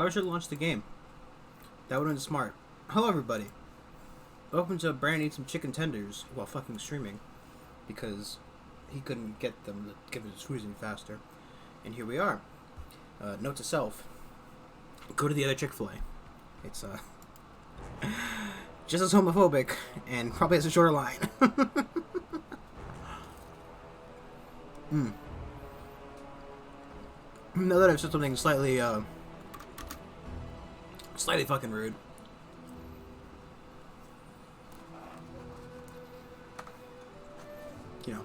Probably should have launched the game. That would have been smart. Hello, everybody. Welcome to Brand Eat Some Chicken Tenders while fucking streaming. Because he couldn't get them to give his food any faster. And here we are. Note to self. Go to the other Chick-fil-A. It's, just as homophobic and probably has a shorter line. Now that I've said something slightly fucking rude. You know.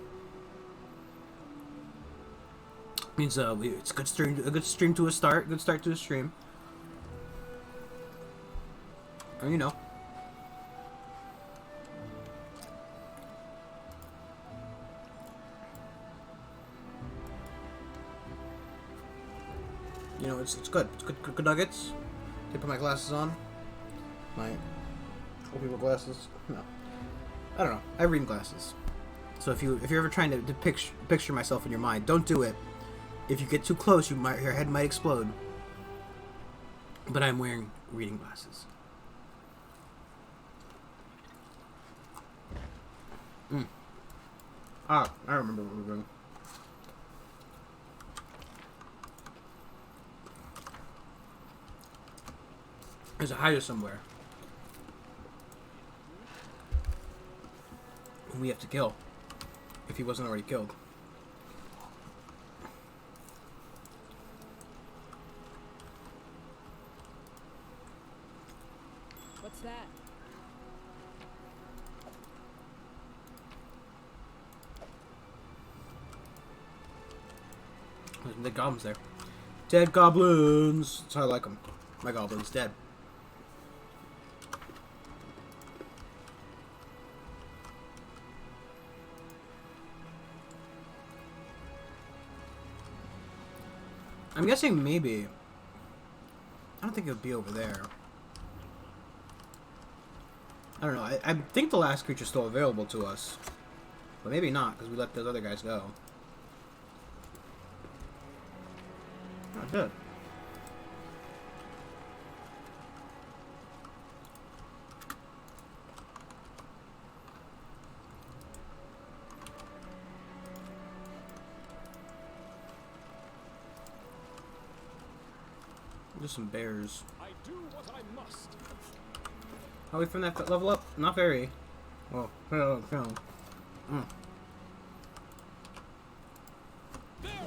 Means it's a good stream to a start. Good start to a stream. And you know. You know, it's good. It's good nuggets. I put my glasses on. My old people glasses. No, I don't know. I have reading glasses. So if you're ever trying to picture myself in your mind, don't do it. If you get too close, your head might explode. But I'm wearing reading glasses. Ah, I remember what we were doing. There's a hider somewhere whom we have to kill if he wasn't already killed. What's that? There's dead goblins there. Dead goblins! That's how I like them. My goblin's dead. I'm guessing maybe. I don't think it would be over there. I don't know. I think the last creature's still available to us. But maybe not, because we let those other guys go. Oh, good. Just some bears. I do what I must. Are we from that level up? Not very. Well, no. Their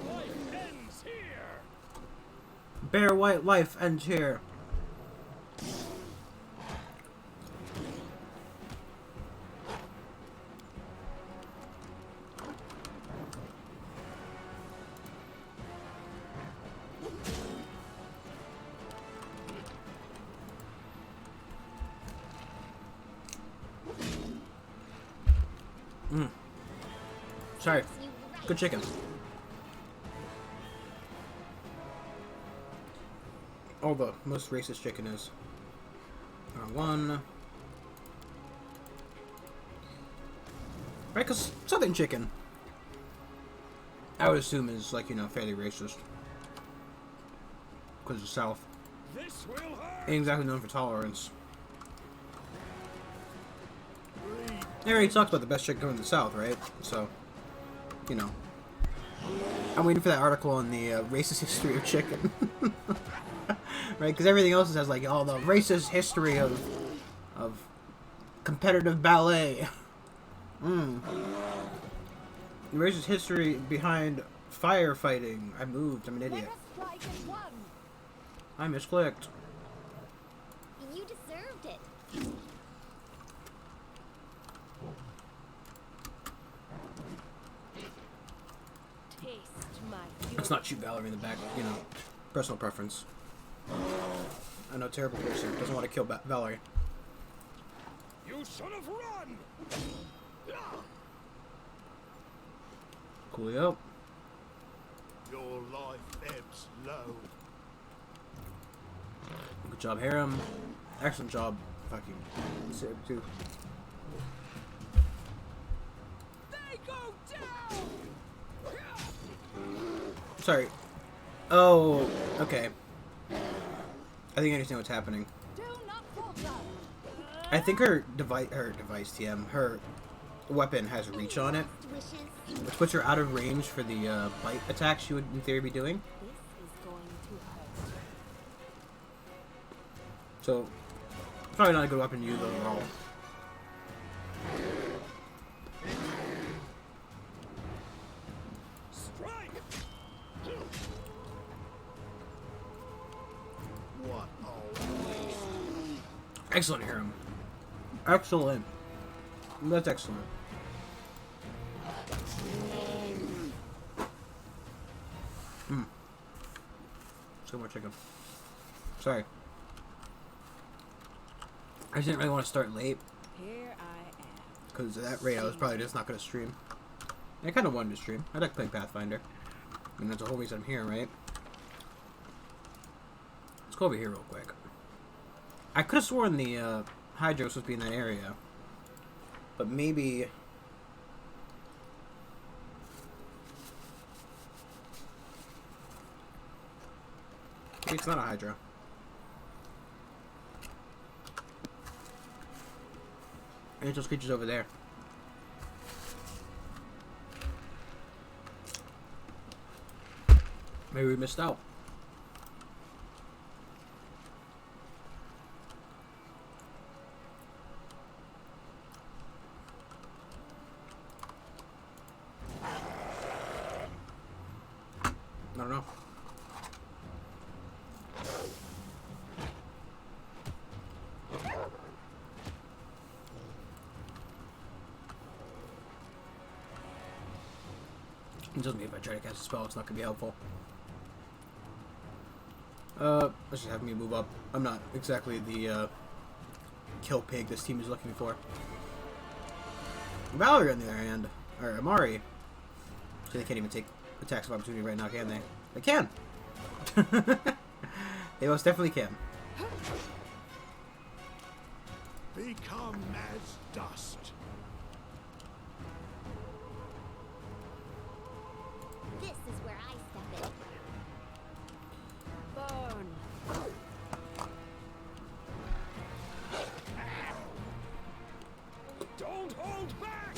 life ends here. Bear white life ends here. Sorry. Good chicken. Oh, the most racist chicken is. One. Right, because Southern chicken, I would assume, is, like, you know, fairly racist. Because of the South. This will hurt. Ain't exactly known for tolerance. They already talked about the best chicken coming to the South, right? So, you know. I'm waiting for that article on the racist history of chicken. Right? Because everything else has, like, all the racist history of competitive ballet. The racist history behind firefighting. I moved. I'm an idiot. I misclicked. You deserved it. Let's not shoot Valerie in the back, you know. Personal preference. I know, terrible person. Doesn't want to kill Valerie. You should have run. Coolio. Your life ebbs low. Good job, Harem. Excellent job, fucking Sib, too. They go down. Sorry. Oh, okay. I think I understand what's happening. Do not falter. I think her device TM, her weapon has reach on it, Wishes. which puts her out of range for the bite attacks she would in theory be doing. This is going to hurt. So, probably not a good weapon to use overall. Strike! What? Excellent, Hiram. Excellent. That's excellent. So more chicken. Sorry. I just didn't really want to start late. Here I am. Because at that rate, I was probably just not going to stream. I kind of wanted to stream. I like playing Pathfinder. I mean, that's the whole reason I'm here, right? Let's go over here real quick. I could have sworn the Hydra was supposed to be in that area. But maybe... maybe it's not a Hydra. Maybe it's those creatures over there. Maybe we missed out. I don't know. It tells me if I try to cast a spell, it's not going to be helpful. Let's just have me move up. I'm not exactly the, kill pig this team is looking for. Valerie, on the other hand, or Amari, so they can't even take attacks of opportunity right now, can they? They can! They most definitely can. Become as dust. This is where I step Burn. Don't hold back!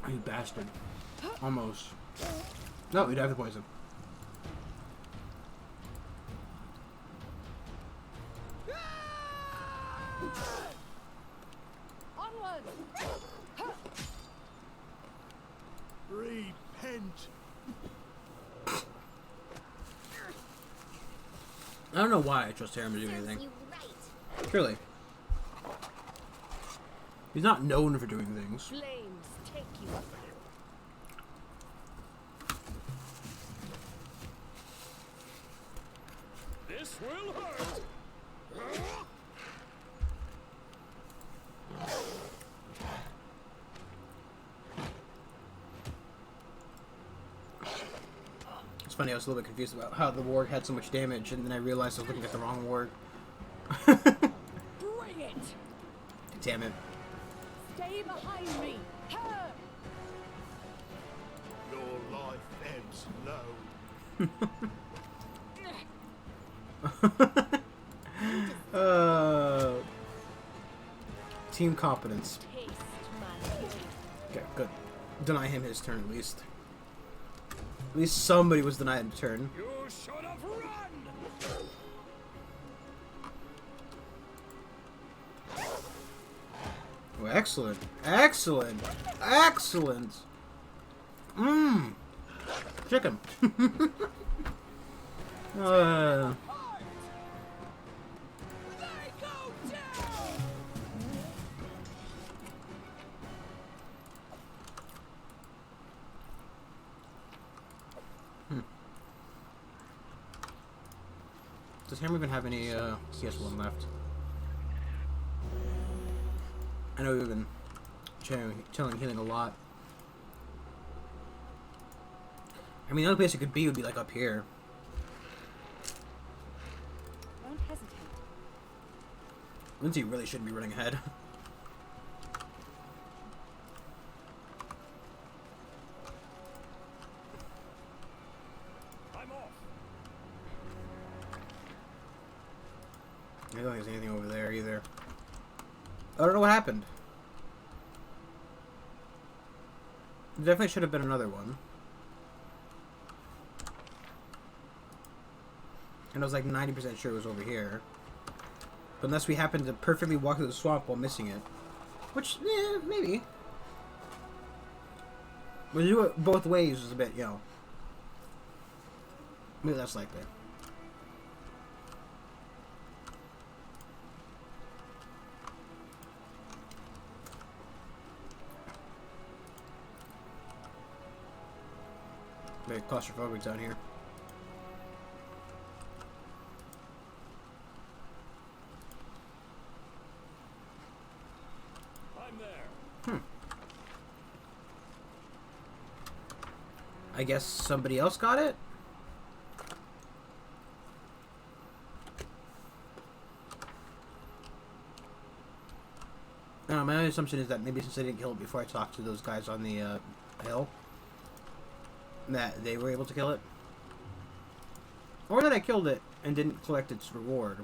You bastard. Almost. No, you died of the poison. Onward. Repent. I don't know why I trust Hiram to do it. anything. You right. Surely. He's not known for doing things. Flames take you. This will hurt. It's funny, I was a little bit confused about how the warg had so much damage, and then I realized I was looking at the wrong warg. Bring it. Damn it. Stay behind me. Her. Your life ebbs low. Team competence. Taste my pain. Okay, good. Deny him his turn at least. At least somebody was denied a turn. You should have run! Oh, excellent. Excellent. Excellent. Mmm. Chicken. They go down! Does Hammer even have any, he has one left. I know we've been chilling healing a lot. I mean, the only place it could be would be, like, up here. Don't hesitate. Lindsay really shouldn't be running ahead. there's anything over there either. I don't know what happened. There definitely should have been another one. And I was like 90% sure it was over here. But unless we happened to perfectly walk through the swamp while missing it. Which, yeah, maybe. But to do it both ways is a bit, you know. Maybe that's likely. Very claustrophobic down here. I'm there. I guess somebody else got it? I don't know, my only assumption is that maybe since I didn't kill it before I talked to those guys on the hill, that they were able to kill it. Or that I killed it and didn't collect its reward.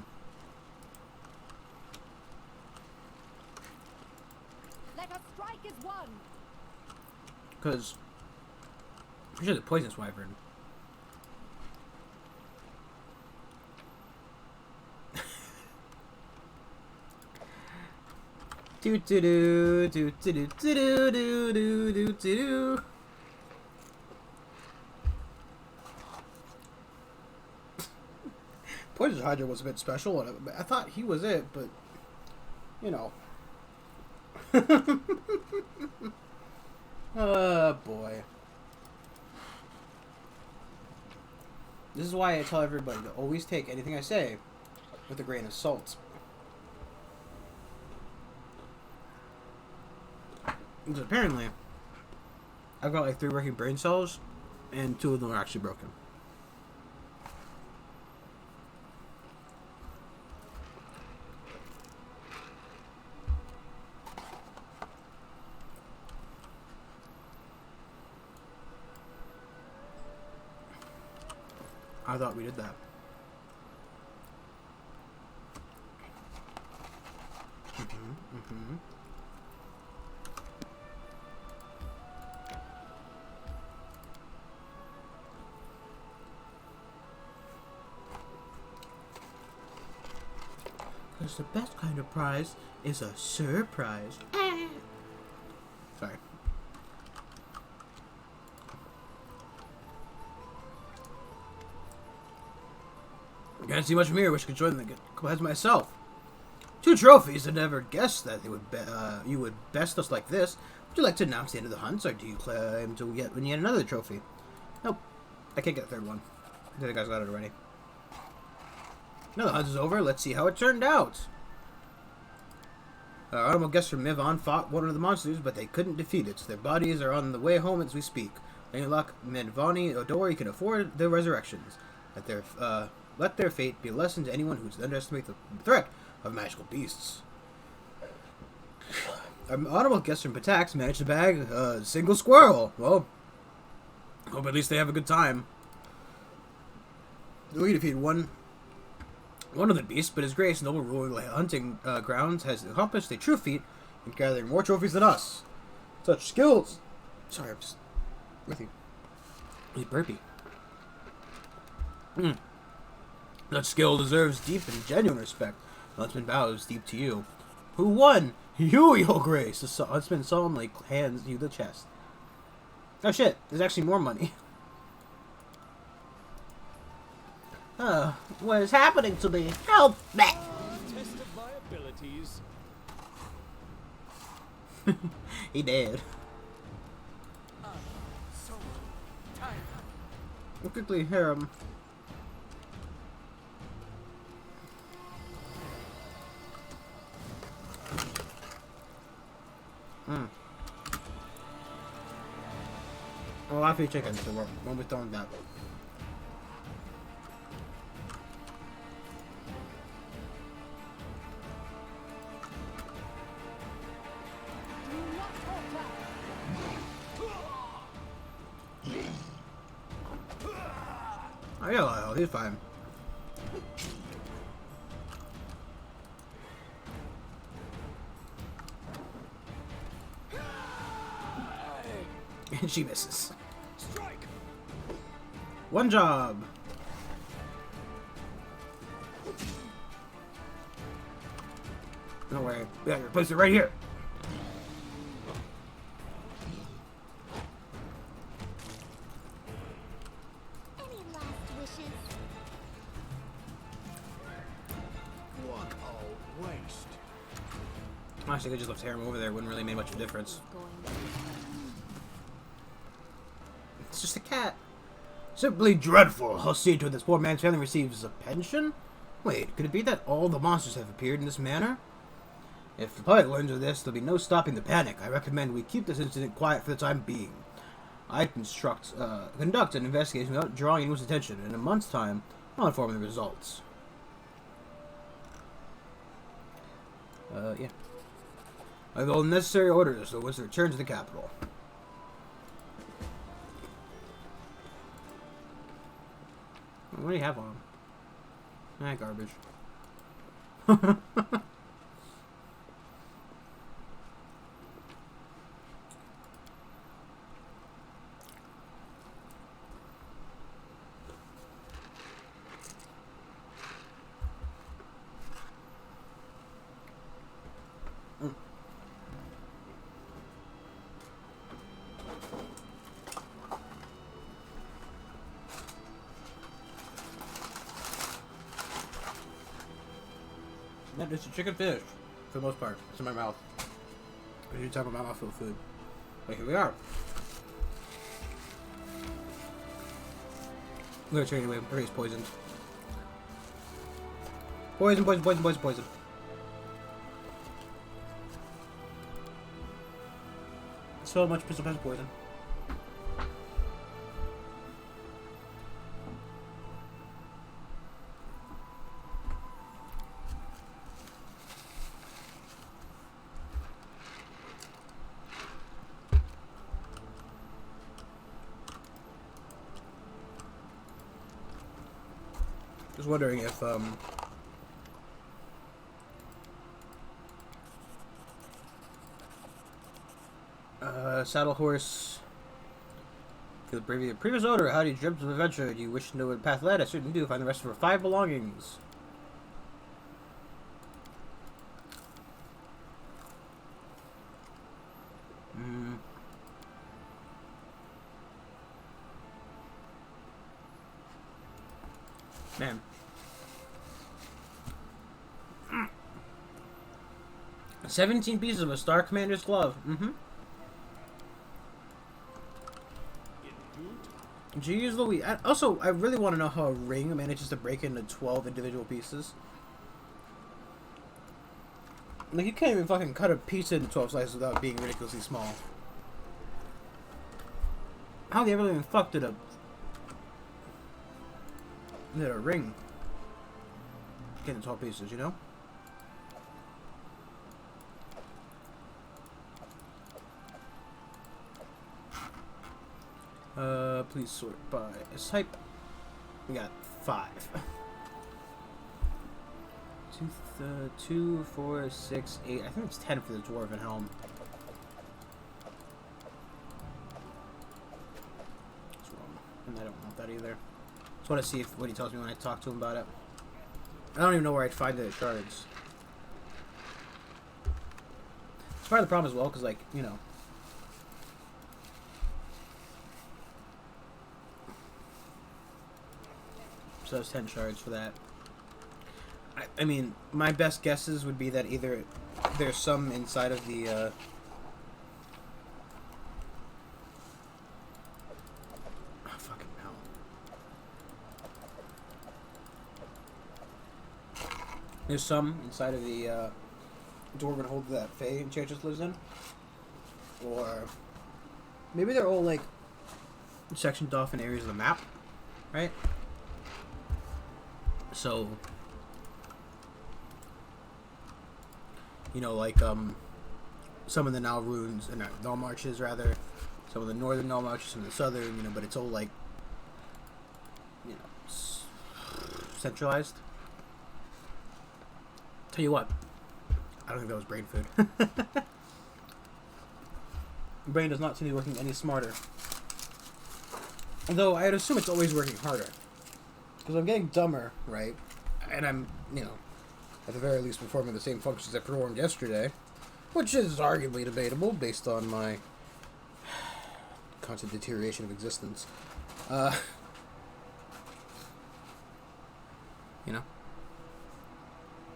Let us strike as one. Because I'm sure the poisonous wyvern. Do do do do do do do do do do do. Poisonous Hydra was a bit special. I thought he was it, but you know. Oh boy. This is why I tell everybody to always take anything I say with a grain of salt. Because apparently, I've got like 3 working brain cells, and 2 of them are actually broken. I thought we did that. Because the best kind of prize is a surprise. Sorry. Can't see much from here. Wish I could join the class myself. 2 trophies. I never guessed that they would you would best us like this. Would you like to announce the end of the hunts, or do you claim to get yet another trophy? Nope. I can't get a 3rd one. The other guys got it already. Now the hunt is over. Let's see how it turned out. Our honorable guests from Mivon fought one of the monsters, but they couldn't defeat it. Their bodies are on the way home as we speak. Any luck, Midvani Odori can afford their resurrections. Let their fate be a lesson to anyone who underestimates the threat of magical beasts. Our honorable guests from Patax managed to bag a single squirrel. Well, hope at least they have a good time. We defeated one of the beasts, but his grace, noble ruler hunting grounds, has accomplished a true feat in gathering more trophies than us. Such skills. Sorry, I'm just really burpy. Such skill deserves deep and genuine respect. The huntsman bows deep to you. Who won? You, your grace. The huntsman solemnly hands you the chest. Oh shit, there's actually more money. What is happening to me? Help me! Test of my abilities. He did. So tired. I'll quickly hear him. Well, I'll have chicken, so won't be throwing that. Do not falter. Oh yeah, Lyle, he's fine. And she misses. Strike! One job. Don't worry. We got to replace it right here. Any last wishes? What a waste. Honestly, I could just left Harem over there. Wouldn't really make much of a difference. It's just a cat. Simply dreadful. I'll see to it this poor man's family receives a pension? Wait, could it be that all the monsters have appeared in this manner? If the public learns of this, there'll be no stopping the panic. I recommend we keep this incident quiet for the time being. I conduct an investigation without drawing anyone's attention. In a month's time, I'll inform the results. Yeah. I have all necessary orders, so once they return to the capital. What do you have on him? Ah, garbage. Yep, it's a chicken fish, for the most part. It's in my mouth. Every time my mouth full of food. But here we are. I'm gonna turn anyway. Everybody's poisoned. Poison, poison, poison, poison, poison. So much pistol poison. Just wondering if Saddle Horse for the previous owner, how do you dreamt of adventure? Do you wish to know what path led? I certainly do. Find the rest of her 5 belongings. Man. 17 pieces of a Star Commander's glove. Jeez Louise. Also, I really want to know how a ring manages to break into 12 individual pieces. Like, you can't even fucking cut a pizza into 12 slices without being ridiculously small. How the ever even fuck did a ring get into 12 pieces, you know? Please sort by type. We got 5. 2, 4, 6, 8. I think it's 10 for the dwarven helm. What's wrong? And I don't want that either. Just want to see what he tells me when I talk to him about it. I don't even know where I'd find the shards. It's part of the problem as well, because, like, you know. So there's 10 shards for that. I mean, my best guesses would be that either there's some inside of the oh, fucking hell. There's some inside of the dwarven hold that Faye Enchantress lives in. Or maybe they're all like sectioned off in areas of the map, right? So, you know, like, some of the Nile runes, and Nile marches, rather, some of the northern Nile marches, some of the southern, you know, but it's all, like, you know, centralized. Tell you what, I don't think that was brain food. brain does not seem to be working any smarter. Though I'd assume it's always working harder. Because I'm getting dumber, right? And I'm, you know, at the very least performing the same functions I performed yesterday. Which is arguably debatable based on my constant deterioration of existence. You know?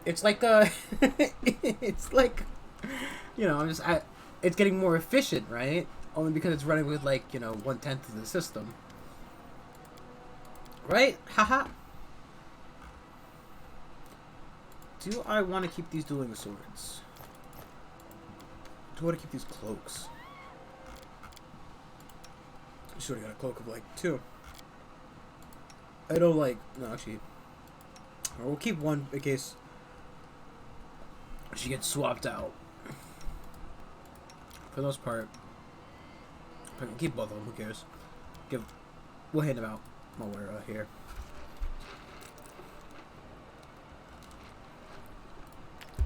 It's like, it's like, you know, it's getting more efficient, right? Only because it's running with, like, you know, 1/10 of the system. Right? Haha. Do I want to keep these dueling swords? Do I want to keep these cloaks? I should have got a cloak of, like, 2. I don't like... No, actually... We'll keep one in case she gets swapped out. For the most part, I can keep both of them. Who cares? We'll hand them out while we're here.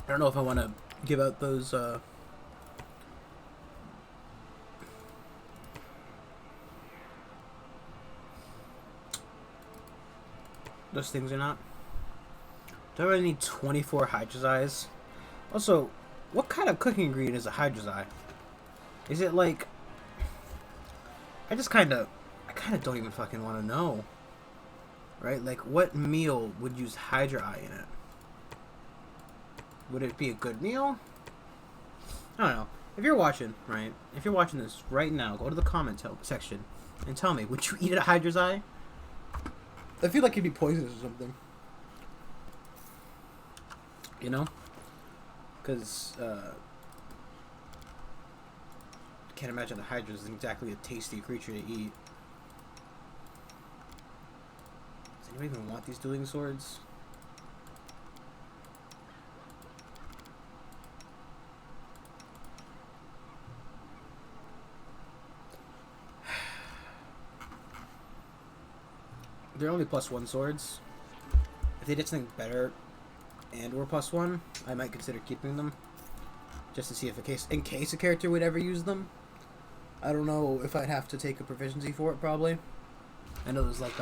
I don't know if I want to give out those. Those things or not. Do I really need 24 Hydra's eyes? Also, what kind of cooking ingredient is a Hydra's eye? Is it like... I kind of don't even fucking want to know. Right? Like, what meal would use Hydra eye in it? Would it be a good meal? I don't know. If you're watching, right? If you're watching this right now, go to the comment section and tell me, would you eat a Hydra's eye? I feel like it'd be poisonous or something. You know? Because, can't imagine the Hydra is exactly a tasty creature to eat. Does anyone even want these dueling swords? They're only +1 swords. If they did something better and were +1, I might consider keeping them. Just to see if in case a character would ever use them. I don't know if I'd have to take a proficiency for it, probably. I know there's like,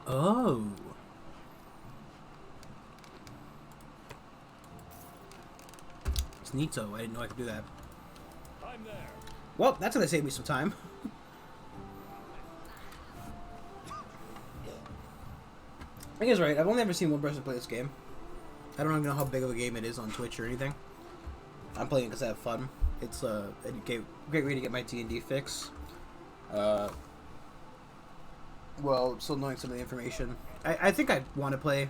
Oh. It's neato. I didn't know I could do that. I'm there. Well, that's gonna save me some time. I think he's right. I've only ever seen one person play this game. I don't even know how big of a game it is on Twitch or anything. I'm playing it because I have fun. It's a great way to get my D&D fix. Well, still knowing some of the information. I think I want to play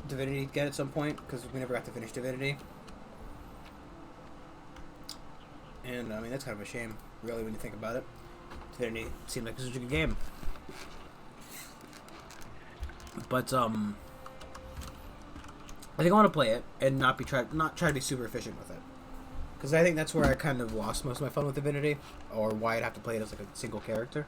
Divinity again at some point, because we never got to finish Divinity. And, I mean, that's kind of a shame, really, when you think about it. Divinity seemed like it was such a good game. But, I think I want to play it and not try to be super efficient with it. Because I think that's where I kind of lost most of my fun with Divinity, or why I'd have to play it as like a single character.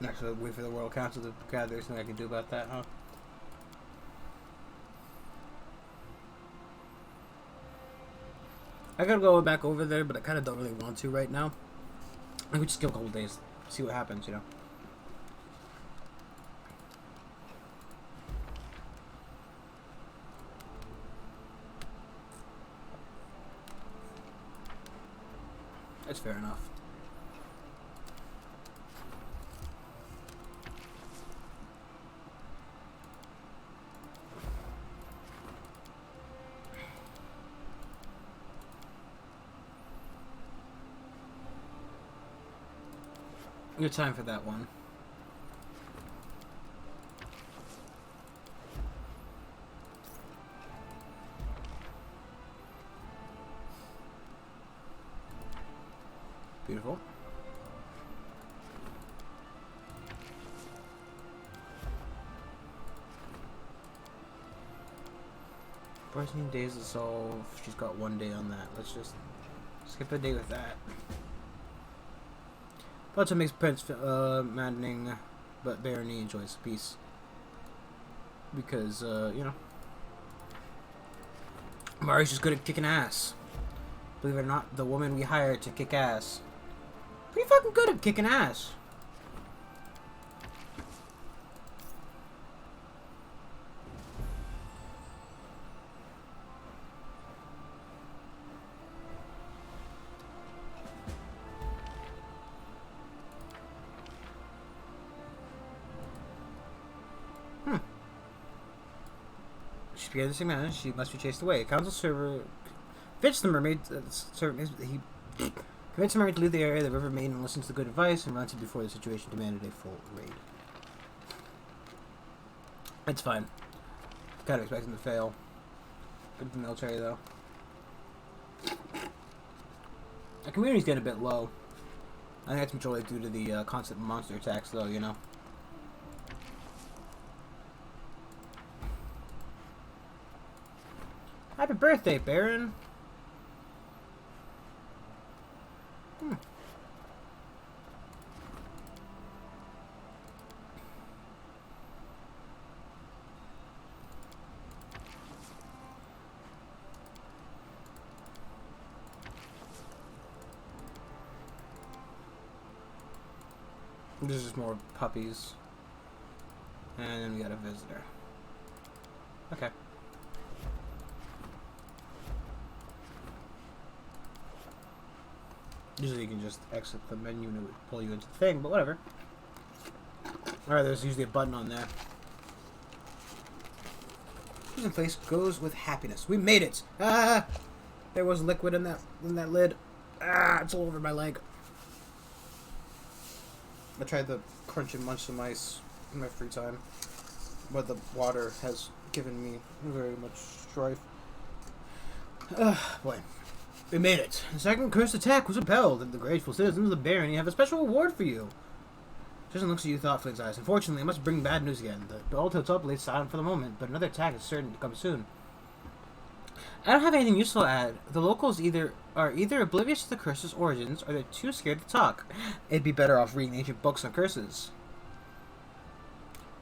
Next, wait for the World Council to gather. There's nothing I can do about that, huh? I gotta go back over there, but I kind of don't really want to right now. I could just give a couple days, see what happens, you know. That's fair enough. Good time for that one. Beautiful. Brightening days to solve. She's got 1 day on that. Let's just skip a day with that. But it makes Prince maddening, but Barony enjoys peace. Because, you know, Mari's just good at kicking ass. Believe it or not, the woman we hired to kick ass. Pretty fucking good at kicking ass. She began the same manner. She must be chased away. A council server convinced the mermaid. He convinced the mermaid to leave the area. The river maiden listened to the good advice and relented before the situation demanded a full raid. It's fine. Kind of expecting to fail. Good for the military, though. The community's getting a bit low. I think that's majorly due to the constant monster attacks, though, you know. Happy birthday, Baron! This is more puppies. And then we got a visitor. Okay. Usually you can just exit the menu and it would pull you into the thing, but whatever. Alright, there's usually a button on there. Choosing place goes with happiness. We made it! Ah! There was liquid in that lid. Ah! It's all over my leg. I tried to crunch and munch some ice in my free time, but the water has given me very much strife. Boy. We made it. The second cursed attack was repelled, and the grateful citizens of the barony have a special reward for you. Tristan looks at you thoughtfully in his eyes. Unfortunately, I must bring bad news again. The old hilltop lays silent for the moment, but another attack is certain to come soon. I don't have anything useful to add. The locals are either oblivious to the curse's origins, or they're too scared to talk. It'd be better off reading ancient books on curses.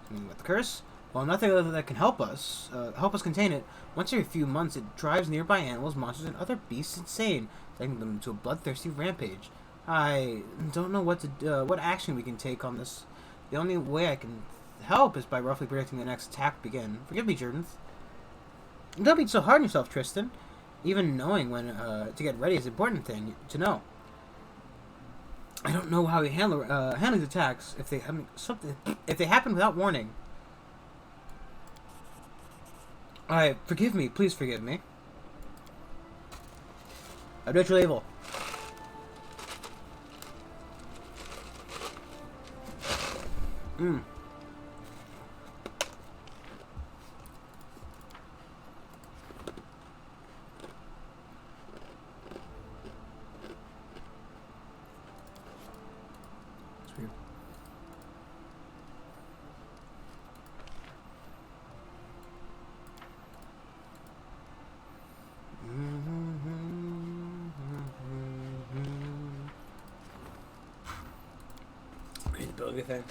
Something about the curse? Well, nothing other that can help us contain it. Once every few months, it drives nearby animals, monsters, and other beasts insane, taking them to a bloodthirsty rampage. I don't know what action we can take on this. The only way I can help is by roughly predicting the next attack begin. Forgive me, Judith. Don't be so hard on yourself, Tristan. Even knowing when to get ready is an important thing to know. I don't know how we handle these attacks if they happen without warning. Forgive me. Please forgive me. Habitual evil. It's weird. Readability thing.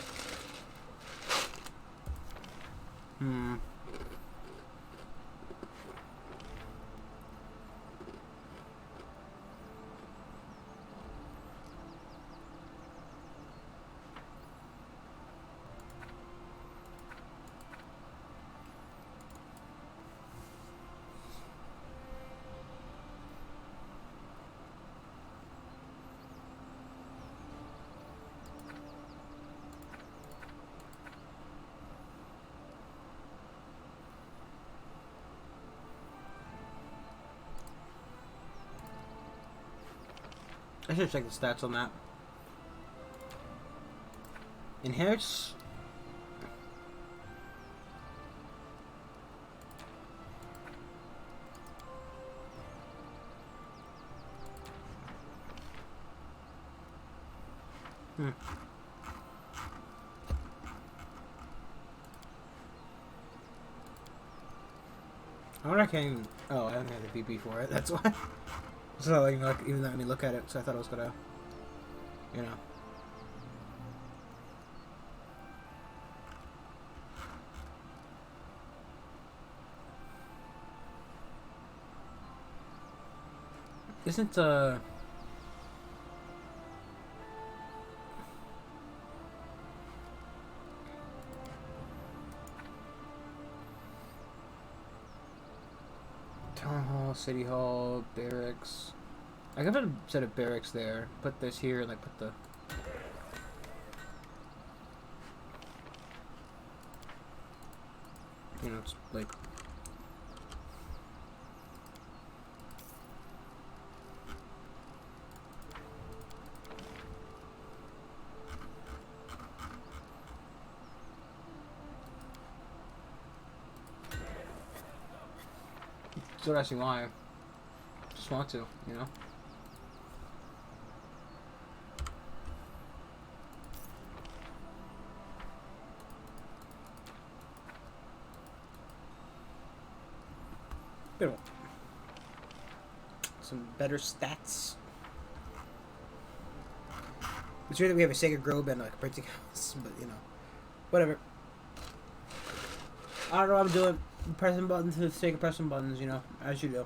I should check the stats on that. Inherits. Hmm. I wonder I can't even. Oh, I haven't had the VP for it. That's why. So like, even let me look at it. So I thought I was gonna, you know. Isn't Town Hall, City Hall, Barracks? I could put a set of barracks there. Put this here, and like put the. You know, it's like. Don't ask me why. Just want to, you know. Good one. Some better stats. It's weird that we have a Sacred Grove and like a printing house, but you know, whatever. I don't know what I'm doing. Pressing buttons for the sake of pressing buttons, you know, as you do.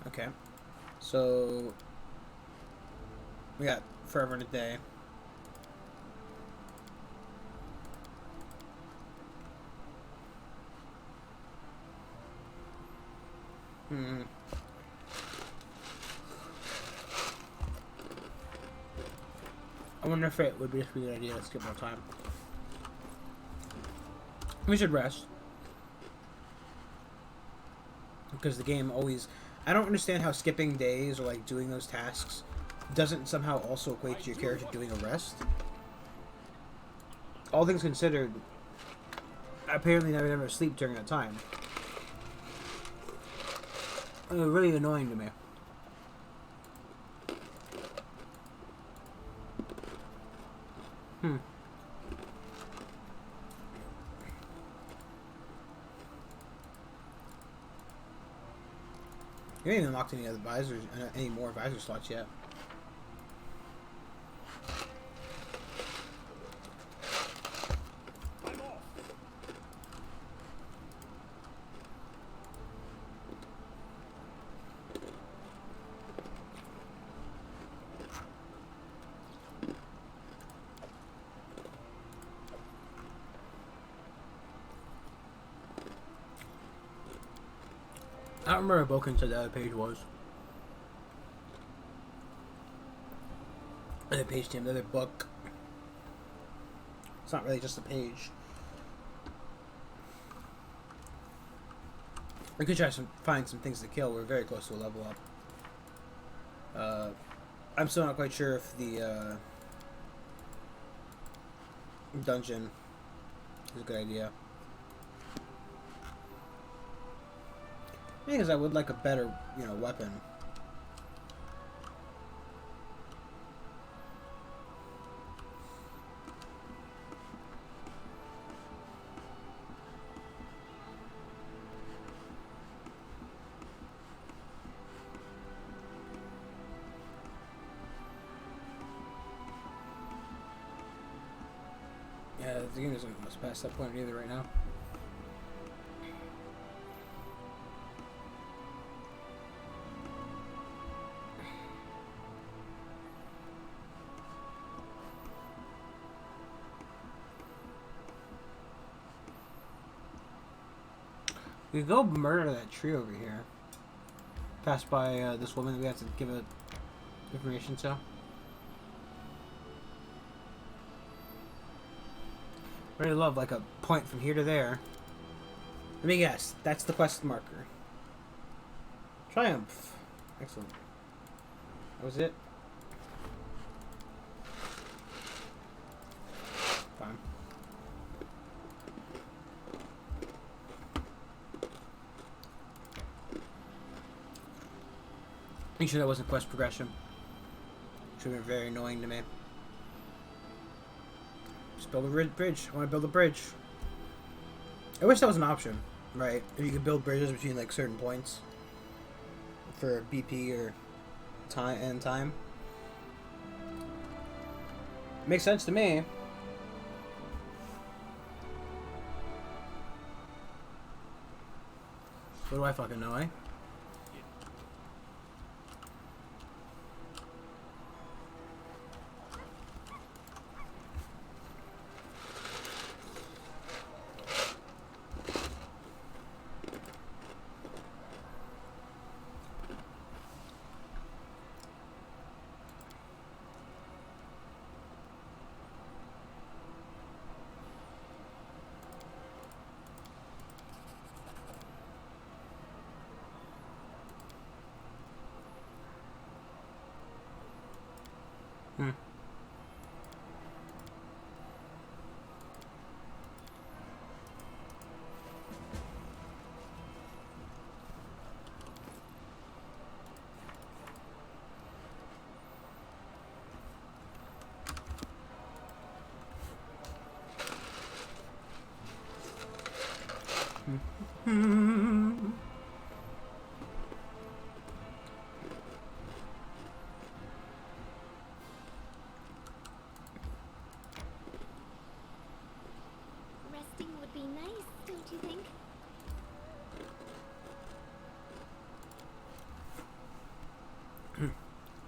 Okay, so we got forever and a day. I wonder if it would be a good idea to skip more time. We should rest. Because the game always... I don't understand how skipping days or like doing those tasks doesn't somehow also equate to your character doing a rest. All things considered, apparently I never sleep during that time. Really annoying to me. You haven't even unlocked any other advisors, any more advisor slots yet. I don't remember what Boken said the other page was. The other page team, the other book. It's not really just a page. We could try find some things to kill. We're very close to a level up. I'm still not quite sure if the dungeon is a good idea. Because I would like a better, you know, weapon. Yeah, the game isn't almost past that point either right now. We could go murder that tree over here. Pass by this woman that we have to give it information to. Really love like a point from here to there. Let me guess. That's the quest marker. Triumph. Excellent. That was it. Fine. You sure that wasn't quest progression? Should have been very annoying to me. Just build a bridge. I want to build a bridge. I wish that was an option, right? If you could build bridges between like certain points for BP or time. Makes sense to me. What do I fucking know, eh? Hmm. Resting would be nice, don't you think?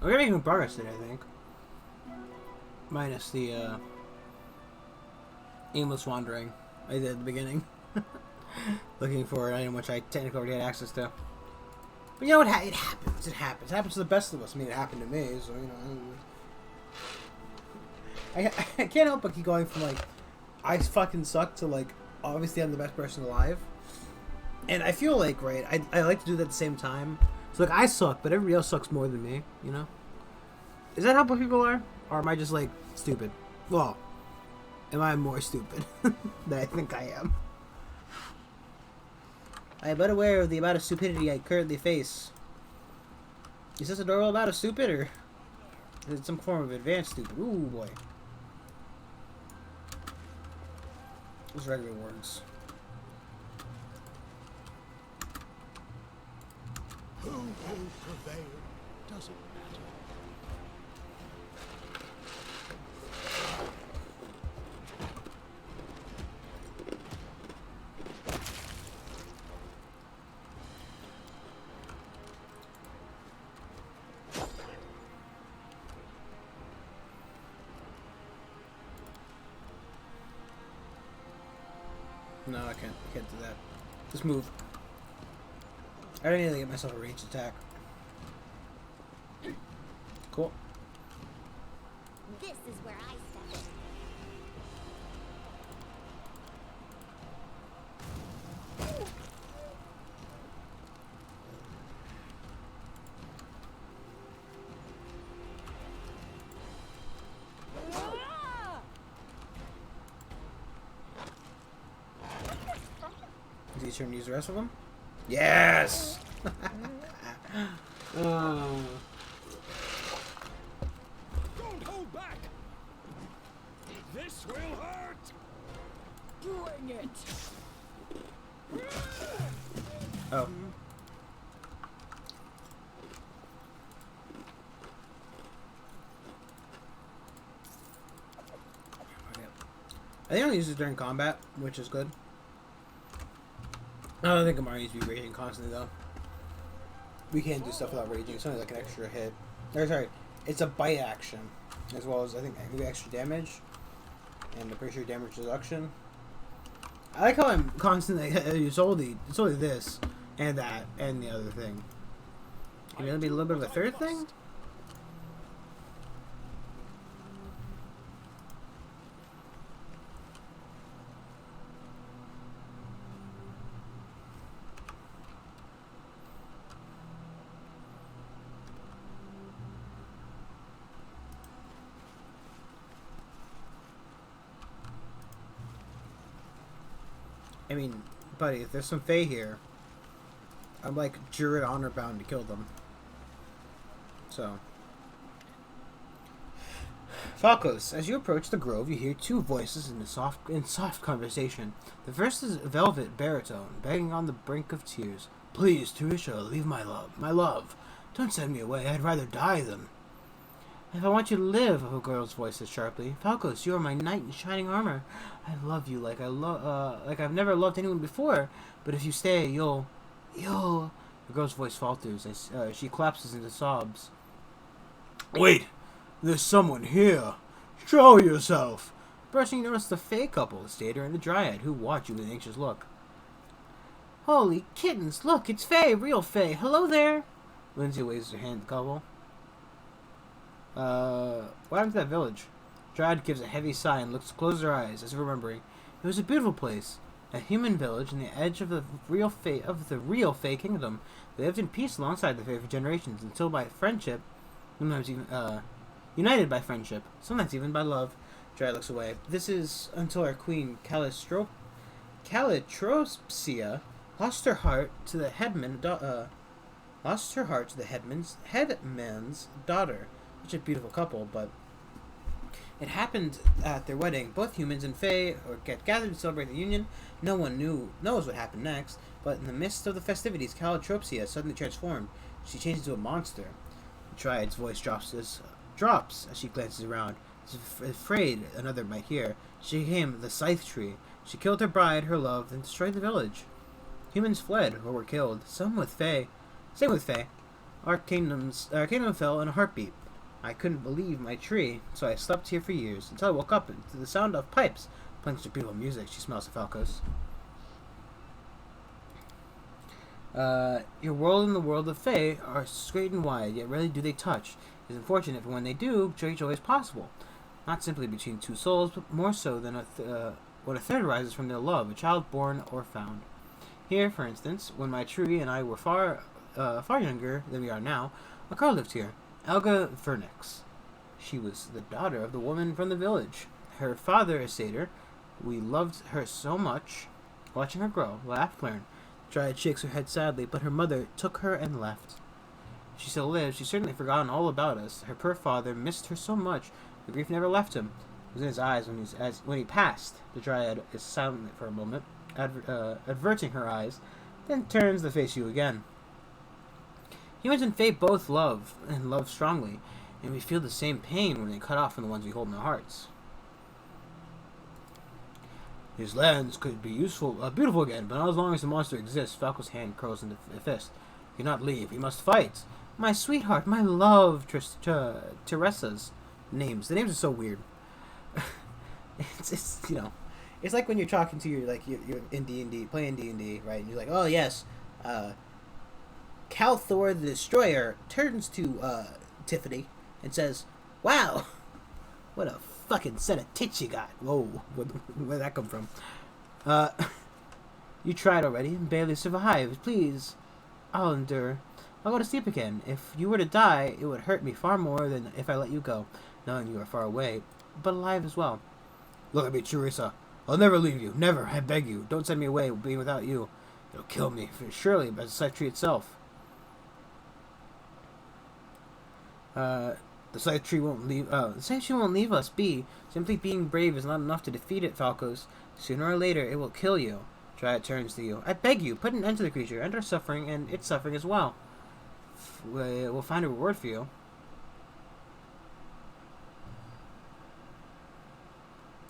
We're making progress today, I think. Minus the aimless wandering I did at the beginning. Looking for an item which I technically already had access to. But you know what? It happens. It happens. It happens to the best of us. I mean, it happened to me, so, you know. I can't help but keep going from, like, I fucking suck to, like, obviously I'm the best person alive. And I feel like, right, I like to do that at the same time. So, like, I suck, but everybody else sucks more than me, you know? Is that how people are? Or am I just, like, stupid? Well, am I more stupid than I think I am? I am unaware of the amount of stupidity I currently face. Is this a normal amount of stupid, or is it some form of advanced stupid? Ooh, boy. Those regular words. Who will prevail doesn't matter. No, I can't do that. Just move. I don't need to get myself a ranged attack. Cool. This is where I step in. Is he trying to use the rest of them? Yes! Oh. Don't hold back! This will hurt! Bring it! Oh. I think I'll use it during combat, which is good. I don't think Amari needs to be raging constantly, though. We can't do stuff without raging. It's only like an extra hit. Or, sorry, it's a bite action, as well as, I think, maybe extra damage. And I'm pretty sure damage reduction. I like how I'm constantly... It's only this, and that, and the other thing. Can there be a little bit of a third thing? I mean, buddy, if there's some Fae here, I'm like jury honor bound to kill them. So, Falcos, as you approach the grove, you hear two voices in soft conversation. The first is a velvet baritone, begging on the brink of tears. Please, Teresha, leave my love. My love. Don't send me away. I'd rather die than... If I want you to live, a girl's voice says sharply. Falcos, you are my knight in shining armor. I love you like I've never loved anyone before. But if you stay, you'll... The girl's voice falters as she collapses into sobs. Wait! There's someone here. Show yourself. Brushing, you notice the Fae couple, the Stater and the Dryad, who watch you with an anxious look. Holy kittens! Look, it's Fae, real Fae. Hello there. Lindsay waves her hand at the couple. What happened to that village? Dryad gives a heavy sigh and closes her eyes, as if remembering. It was a beautiful place, a human village on the edge of the real Fae kingdom. They lived in peace alongside the Fae for generations, until by friendship, sometimes even united by friendship, sometimes even by love. Dryad looks away. This is until our queen Calitropsia lost her heart to the headman's daughter. Such a beautiful couple, but it happened at their wedding. Both humans and Fae get gathered to celebrate the union. No one knows what happened next, but in the midst of the festivities, Calitropsia suddenly transformed. She changed into a monster. The Dryad's voice drops as she glances around. She's afraid another might hear. She became the Scythe Tree. She killed her bride, her love, and destroyed the village. Humans fled or were killed. Same with Fae. Our kingdom fell in a heartbeat. I couldn't believe my tree, so I slept here for years, until I woke up to the sound of pipes playing such beautiful music. She smells the Falcos. Your world and the world of Fae are straight and wide, yet rarely do they touch. It is unfortunate, but when they do, joy is possible. Not simply between two souls, but more so than when a third arises from their love, a child born or found. Here, for instance, when my tree and I were far younger than we are now, a girl lived here, Elga Vernix. She was the daughter of the woman from the village. Her father, a satyr, we loved her so much. Watching her grow, laughed, learn. Dryad shakes her head sadly, but her mother took her and left. She still lives. She's certainly forgotten all about us. Her poor father missed her so much. The grief never left him. It was in his eyes when he passed. The Dryad is silent for a moment, averting her eyes, then turns to face you again. Humans and Fae both love, and love strongly, and we feel the same pain when they cut off from the ones we hold in our hearts. These lands could be beautiful again, but not as long as the monster exists. Falco's hand curls into a fist. We cannot leave. We must fight. My sweetheart, my love, Teresa's names. The names are so weird. it's it's like when you're talking to you're in D&D, playing D&D, right? And you're like, oh yes, Calthor the Destroyer turns to Tiffany and says, wow, what a fucking set of tits you got. Whoa, where'd that come from? You tried already and barely survived. Please, I'll endure. I'll go to sleep again. If you were to die, it would hurt me far more than if I let you go, knowing you are far away, but alive as well. Look at me, Teresa. I'll never leave you. Never. I beg you. Don't send me away being without you. It'll kill me, surely, by the Scythe Tree itself. The Scythe Tree won't leave. The Scythe Tree won't leave us be. Simply being brave is not enough to defeat it, Falcos. Sooner or later, it will kill you. Dryad turns to you. I beg you, put an end to the creature, end our suffering, and its suffering as well. We'll find a reward for you.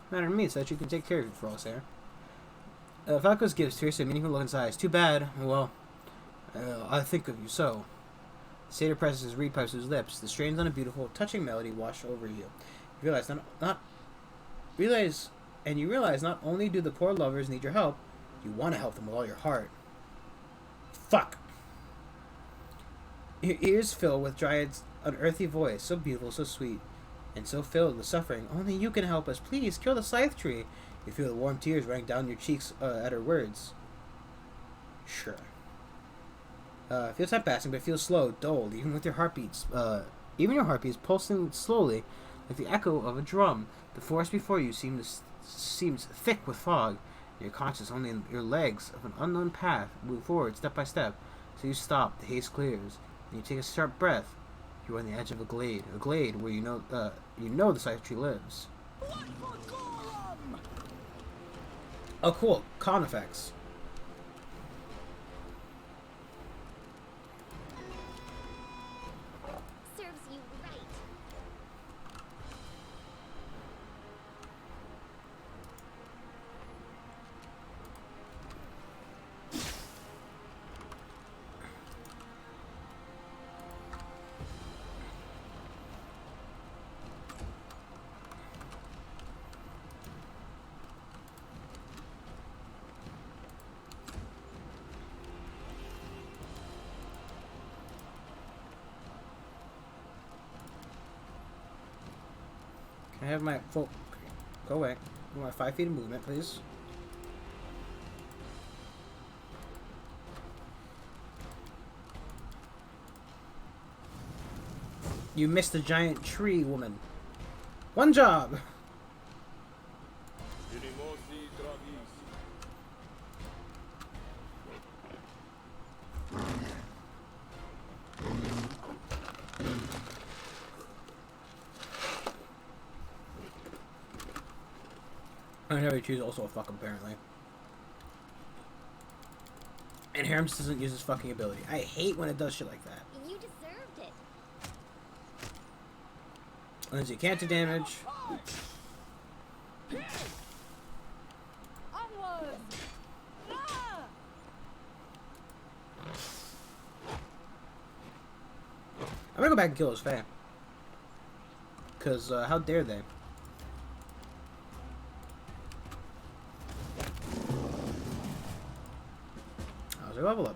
Matter to me, so that you can take care of it for all there. Falcos gives Teresa a meaningful look in his eyes. Too bad. Well, I think of you so. Satyr presses his reed pipes to his lips. The strains on a beautiful, touching melody wash over you. You realize not only do the poor lovers need your help, you want to help them with all your heart. Fuck. Your ears fill with Dryad's unearthly voice, so beautiful, so sweet, and so filled with suffering. Only you can help us. Please, kill the Scythe Tree. You feel the warm tears running down your cheeks at her words. Sure. Feels time passing, but it feels slow, dulled, even with your heartbeats. Even your heartbeats pulsing slowly, like the echo of a drum. The forest before you seems thick with fog, You're conscious only in your legs of an unknown path, move forward step by step. So you stop, the haze clears, and you take a sharp breath. You are on the edge of a glade where you know the Scythe Tree lives. What for Gorum? Oh, cool. Con effects. Serves you right. Can I have my full... Go away. I want 5 feet of movement, please. You missed the giant tree, woman. One job! I know he choose also a fuck apparently. And Harem just doesn't use his fucking ability. I hate when it does shit like that. You deserved it. Lindsay can't do damage. Onwards! Ah! I'm gonna go back and kill his Fae. Cause how dare they? How's your level up?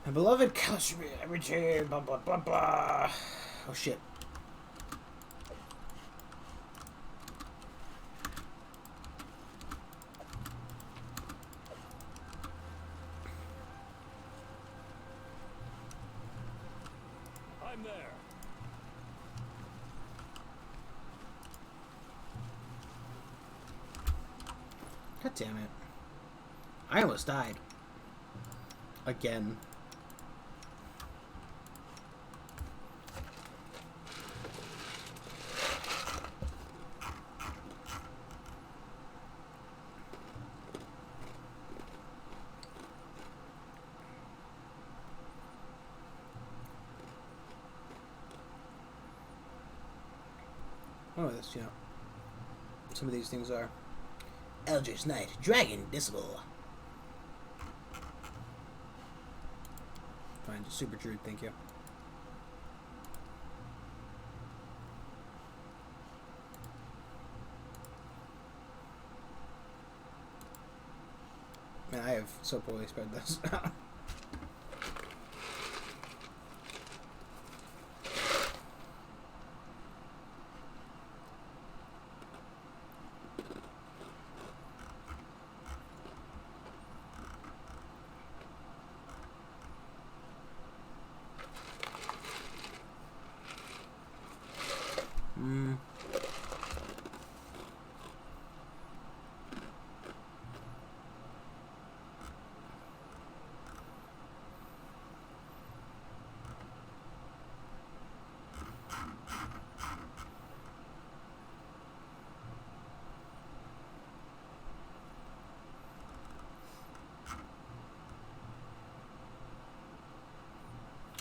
My beloved Kalashmi, everything, blah blah blah blah. Oh shit. I'm there. God damn it. I almost died. Again. Oh, this, you know, some of these things are Eldritch Knight, Dragon, Visible. Fine, just Super Druid, thank you. Man, I have so poorly spread this.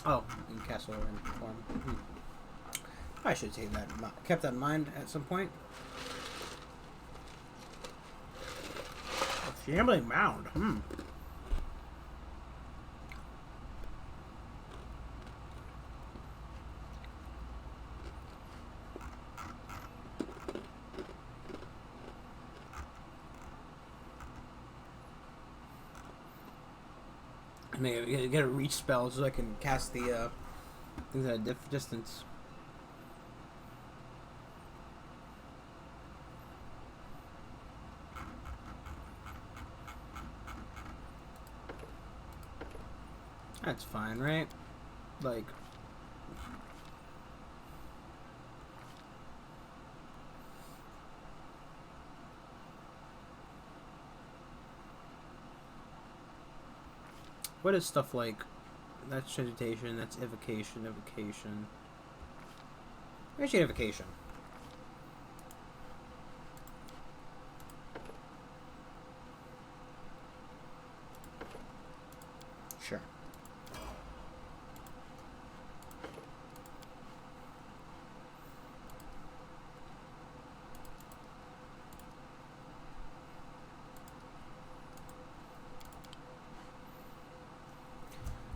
Oh, in castle in form. I should have kept that in mind at some point. A shambling mound. Maybe get a reach spell so I can cast the things at a distance. That's fine, right? Like, What is stuff like? That's transmutation. That's evocation. Evocation. Where's your evocation? Sure.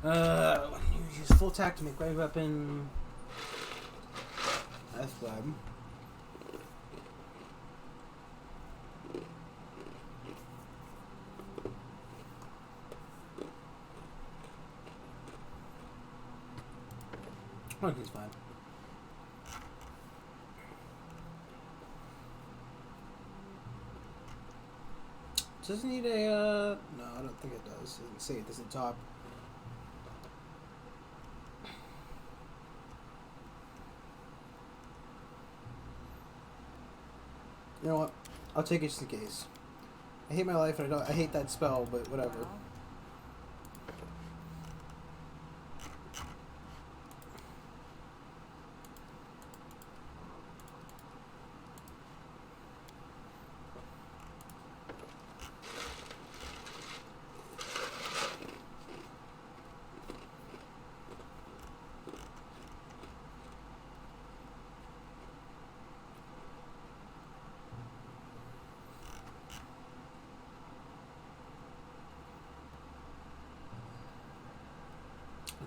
When you use full attack to make wave weapon. That's bad. I think he's fine. Does it need a, no, I don't think it does. It doesn't say it doesn't top. You know what? I'll take it just in case. I hate my life and I hate that spell, but whatever. Well,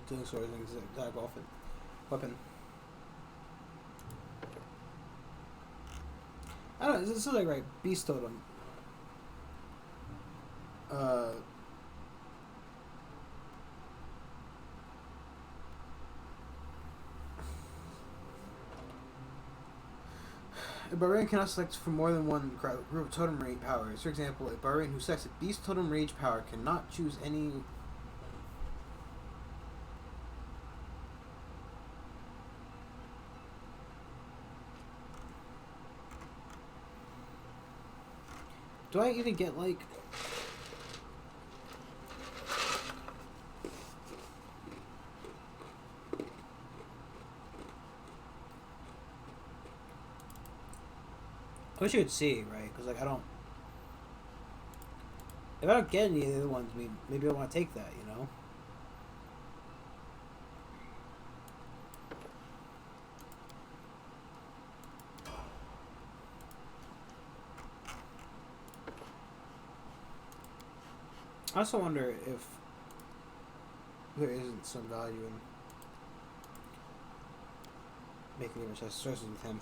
Doing sort of things that attack often. Weapon. I don't know, this is like right. Beast Totem. A barbarian cannot select from more than one group of totem rage powers. For example, a barbarian who selects a beast totem rage power cannot choose any. Do I even get like? I wish you could see, right? Because like I don't. If I don't get any of the other ones, maybe I want to take that, you know. I also wonder if there isn't some value in making him chest stresses with him.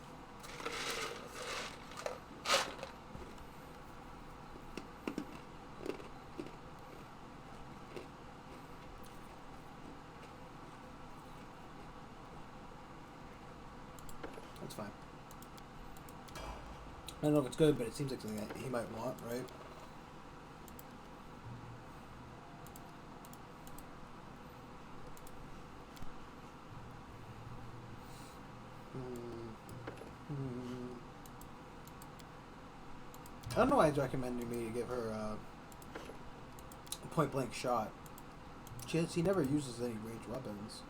That's fine. I don't know if it's good, but it seems like something that he might want, right? I don't know why he's recommending me to give her a point blank shot. He never uses any ranged weapons.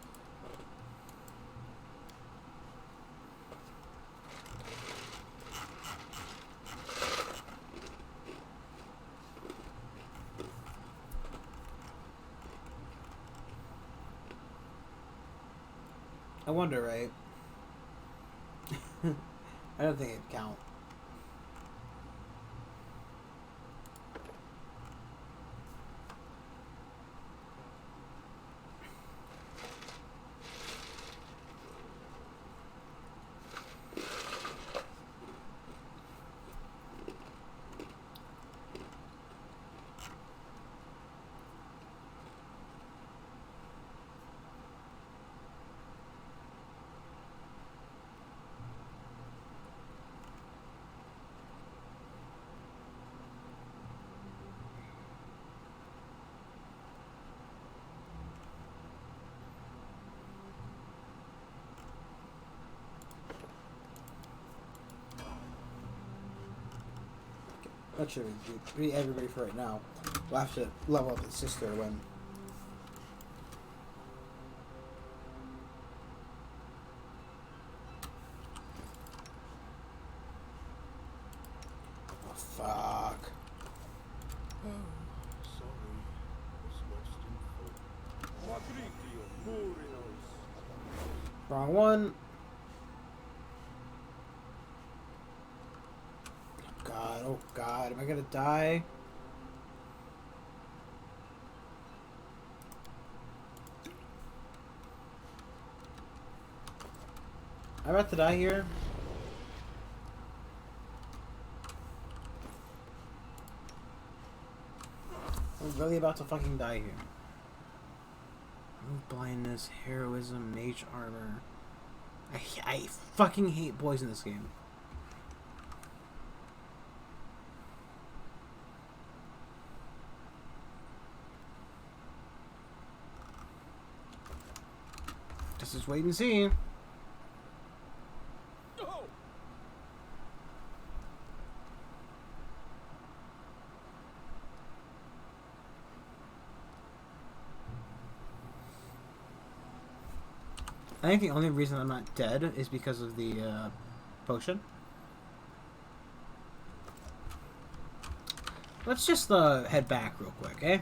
I wonder, right? I don't think it'd count. That should be everybody for right now. We'll have to level up his sister when Fuck. Sorry. Was lost in thought. Matricchio Murinos. Wrong one. Oh god, am I gonna die? I'm about to die here. I'm really about to fucking die here. Move blindness, heroism, mage armor. I fucking hate boys in this game. Just wait and see. Oh! I think the only reason I'm not dead is because of the potion. Let's just head back real quick, eh?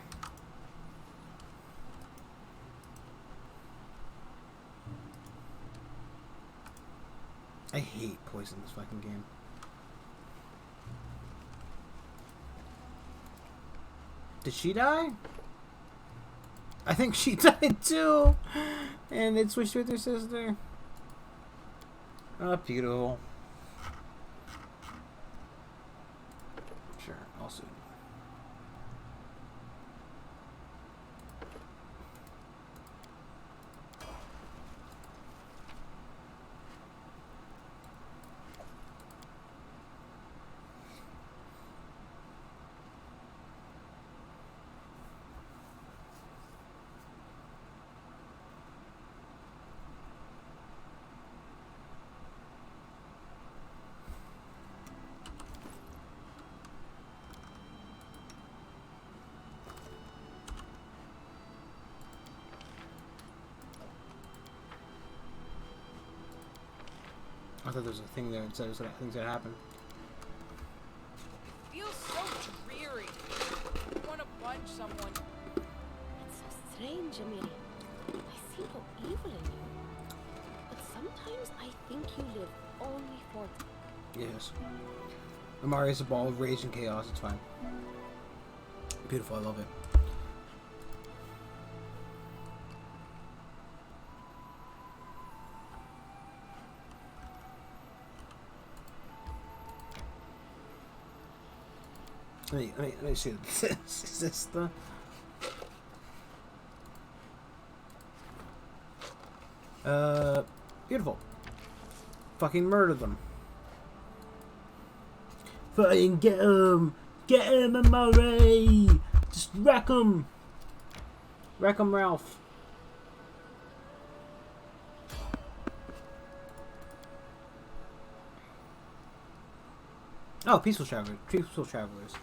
I hate poison in this fucking game. Did she die? I think she died too! And it switched with her sister. Oh, beautiful. Sure, I'll soon. I thought there was a thing there that said things that happened. Feels so dreary. I want to punch someone. It's so strange, Amiri. I see no evil in you. But sometimes I think you live only for... Yes. Amari is a ball of rage and chaos. It's fine. Beautiful. I love it. Let me see. Is this the... Beautiful. Fucking murder them. Fucking get him! Get him, Amari! Just wreck him! Wreck him, Ralph. Oh, peaceful travelers. Peaceful travelers.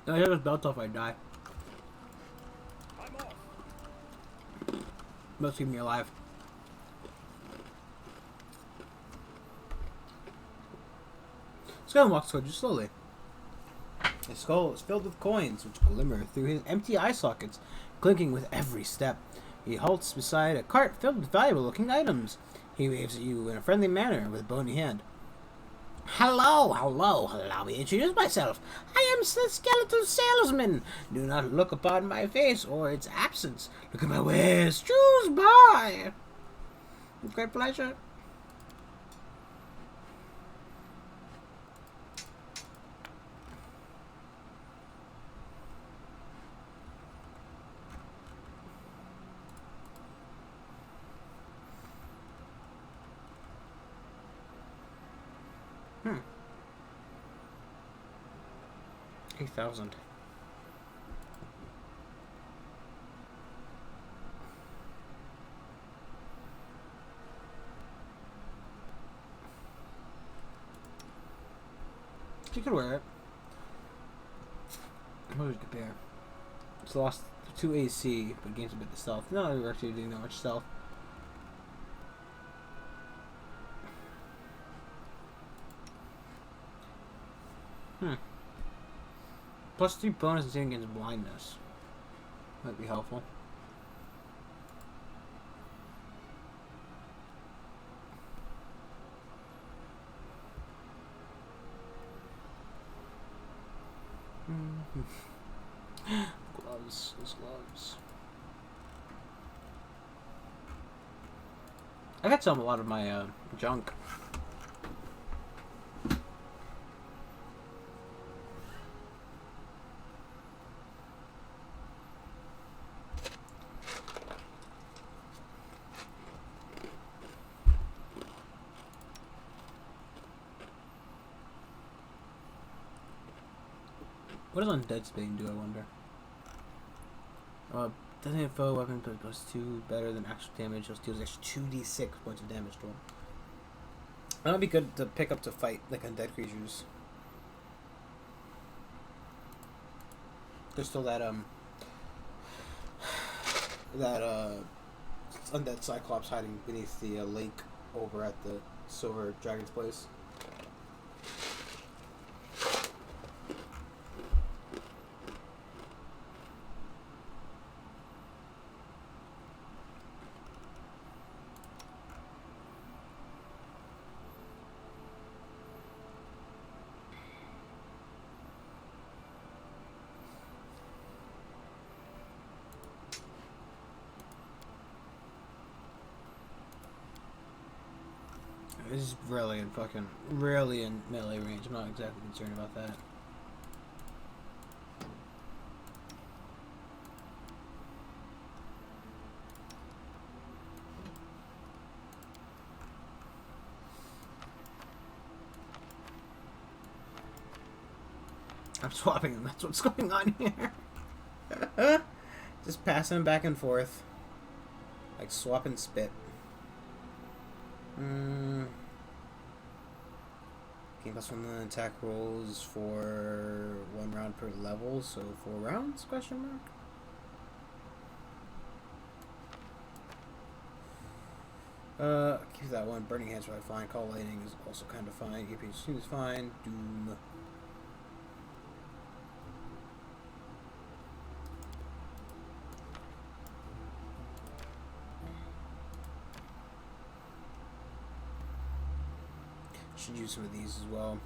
I have his belt off, I die. I'm off. Must keep me alive. Skeleton walks toward you slowly. His skull is filled with coins, which glimmer through his empty eye sockets, clinking with every step. He halts beside a cart filled with valuable-looking items. He waves at you in a friendly manner with a bony hand. Hello, allow me to introduce myself. I am the Skeletal Salesman. Do not look upon my face or its absence. Look at my wares. Choose by. With great pleasure. Hmm. 8,000. You could wear it. What did it compare? It's lost 2 AC, but gains a bit of stealth. No, we're actually doing that much stealth. Plus 3 bonus saving against blindness. Might be helpful. Gloves, those gloves. I got some a lot of my junk. What does Undead Cyclops do, I wonder? Doesn't have foe weapon, but it goes 2 better than actual damage. It deals extra 2d6 points of damage to him. That would be good to pick up to fight like undead creatures. There's still that Undead Cyclops hiding beneath the lake over at the Silver Dragon's place. This is really in melee range. I'm not exactly concerned about that. I'm swapping them. That's what's going on here. Just passing them back and forth. Like swapping spit. Gain plus 1 attack rolls for 1 round per level, so 4 rounds? Question mark. Keep that one. Burning Hands really fine. Call Lightning is also kind of fine. AP is fine. Doom. Should use some of these as well.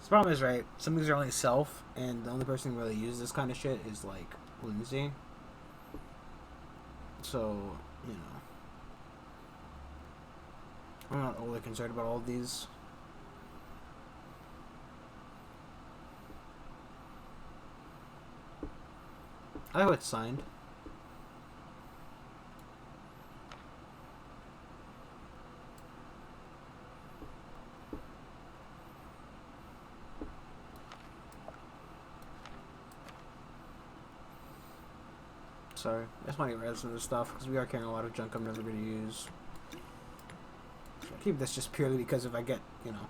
The problem is, right, some of these are only self, and the only person who really uses this kind of shit is, like, Lindsay. So, you know. I'm not overly concerned about all of these. I hope it's signed. Sorry, I just want to get rid of some of this stuff because we are carrying a lot of junk I'm never going to use. So I keep this just purely because if I get, you know.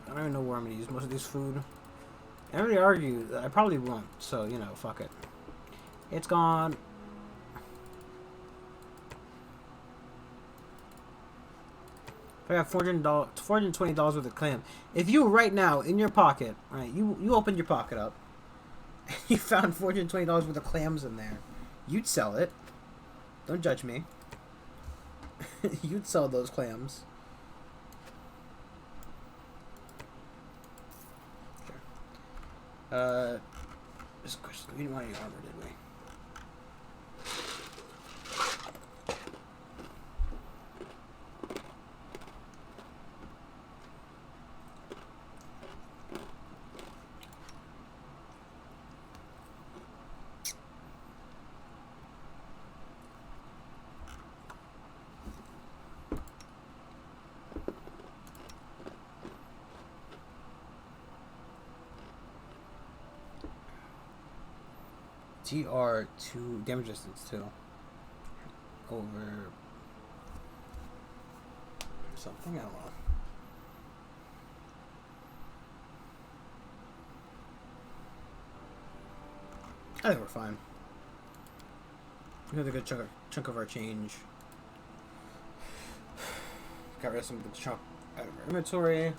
I don't even know where I'm going to use most of this food. I already argued that I probably won't, so, you know, fuck it. It's gone. If I have $420 worth of clam, if you right now in your pocket, right, you opened your pocket up, and you found $420 worth of clams in there, you'd sell it. Don't judge me. You'd sell those clams. Sure. Just a question. We didn't want any armor, did we? TR2 damage distance too. Over something, I don't know. I think we're fine. We have a good chunk of our change. Got rid of some of the chunk out of our inventory.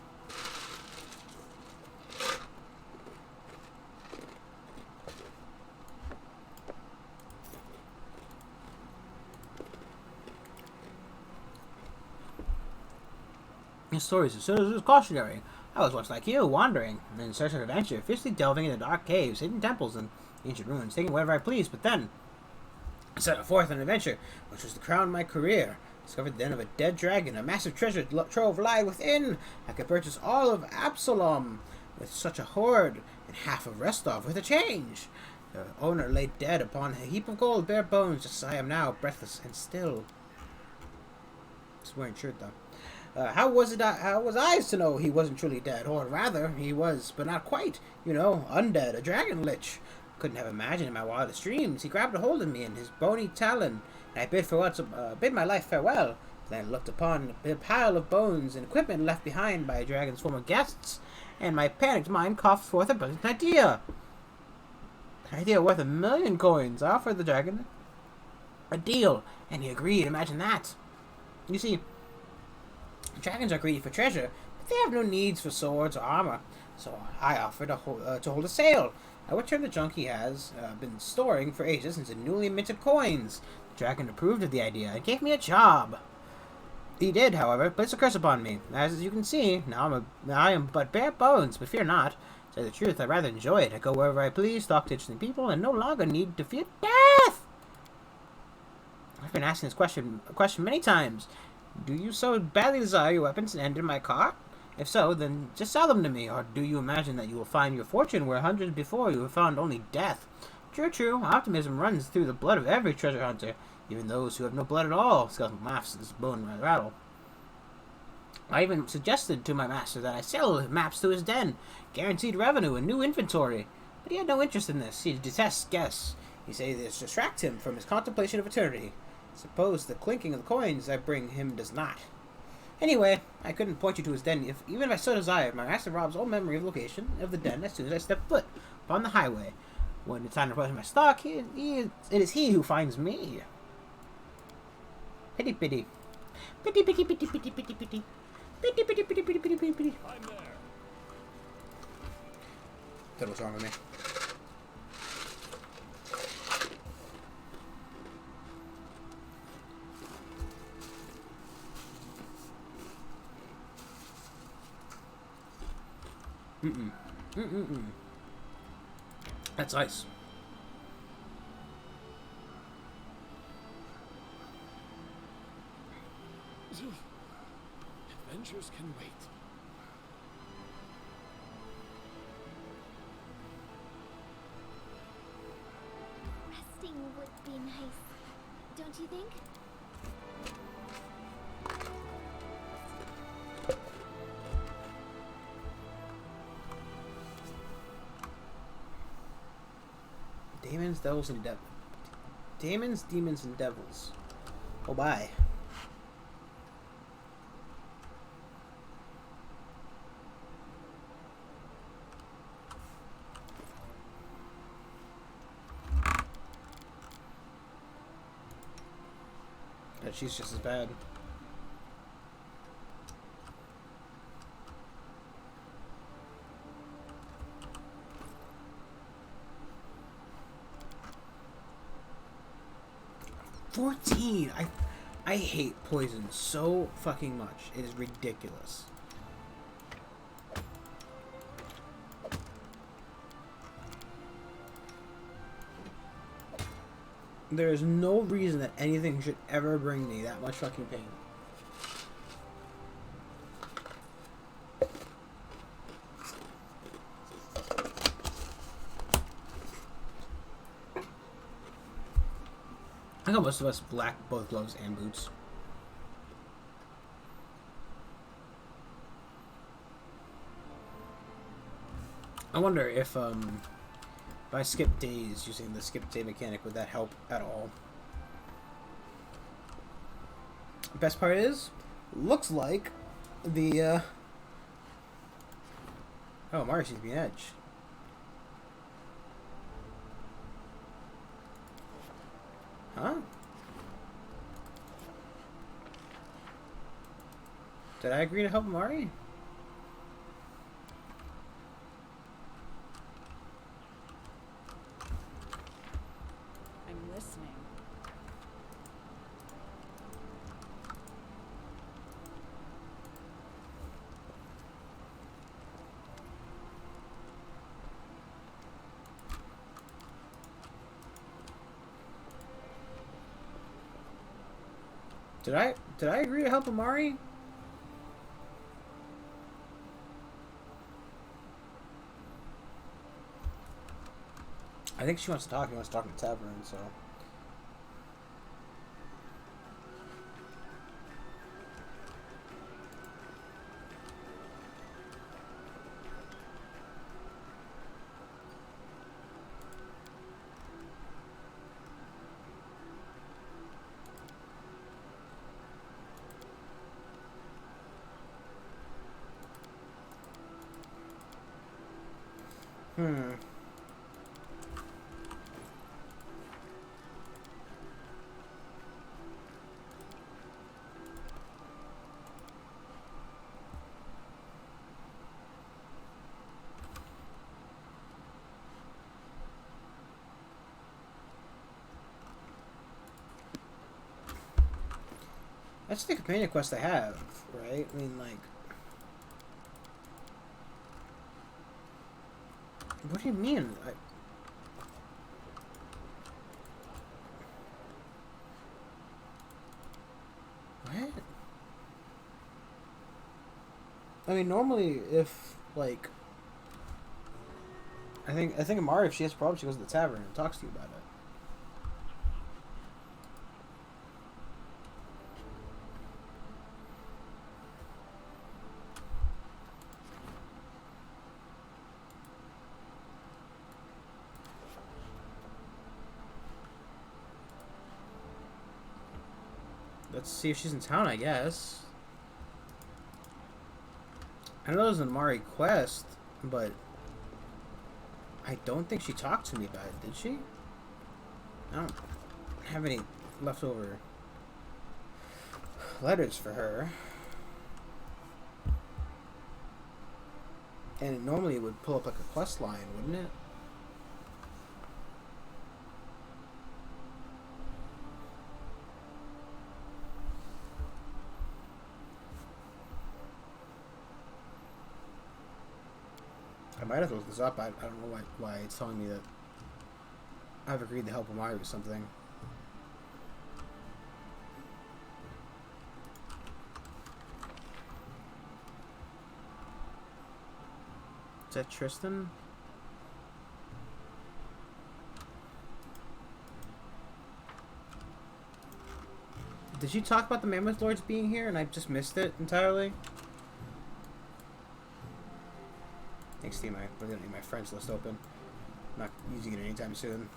His stories as soon as it was cautionary. I was once like you, wandering in search of adventure, fiercely delving into dark caves, hidden temples, and ancient ruins, taking whatever I pleased. But then I set forth on an adventure, which was to crown my career. Discovered the den of a dead dragon, a massive treasure trove lied within. I could purchase all of Absalom with such a hoard, and half of Restov with a change. The owner lay dead upon a heap of gold, bare bones, just as I am now, breathless and still. He's wearing a shirt though. How was I to know he wasn't truly dead? Or rather, he was, but not quite. You know, undead, a dragon lich. Couldn't have imagined in my wildest dreams. He grabbed a hold of me in his bony talon, and I bid my life farewell. Then I looked upon a pile of bones and equipment left behind by a dragon's former guests, and my panicked mind coughed forth a brilliant idea. An idea worth 1,000,000 coins. I offered the dragon a deal, and he agreed. Imagine that. You see, dragons are greedy for treasure, but they have no needs for swords or armor. So I offered to hold a sale. I would turn the junk he has been storing for ages into newly minted coins. The dragon approved of the idea and gave me a job. He did, however, place a curse upon me. As you can see, I am but bare bones, but fear not. To tell the truth, I rather enjoy it. I go wherever I please, talk to interesting people, and no longer need to fear death. I've been asking this question many times. Do you so badly desire your weapons to end in my cart? If so, then just sell them to me. Or do you imagine that you will find your fortune where hundreds before you have found only death? True. Optimism runs through the blood of every treasure hunter, even those who have no blood at all. Skeleton laughs at this bone rattle. I even suggested to my master that I sell maps to his den, guaranteed revenue and new inventory. But he had no interest in this. He detests guests. He says this distracts him from his contemplation of eternity. Suppose the clinking of the coins I bring him does not. Anyway, I couldn't point you to his den even if I so desired. My master robs all memory of the location of the den as soon as I step foot upon the highway. When it's time to replenish my stock, it is he who finds me. Pity. Pity. I'm there. That was wrong with me. That's ice. Adventures can wait. Resting would be nice, don't you think? Demons, demons, and devils. Oh, bye. But she's just as bad. 14! I hate poison so fucking much. It is ridiculous. There is no reason that anything should ever bring me that much fucking pain. I think most of us lack both gloves and boots. I wonder if I skip days using the skip day mechanic, would that help at all? Best part is, looks like the oh, Mari seems to be an edge. Huh? Did I agree to help Mari? I'm listening. Did I agree to help Amari? I think she wants to talk. He wants to talk to Tavern, so. That's the companion quest I have, right? I mean, like... What do you mean? What? I mean, normally, if, like... I think Amari, if she has problems, she goes to the tavern and talks to you about it. Let's see if she's in town, I guess. I know there's an Amari quest, but I don't think she talked to me about it, did she? I don't have any leftover letters for her. And normally it would pull up like a quest line, wouldn't it? I might have to look this up. I don't know why it's telling me that I've agreed to help Amari with something. Is that Tristan? Did you talk about the Mammoth Lords being here and I just missed it entirely? Thanks, team. I really don't need my friends list open. I'm not using it anytime soon.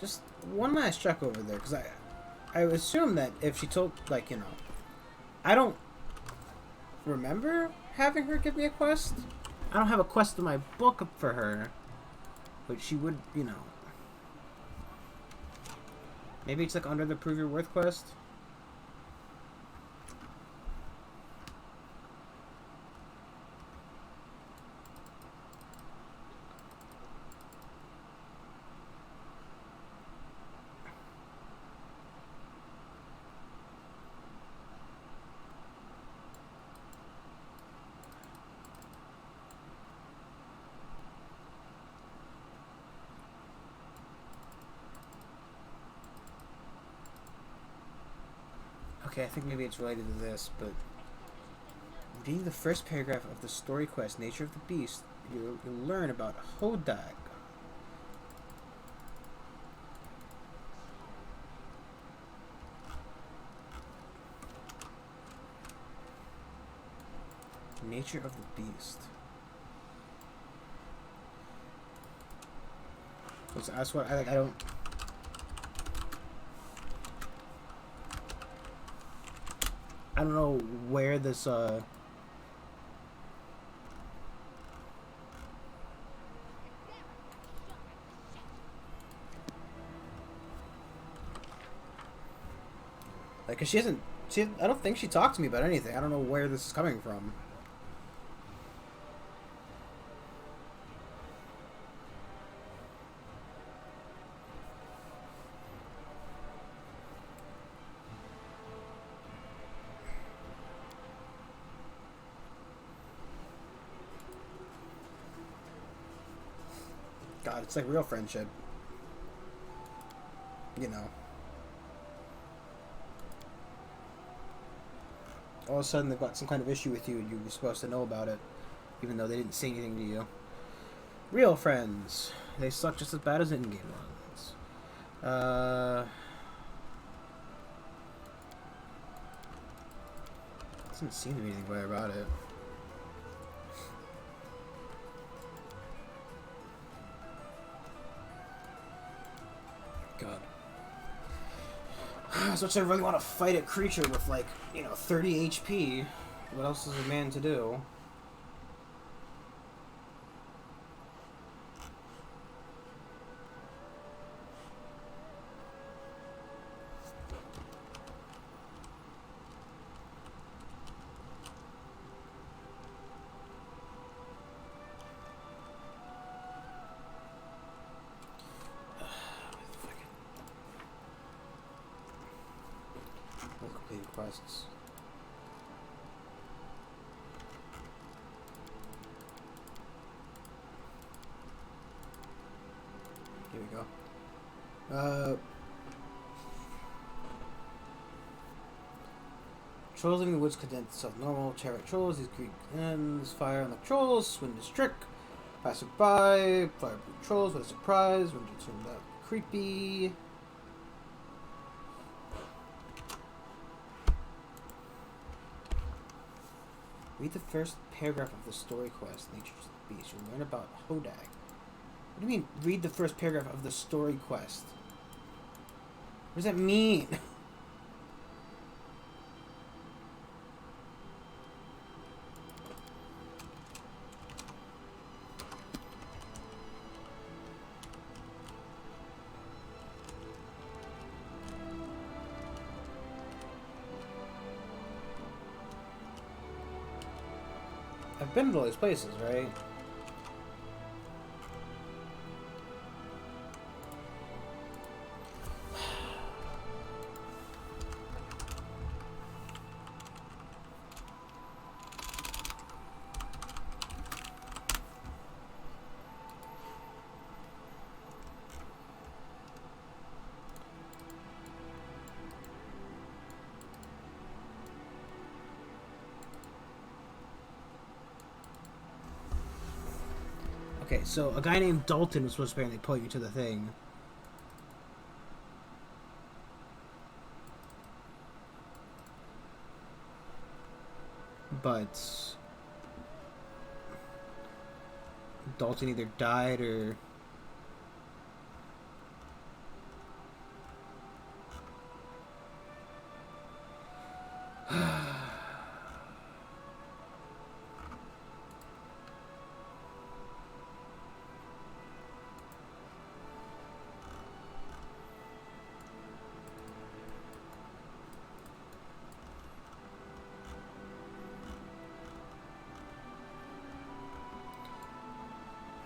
Just one last check over there, because I assume that if she told, like, you know, I don't remember having her give me a quest. I don't have a quest in my book for her, but she would, you know. Maybe it's like under the Prove Your Worth quest. Okay, I think maybe it's related to this, but reading the first paragraph of the story quest, Nature of the Beast, you'll learn about Hodag. Nature of the Beast. That's what I don't. I don't know where this like, 'cause she hasn't. I don't think she talked to me about anything. I don't know where this is coming from. God, it's like real friendship. You know. All of a sudden they've got some kind of issue with you and you were supposed to know about it, even though they didn't say anything to you. Real friends. They suck just as bad as in-game ones. Doesn't seem to be anything bad about it. God. So much I really want to fight a creature with, like, you know, 30 HP. What else is a man to do? Quests. Here we go. Trolls living in the woods condense itself normal. Chariot trolls, these Greek ends, fire on the trolls, swing is trick. Pass it by, fire blue trolls, what a surprise, when you turn out creepy. Read the first paragraph of the story quest, Nature of the Beast. You'll learn about Hodag. What do you mean, read the first paragraph of the story quest? What does that mean? I've been to all these places, right? Okay, so a guy named Dalton was supposed to apparently point you to the thing. But Dalton either died or...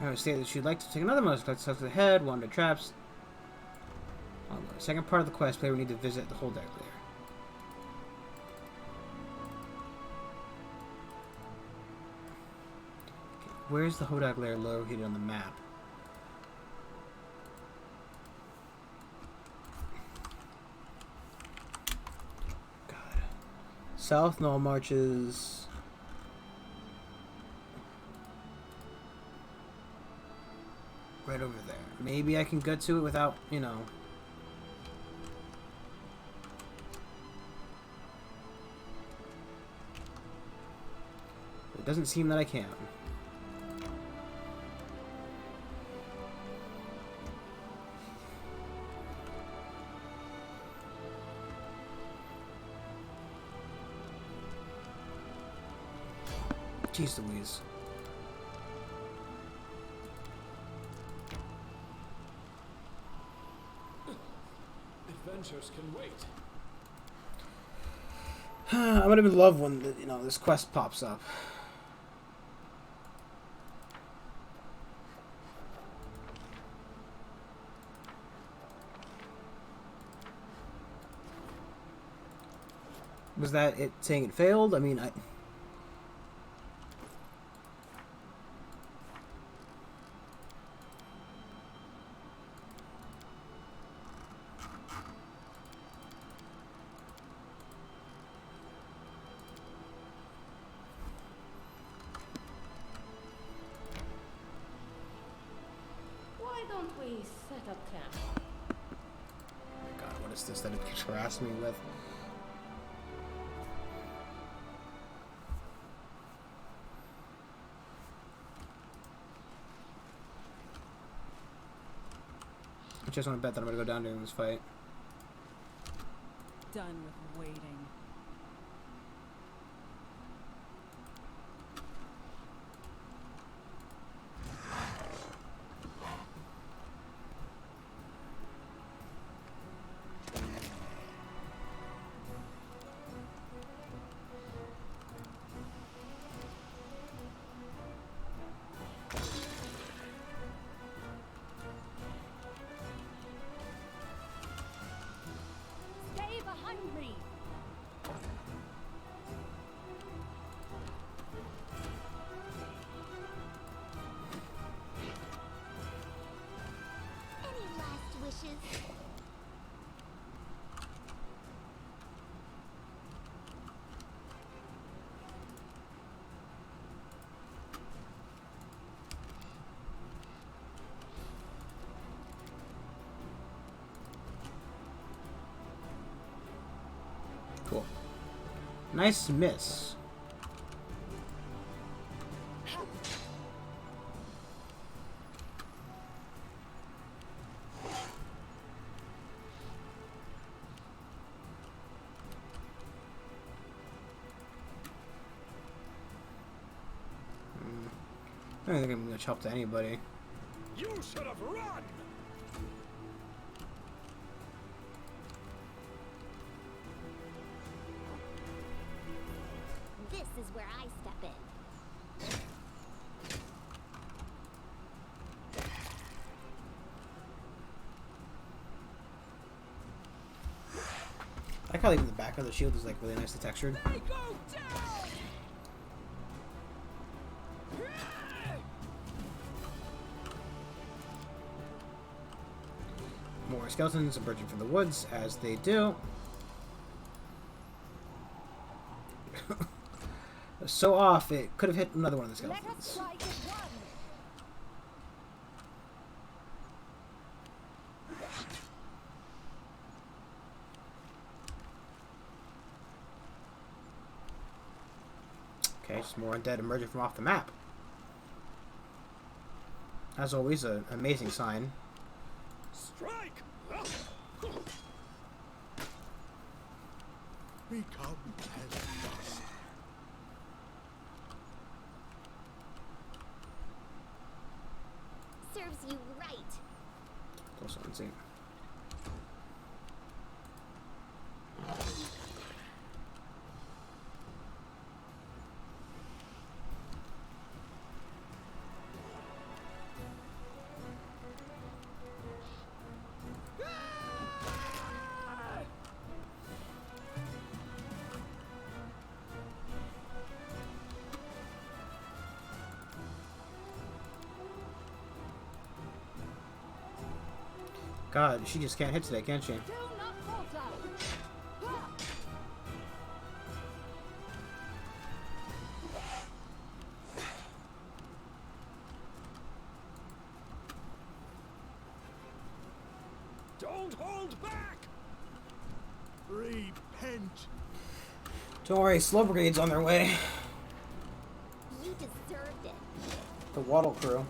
I would say that she'd like to take another most collect stuff to the head, wander traps. On the second part of the quest, player will need to visit the Hodag lair. Where's the Hodag lair located on the map? God. South Null marches. Right over there. Maybe I can get to it without, you know. It doesn't seem that I can. Jeez Louise. Adventures can wait. I would have loved when this quest pops up. Was that it saying it failed? I mean, Why don't we set up camp? oh my God, what is this that it harassed me with? I just want to bet that I'm going to go down during this fight. Done with waiting. Stay behind me! Any last wishes? Cool. Nice miss. I don't think I'm gonna chop to anybody. You should have run! This is where I step in. I like how even the back of the shield is like really nicely textured. They go down! More skeletons emerging from the woods, as they do. So off, it could have hit another one of the Let us skeletons. strike at one! Okay, just more undead emerging from off the map. As always, an amazing sign. Strike! Become as dust. Serves you right. Also insane. God, she just can't hit today, can she? Do not falter. Ha! Don't hold back! Repent! Don't worry, slow brigade's on their way. You deserved it. The Waddle crew.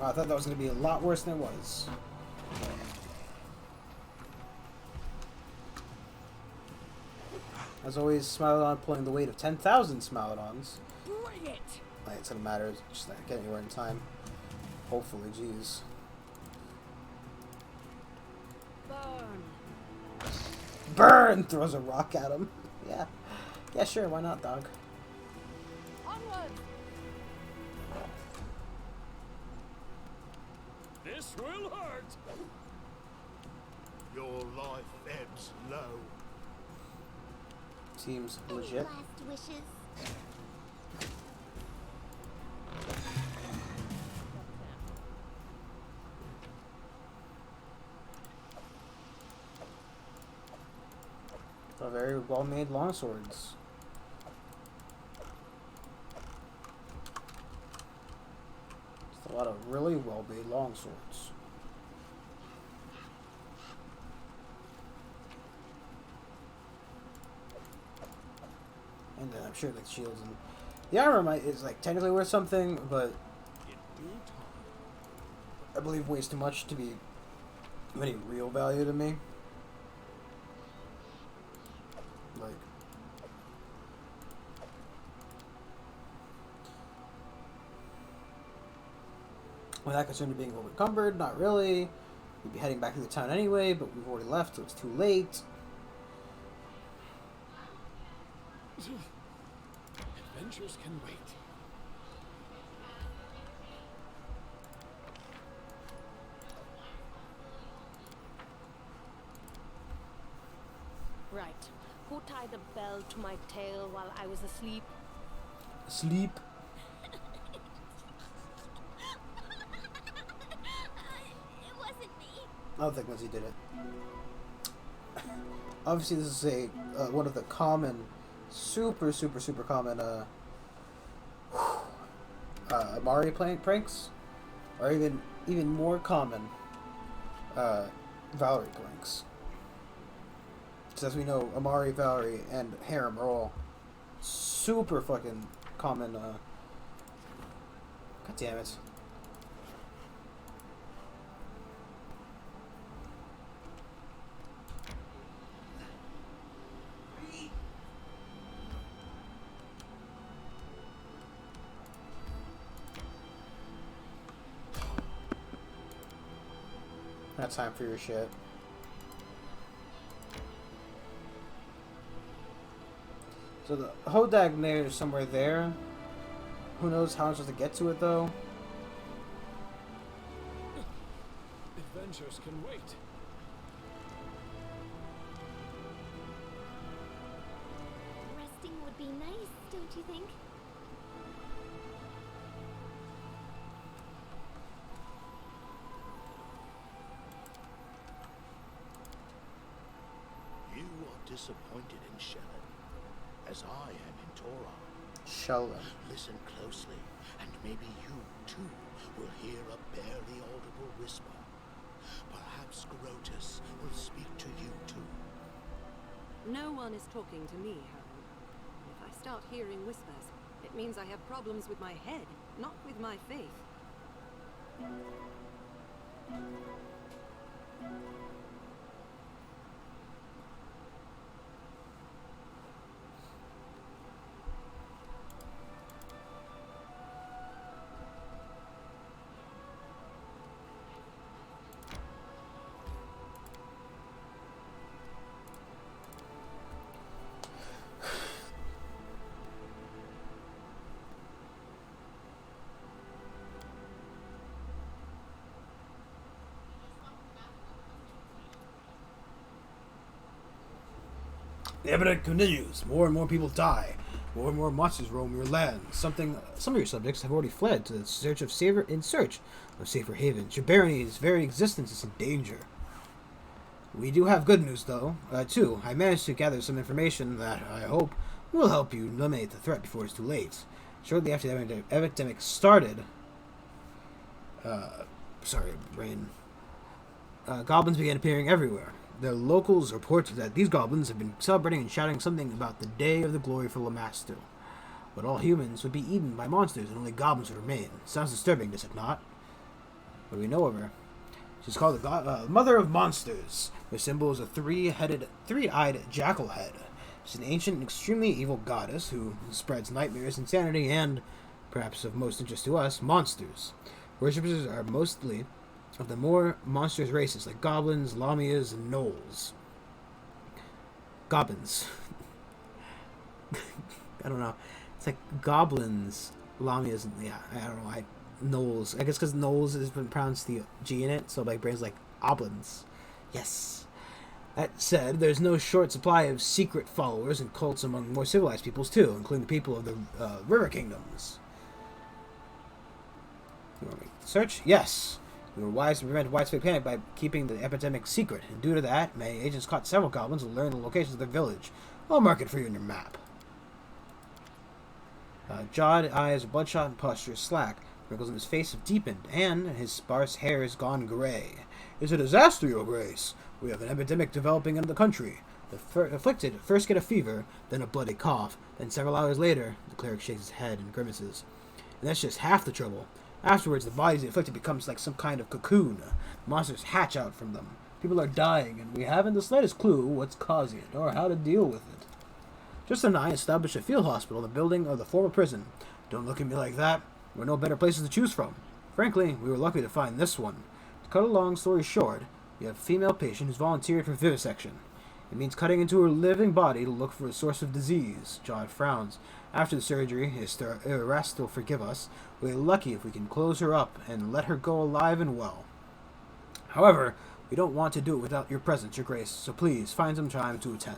Oh, I thought that was going to be a lot worse than it was. As always, Smilodon pulling the weight of 10,000 Smilodons. Bring it. Like, it's going to matter, just not get anywhere in time. Hopefully, jeez. Burn. Burn! Throws a rock at him. Yeah. Yeah, sure, why not, dog? Onward. This will hurt! Your life ebbs low. Seems Any legit. last wishes? A very well-made longswords. Just a lot of really well-made longswords. And then I'm sure the shields and the armor is like technically worth something, but In due time. I believe weighs too much to be of any real value to me. Like, we're not concerned with being overcumbered, not really. We'd be heading back to the town anyway, but we've already left, so it's too late. Adventures can wait. Right. Who tied the bell to my tail while I was asleep? Sleep. It wasn't me. I don't think Lindsay did it. Obviously, this is a one of the common, super common Amari pranks, or even more common Valerie pranks. So as we know, Amari, Valerie, and Harem are all super fucking common. God damn it. Not time for your shit. So the Hodag Mayor is somewhere there. Who knows how I'm supposed to get to it though? Adventures can wait. Resting would be nice, don't you think? You are disappointed in Shellan, as I am in Torah. Sheldon. Listen closely, and maybe you, too, will hear a barely audible whisper. Perhaps Grotus will speak to you, too. No one is talking to me, Harold. If I start hearing whispers, it means I have problems with my head, not with my faith. The epidemic continues. More and more people die. More and more monsters roam your land. Some of your subjects have already fled to the search of safer havens. Your barony's very existence is in danger. We do have good news, though, too. I managed to gather some information that I hope will help you eliminate the threat before it's too late. Shortly after the epidemic started, goblins began appearing everywhere. The locals report that these goblins have been celebrating and shouting something about the day of the glory for Lamastu. But all humans would be eaten by monsters and only goblins would remain. Sounds disturbing, does it not? What do we know of her? She's called the Mother of Monsters. Her symbol is a three-eyed jackal head. She's an ancient and extremely evil goddess who spreads nightmares, insanity, and, perhaps of most interest to us, monsters. Worshippers are mostly of the more monstrous races like goblins, lamias, and gnolls. Goblins. I don't know. It's like goblins, lamias, and yeah, I don't know. Gnolls. I guess because gnolls has been pronounced the G in it, so my brain's like oblins. Yes. That said, there's no short supply of secret followers and cults among more civilized peoples too, including the people of the river kingdoms. You want me to search? Yes. We were wise to prevent widespread panic by keeping the epidemic secret, and due to that, my agents caught several goblins and learned the locations of their village. I'll mark it for you in your map. Jawed eyes are bloodshot and posture is slack. Wrinkles in his face have deepened, and his sparse hair has gone gray. It's a disaster, Your Grace. We have an epidemic developing in the country. The afflicted first get a fever, then a bloody cough, then several hours later, the cleric shakes his head and grimaces. And that's just half the trouble. Afterwards, the bodies of the afflicted becomes like some kind of cocoon. Monsters hatch out from them. People are dying, and we haven't the slightest clue what's causing it, or how to deal with it. Just and I established a field hospital in the building of the former prison. Don't look at me like that. There were no better places to choose from. Frankly, we were lucky to find this one. To cut a long story short, we have a female patient who's volunteered for vivisection. It means cutting into her living body to look for a source of disease. John frowns. After the surgery, Erast will forgive us. We're lucky if we can close her up and let her go alive and well. However, we don't want to do it without your presence, Your Grace, so please find some time to attend.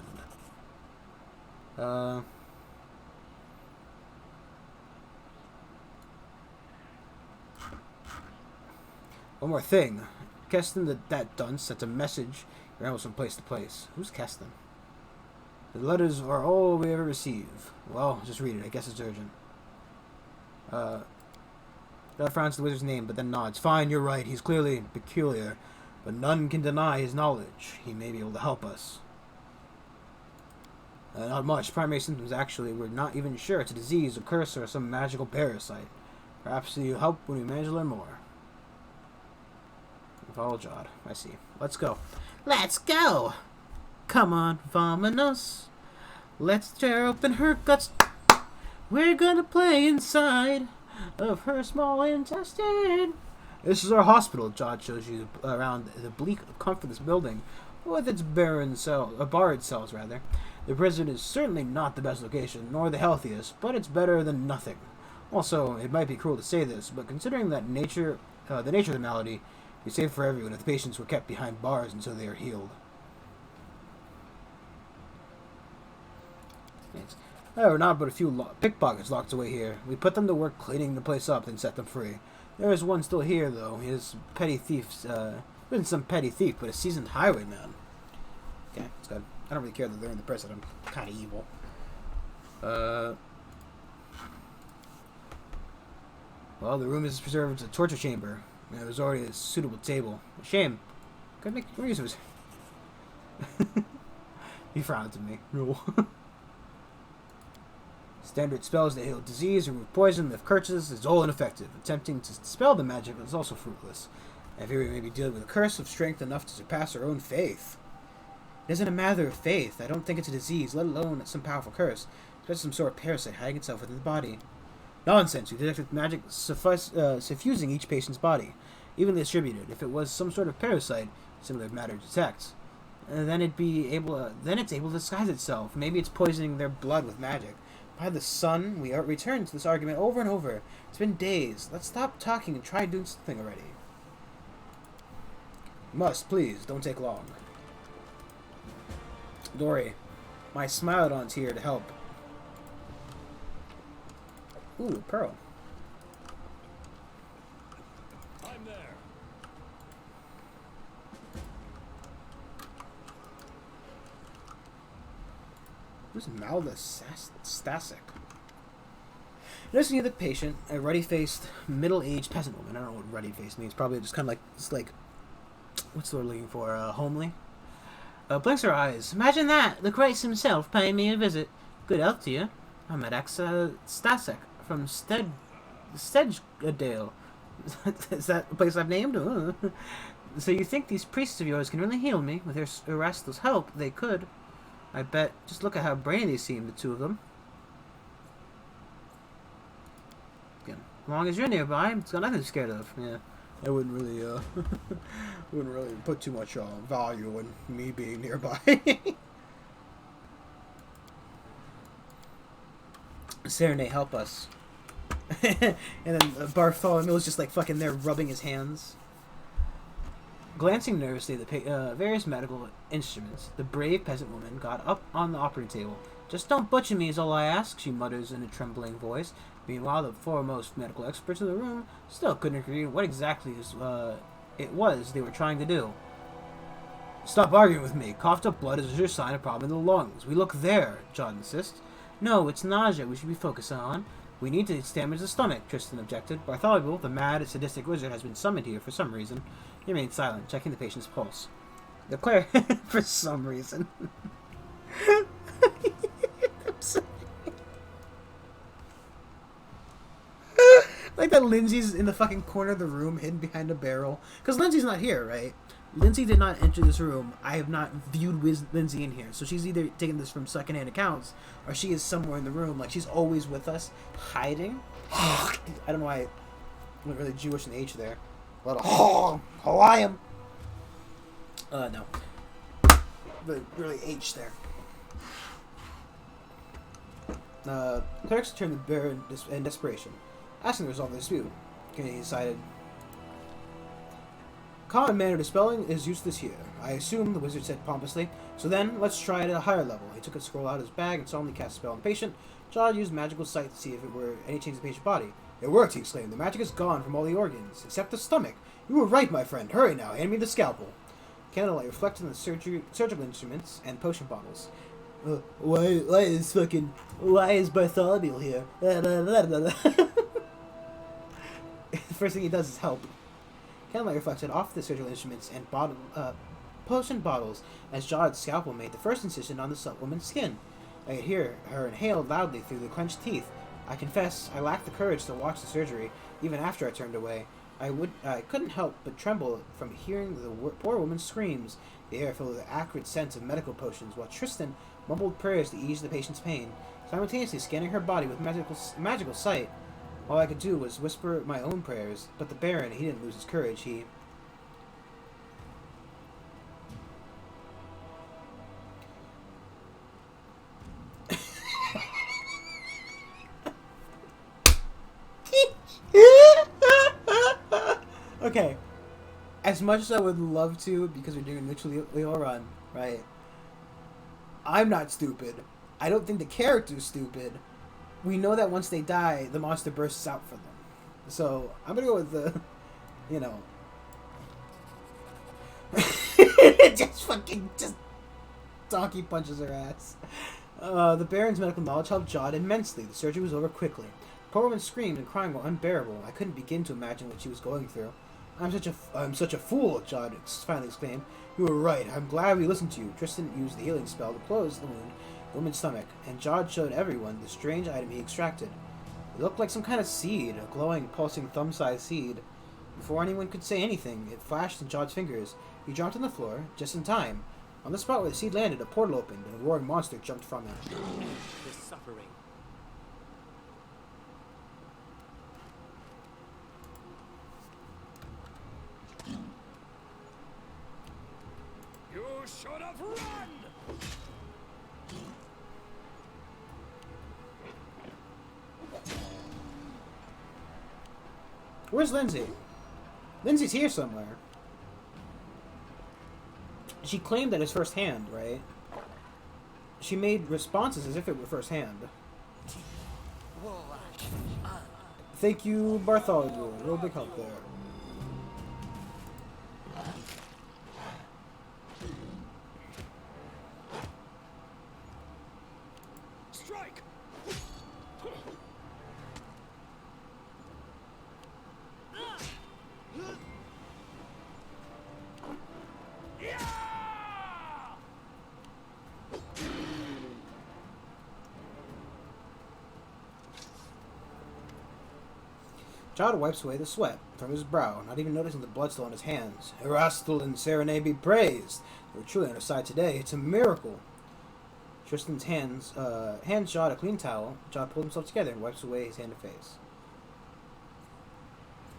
One more thing. Keston, that dunce, sent a message around from place to place. Who's Keston? The letters are all we ever receive. Well, just read it. I guess it's urgent. That frowns the wizard's name, but then nods. Fine, you're right. He's clearly peculiar, but none can deny his knowledge. He may be able to help us. Not much. Primary symptoms, actually. We're not even sure it's a disease, a curse, or some magical parasite. Perhaps you'll help when we manage to learn more. Follow Jod. I see. Let's go. Let's go! Come on, Vominos. Let's tear open her guts. We're gonna play inside of her small intestine. This is our hospital. Jod shows you around the bleak, comfortless building with its barred cells, rather. The prison is certainly not the best location, nor the healthiest, but it's better than nothing. Also, it might be cruel to say this, but considering that the nature of the malady, it'd be safe for everyone if the patients were kept behind bars until they are healed. There are not but a few pickpockets locked away here. We put them to work cleaning the place up and set them free. There is one still here, though. He is petty thieves. Isn't some petty thief, but a seasoned highwayman. Okay, that's good. I don't really care that they're in the prison. I'm kind of evil. Well, the room is preserved as a torture chamber. There was already a suitable table. A shame. Could make more use of it. He frowned at me. No. Standard spells that heal disease, remove poison, lift curses is all ineffective. Attempting to dispel the magic is also fruitless. I fear we may be dealing with a curse of strength enough to surpass our own faith. It isn't a matter of faith. I don't think it's a disease, let alone some powerful curse. It's just some sort of parasite hiding itself within the body. Nonsense. We detected magic suffusing each patient's body, evenly distributed. If it was some sort of parasite, similar matter to detect, then it's able to disguise itself. Maybe it's poisoning their blood with magic. By the sun, we return to this argument over and over. It's been days. Let's stop talking and try doing something already. Must, please. Don't take long. Dory, my Smilodon's here to help. Ooh, a pearl. I'm there. Who's Malthus Stasek? Noticing the patient, a ruddy-faced, middle-aged peasant woman. I don't know what ruddy-faced means. Probably just kind of like, it's like, what's the word looking for? Homely. Blinks her eyes. Imagine that! The Christ himself paying me a visit. Good health to you. I'm at Stasek from Stedgedale. Is that a place I've named? So you think these priests of yours can really heal me? With their Erastel's help, they could. I bet. Just look at how brainy they seem, the two of them. Again, as long as you're nearby, it's got nothing to be scared of. Yeah, I wouldn't really, wouldn't really put too much value in me being nearby. Serenade, help us. And then Bartholomew was just like fucking there rubbing his hands. Glancing nervously at the various medical instruments, the brave peasant woman got up on the operating table. Just don't butcher me is all I ask, she mutters in a trembling voice. Meanwhile, the foremost medical experts in the room still couldn't agree what exactly it was they were trying to do. Stop arguing with me. Coughed up blood is a sure sign of problem in the lungs. We look there, John insists. No, it's nausea we should be focusing on. We need to damage the stomach, Tristan objected. Bartholomew, the mad, sadistic wizard, has been summoned here for some reason. He remained silent, checking the patient's pulse. The cleric, for some reason. Like that Lindsay's in the fucking corner of the room, hidden behind a barrel. Because Lindsay's not here, right? Lindsay did not enter this room. I have not viewed Lindsay in here. So she's either taking this from secondhand accounts, or she is somewhere in the room. Like, she's always with us, hiding. I don't know why I went really Jewish in the H there. A lot of Hawaiian. No. But really H there. Clerics turned the bear in desperation, asking to resolve the dispute. Kennedy decided, common manner dispelling is useless here. I assume, the wizard said pompously. So then, let's try it at a higher level. He took a scroll out of his bag and solemnly cast a spell on the patient. John used magical sight to see if it were any change in the patient's body. It worked, he exclaimed. The magic is gone from all the organs, except the stomach. You were right, my friend. Hurry now, hand me the scalpel. Candlelight reflected on the surgical instruments and potion bottles. Why is Bartholomew here? The first thing he does is help. Candlelight reflected off the surgical instruments and potion bottles as Jod's scalpel made the first incision on the woman's skin. I could hear her inhale loudly through the clenched teeth. I confess, I lacked the courage to watch the surgery, even after I turned away. I couldn't help but tremble from hearing the poor woman's screams. The air filled with the acrid scent of medical potions, while Tristan mumbled prayers to ease the patient's pain, simultaneously scanning her body with magical sight. All I could do was whisper my own prayers, but the Baron, he didn't lose his courage. He... Okay, as much as I would love to, because we're doing a mutually all run, right? I'm not stupid. I don't think the character's stupid. We know that once they die, the monster bursts out for them. So, I'm gonna go with the, you know... just donkey punches her ass. The Baron's medical knowledge helped Jod immensely. The surgery was over quickly. The poor woman screamed and crying were unbearable. I couldn't begin to imagine what she was going through. I'm such a fool, Jod finally exclaimed. You were right. I'm glad we listened to you. Tristan used the healing spell to close the wound, the woman's stomach, and Jod showed everyone the strange item he extracted. It looked like some kind of seed, a glowing, pulsing, thumb-sized seed. Before anyone could say anything, it flashed in Jod's fingers. He jumped on the floor, just in time. On the spot where the seed landed, a portal opened, and a roaring monster jumped from it. This suffering. You should have run! Where's Lindsay? Lindsay's here somewhere. She claimed that it's firsthand, right? She made responses as if it were firsthand. Woolash, Thank you, Bartholomew. Real big help there. Strike! Child wipes away the sweat from his brow, not even noticing the blood still on his hands. Erastil and Serenade be praised. They were truly on our side today. It's a miracle. Tristan's hands Jod a clean towel. Jod pulled himself together and wipes away his hand and face.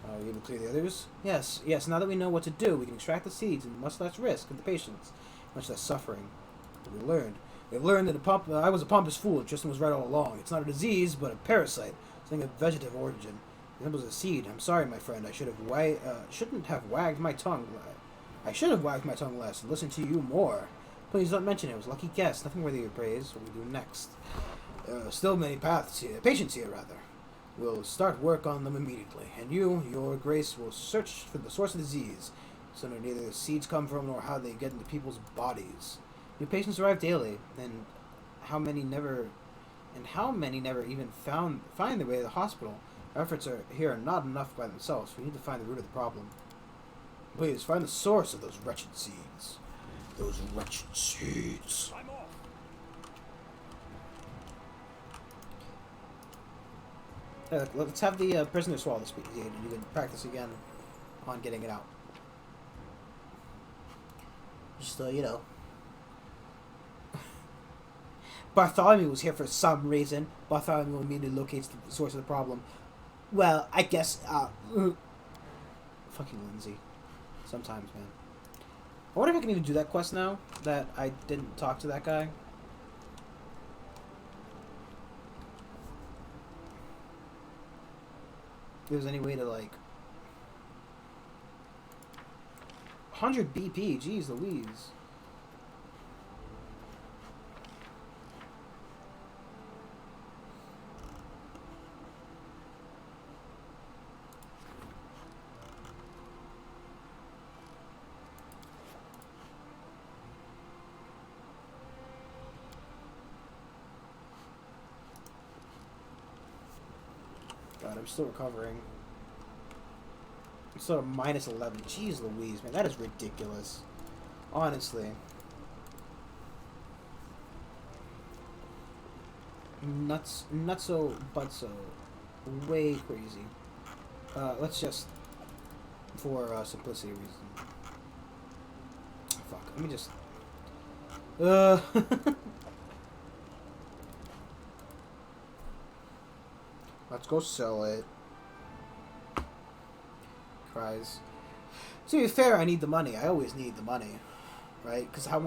Are you able to clear the others? Yes. Now that we know what to do, we can extract the seeds and much less risk of the patients, much less suffering. We've learned that I was a pompous fool. Tristan was right all along. It's not a disease, but a parasite, something of vegetative origin. It resembles a seed. I'm sorry, my friend. I shouldn't have wagged my tongue. I should have wagged my tongue less and listened to you more. Please don't mention it. It was a lucky guess. Nothing worthy of praise. What we do next? Still many patients here, rather. We'll start work on them immediately, and you, your grace, will search for the source of the disease, so that neither the seeds come from nor how they get into people's bodies. New patients arrive daily, and how many never even find their way to the hospital. Our efforts here are not enough by themselves. We need to find the root of the problem. Please find the source of those wretched seeds. Those wretched seeds. I'm off. Let's have the prisoner swallow the seed, and you can practice again on getting it out. Just, you know. Bartholomew was here for some reason. Bartholomew immediately locates the source of the problem. Well, I guess, fucking Lindsay. Sometimes, man. I wonder if I can even do that quest now, that I didn't talk to that guy. If there's any way to, like... 100 BP, jeez Louise. God, I'm still recovering. I'm still at minus 11. Jeez Louise, man, that is ridiculous. Honestly. Nutso, butso. Way crazy. Let's just, for simplicity reason. Fuck, let me just... Let's go sell it. Cries. To be fair, I need the money. I always need the money. Right? Because how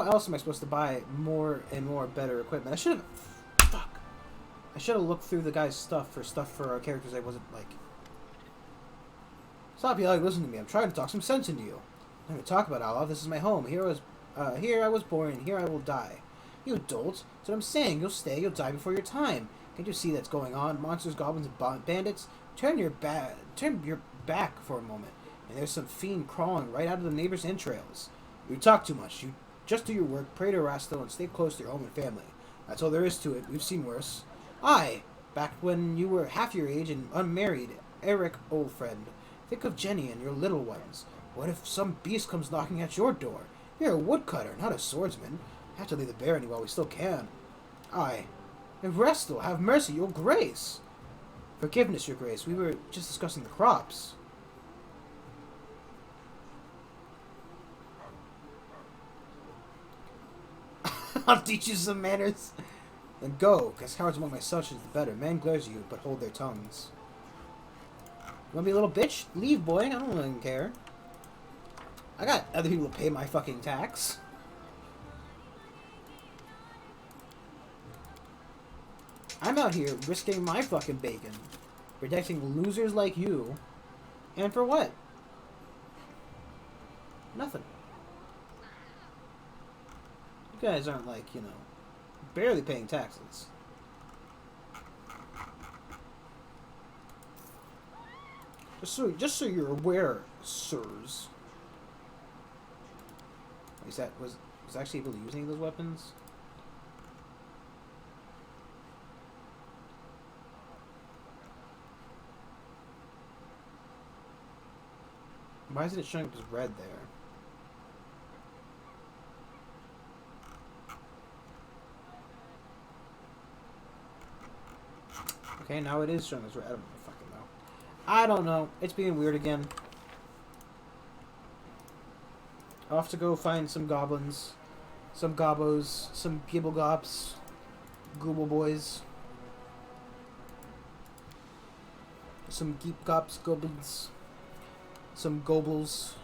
else am I supposed to buy more and more better equipment? I should have... Fuck. I should have looked through the guy's stuff for characters I wasn't, like... Stop yelling, listen to me. I'm trying to talk some sense into you. I'm going to talk about Allah. This is my home. Here I was born, and here I will die. You adults. That's what I'm saying. You'll stay. You'll die before your time. Can't you see that's going on? Monsters, goblins, and bandits? Turn your back for a moment, and there's some fiend crawling right out of the neighbor's entrails. You talk too much. You just do your work, pray to Rastel, and stay close to your home and family. That's all there is to it. We've seen worse. Back when you were half your age and unmarried, Eric, old friend. Think of Jenny and your little ones. What if some beast comes knocking at your door? You're a woodcutter, not a swordsman. Have to leave the barony while we still can. Restal, have mercy, your grace. Forgiveness, your grace. We were just discussing the crops. I'll teach you some manners. Then go, because cowards among my subjects the better. Man glares at you, but hold their tongues. You wanna be a little bitch? Leave, boy. I don't really care. I got other people to pay my fucking tax. I'm out here risking my fucking bacon. Protecting losers like you. And for what? Nothing. You guys aren't, like, you know, barely paying taxes. Just so you're aware, sirs. Was actually able to use any of those weapons? Why isn't it showing up as red there? Okay, now it is showing as red. I don't fucking know. I don't know. It's being weird again. Off to go find some goblins. Some gobos. Some gibblegops. Gooble boys. Some geepgops, goblins. Some gobles.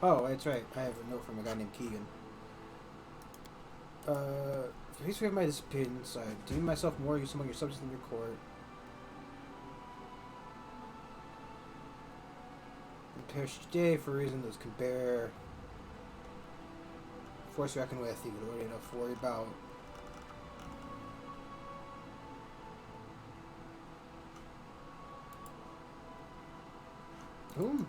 Oh, that's right. I have a note from a guy named Keegan. Please forgive my disappearance. I deem myself more use among your subjects in your court. And perish each day for a reason those can bear. Force reckon with, you would already enough to worry about. Whom?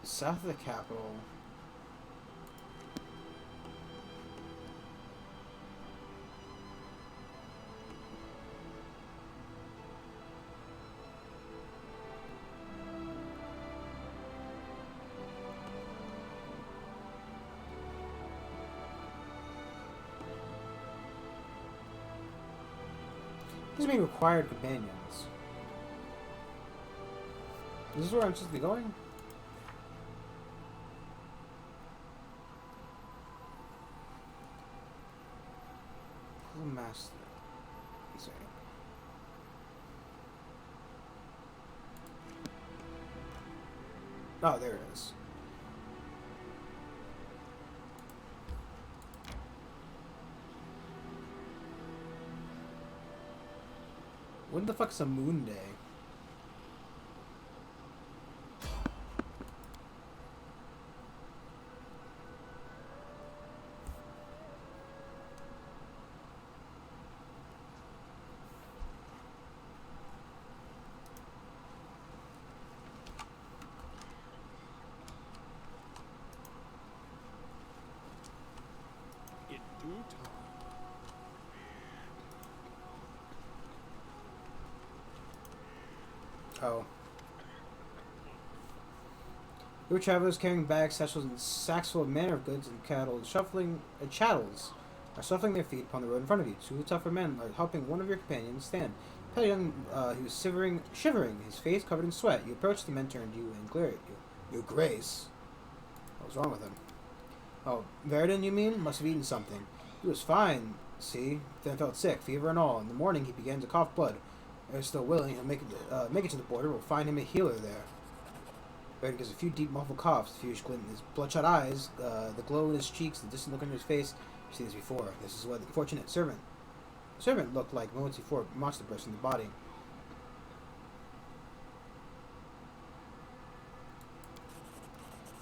South of the capital. These may required companions. Is this where I'm supposed to be going? Master. Sorry. Oh, there it is. When the fuck's a moon day? Oh. There were travelers carrying bags, satchels, and sacks full of manner of goods and cattle, chattels are shuffling their feet upon the road in front of you. Two tougher men are helping one of your companions stand. Pale young, he was shivering, his face covered in sweat. You approached the men, turned you, and glared at you. Your Grace. What was wrong with him? Oh, Verdun, you mean? Must have eaten something. He was fine, see? Then felt sick, fever and all. In the morning, he began to cough blood. If still willing, he'll make it to the border. We'll find him a healer there. Verdun gives a few deep, muffled coughs, the furious glint in his bloodshot eyes, the glow in his cheeks, the distant look on his face. You've seen this before. This is what the fortunate servant. The servant looked like moments before a monster burst in the body.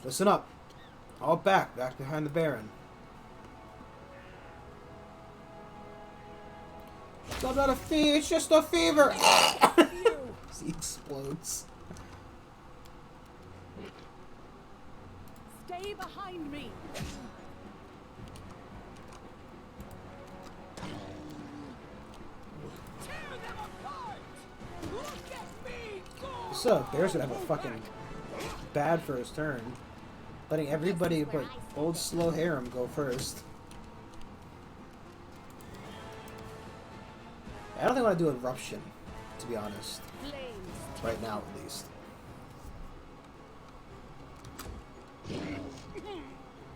Listen up. All back behind the Baron. It's not a fever, it's just a fever! He explodes. Stay behind me! Tear them apart! Look at me go! What's up? Bears gonna have a fucking bad first turn. Letting everybody but old slow harem go first. I don't think I want to do eruption, to be honest. Right now, at least.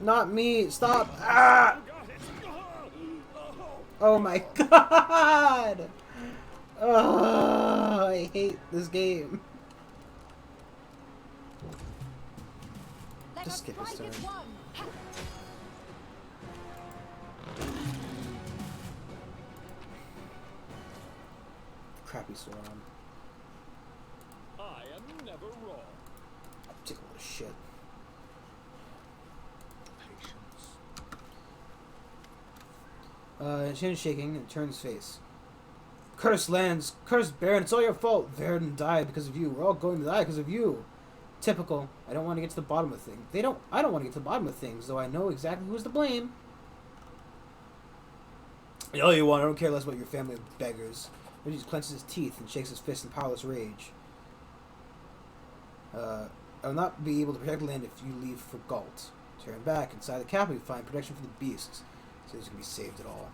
Not me! Stop! Ah! Oh my god! Oh, I hate this game. Just skip this turn. Crappy sword on. I am never wrong. Take a lot of shit. Patience. Shin is shaking and turns face. Cursed lands, cursed Baron, it's all your fault. Verdun died because of you. We're all going to die because of you. Typical. I don't want to get to the bottom of things. I don't want to get to the bottom of things, though I know exactly who's to blame. All you want, I don't care less about your family of beggars. He just clenches his teeth and shakes his fist in powerless rage. I will not be able to protect the land if you leave for Galt. Turn back. Inside the capital, you find protection for the beasts, so he's going to be saved at all.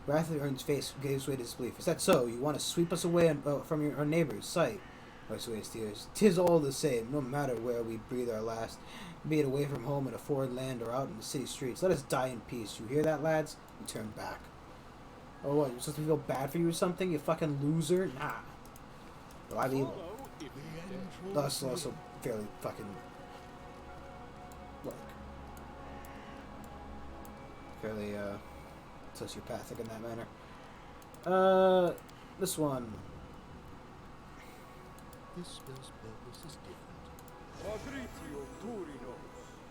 Wrath of Ern's face gives way to disbelief. Is that so? You want to sweep us away from our neighbor's sight? Wipes away his tears. 'Tis all the same, no matter where we breathe our last, be it away from home in a foreign land or out in the city streets. Let us die in peace. You hear that, lads? And turn back. Oh, what? You're supposed to feel bad for you or something? You fucking loser? Nah. Well, I'm evil. Thus, also fairly fucking, like, fairly, sociopathic in that manner. This one. This spell's purpose is different.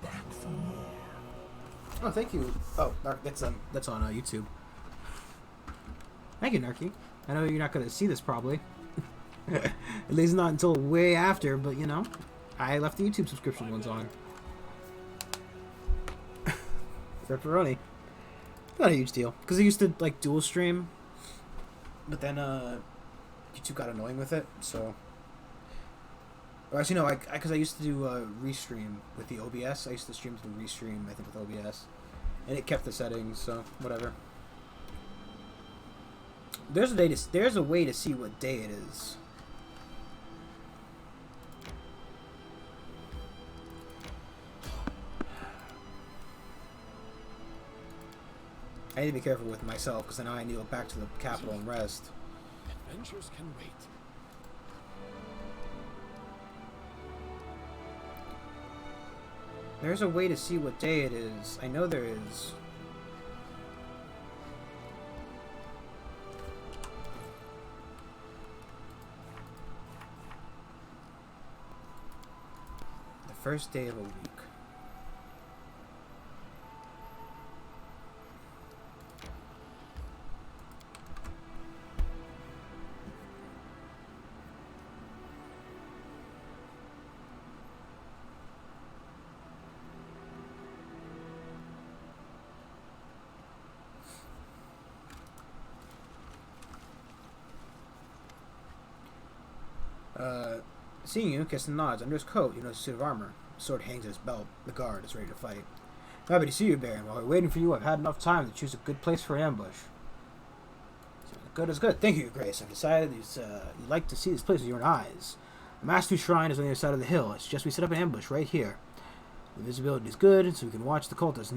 Back for more. Oh, thank you. Oh, that's on YouTube. Thank you, Narky. I know you're not going to see this probably. At least not until way after, but you know, I left the YouTube subscription ones on. Pepperoni. Not a huge deal, because I used to like dual stream, but then YouTube got annoying with it, so. Or actually, no, because I used to do restream with the OBS. I used to stream to the restream, I think, with OBS, and it kept the settings, so whatever. There's a way to see what day it is. I need to be careful with myself because now I need to go back to the capital and rest. Adventures can wait. There's a way to see what day it is. I know there is. The first day of a week. Seeing you, Kiston nods. Under his coat, you notice a suit of armor. The sword hangs at his belt. The guard is ready to fight. Happy to see you, Baron. While we're waiting for you, I've had enough time to choose a good place for an ambush. Good is good. Thank you, Your Grace. I've decided you'd like to see this place with your own eyes. The Master Shrine is on the other side of the hill. I suggest we set up an ambush right here. The visibility is good, so we can watch the cultists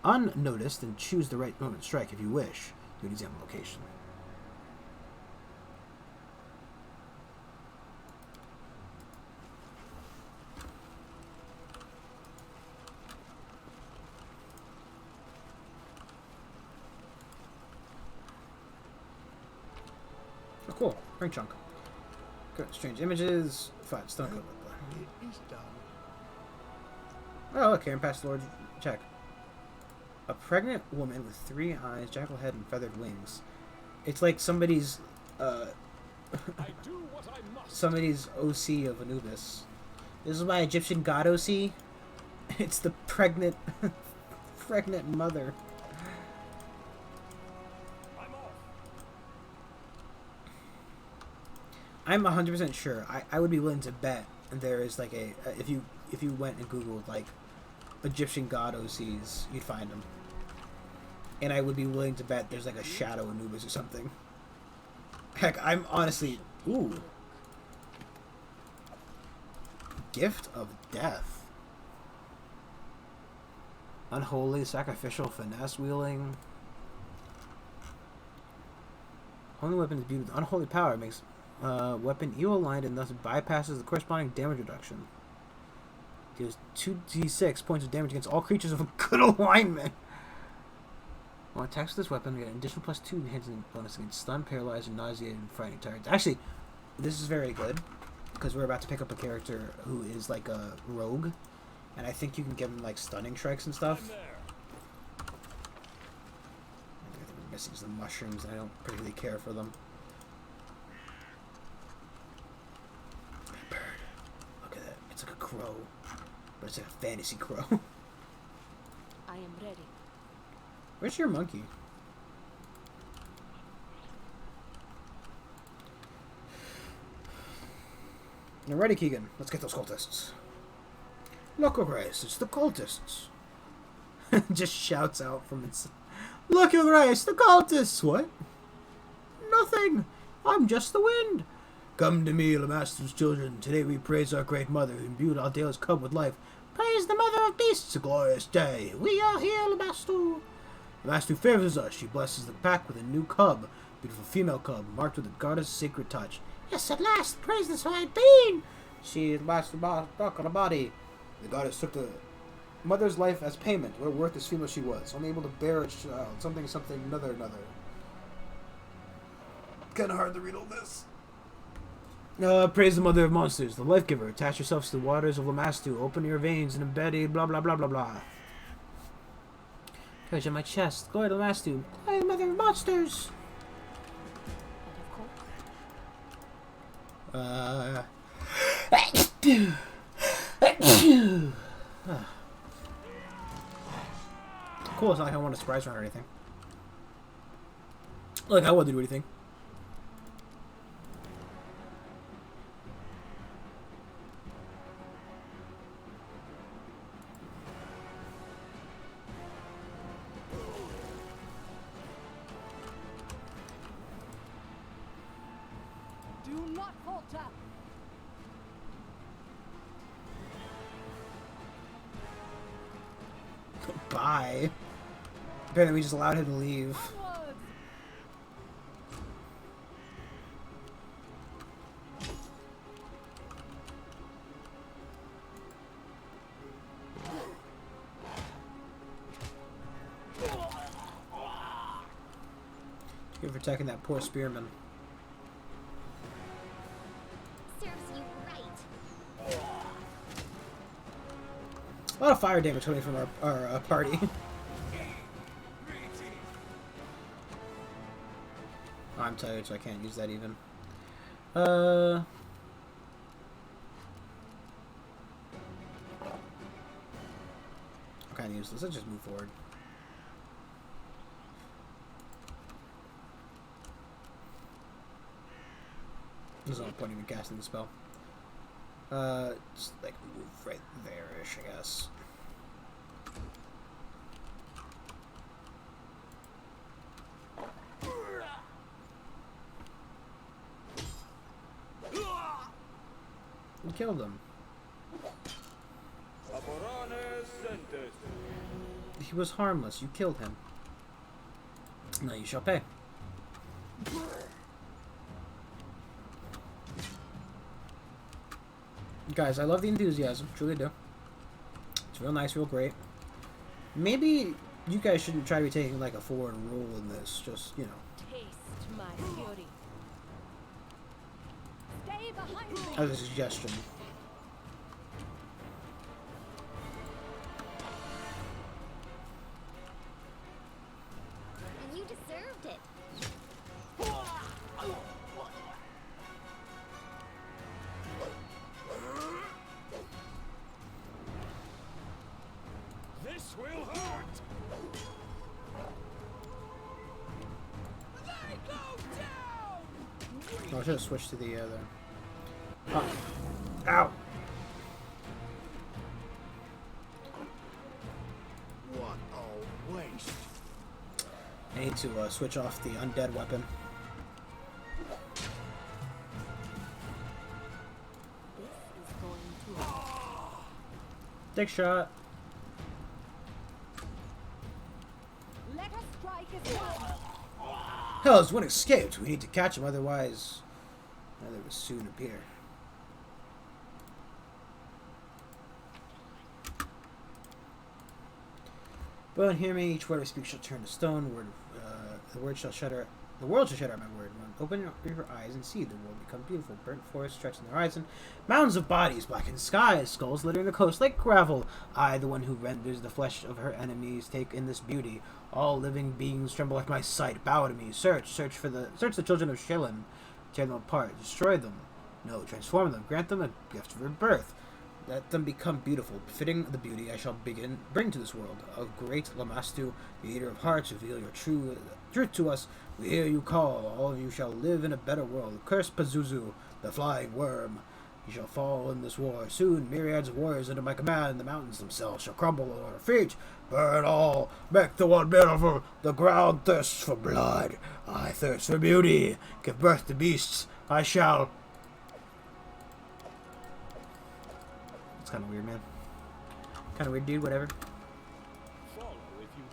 unnoticed and choose the right moment to strike if you wish. You would examine the location. Oh, cool. Ring chunk. Good. Strange images. Fine. Stone coat. It is done. Oh, okay. And past Lord check. A pregnant woman with 3 eyes, jackal head, and feathered wings. It's like somebody's I do what I must. somebody's OC of Anubis. This is my Egyptian god OC. It's the pregnant pregnant mother. I'm off. I'm 100% sure. I would be willing to bet there is like a if you went and googled like Egyptian god OCs, you'd find them. And I would be willing to bet there's like a shadow Anubis or something. Heck, I'm honestly... Ooh. Gift of Death. Unholy, sacrificial, finesse wielding. Only weapon is viewed with unholy power. It makes weapon evil aligned and thus bypasses the corresponding damage reduction. Deals 2d6 points of damage against all creatures of a good alignment. When attacks with this weapon, you get an additional +2 enhancing bonus against stun, paralyzed, and nauseated and frightening targets. Actually, this is very good, because we're about to pick up a character who is like a rogue, and I think you can give him like stunning strikes and stuff. I think we're missing some mushrooms, and I don't particularly care for them. Bird. Look at that. It's like a crow, but it's like a fantasy crow. I am ready. Where's your monkey? You're ready, Keegan. Let's get those cultists. Look, Grace, it's the cultists. Just shouts out from its... Look, Grace, the cultists! What? Nothing. I'm just the wind. Come to me, the Master's children. Today we praise our great mother who imbued our Dale's cub with life. Praise the mother of beasts. A glorious day. We are here, Lamastu. The Master favors us. She blesses the pack with a new cub. Beautiful female cub, marked with the goddess' sacred touch. Yes, at last, praise the swine being. She is Master Dark on a body. The goddess took the mother's life as payment. What a worthless female she was. Only able to bear a child. Something, another. Kinda hard to read all this. Praise the mother of monsters, the life giver. Attach yourselves to the waters of Lamastu. Open your veins and embed blah blah blah blah blah. Courage on my chest. Glory to Lamastu. Glory to the mother of monsters. Cool, it's not like I want a surprise round or anything. Look, I wouldn't do anything. Do not falter. Bye. Apparently we just allowed him to leave. Onwards. You're protecting that poor spearman. Serves you right. A lot of fire damage coming from our party. Oh, I'm tired, so I can't use that even. I'm kind of useless. Let's just move forward. There's no point even casting the spell. Just like move right there-ish, I guess. You killed him. He was harmless. You killed him. Now you shall pay. Guys, I love the enthusiasm. Truly do. It's real nice, real great. Maybe you guys shouldn't try to be taking like a forward role in this. Just, you know. Taste my fury. Stay behind me. As a suggestion. And you deserved it. This will hurt. They go down! Oh, I should have switched to the other. Oh. Ow! I need to switch off the undead weapon. This is going to Dick shot. Let us strike as one. Hell, as one escaped. We need to catch him, otherwise another will soon appear. But hear me, each word I speak shall turn to stone. The world shall shudder at my word. Open your eyes and see the world become beautiful. Burnt forests stretching the horizon. Mountains of bodies, blackened skies, skulls littering the coast like gravel. I, the one who renders the flesh of her enemies, take in this beauty. All living beings tremble at my sight. Bow to me. Search the children of Shilin. Tear them apart. Destroy them. No, transform them. Grant them a gift of rebirth. Let them become beautiful, befitting the beauty I shall bring to this world. O great Lamastu, the eater of hearts, reveal your truth to us. We hear you call. All of you shall live in a better world. Curse Pazuzu, the flying worm. He shall fall in this war. Soon, myriads of warriors under my command, the mountains themselves shall crumble at our feet. Burn all, make the world beautiful. The ground thirsts for blood. I thirst for beauty. Give birth to beasts. I shall... It's kind of weird, man. Kind of weird, dude. Whatever. Follow if you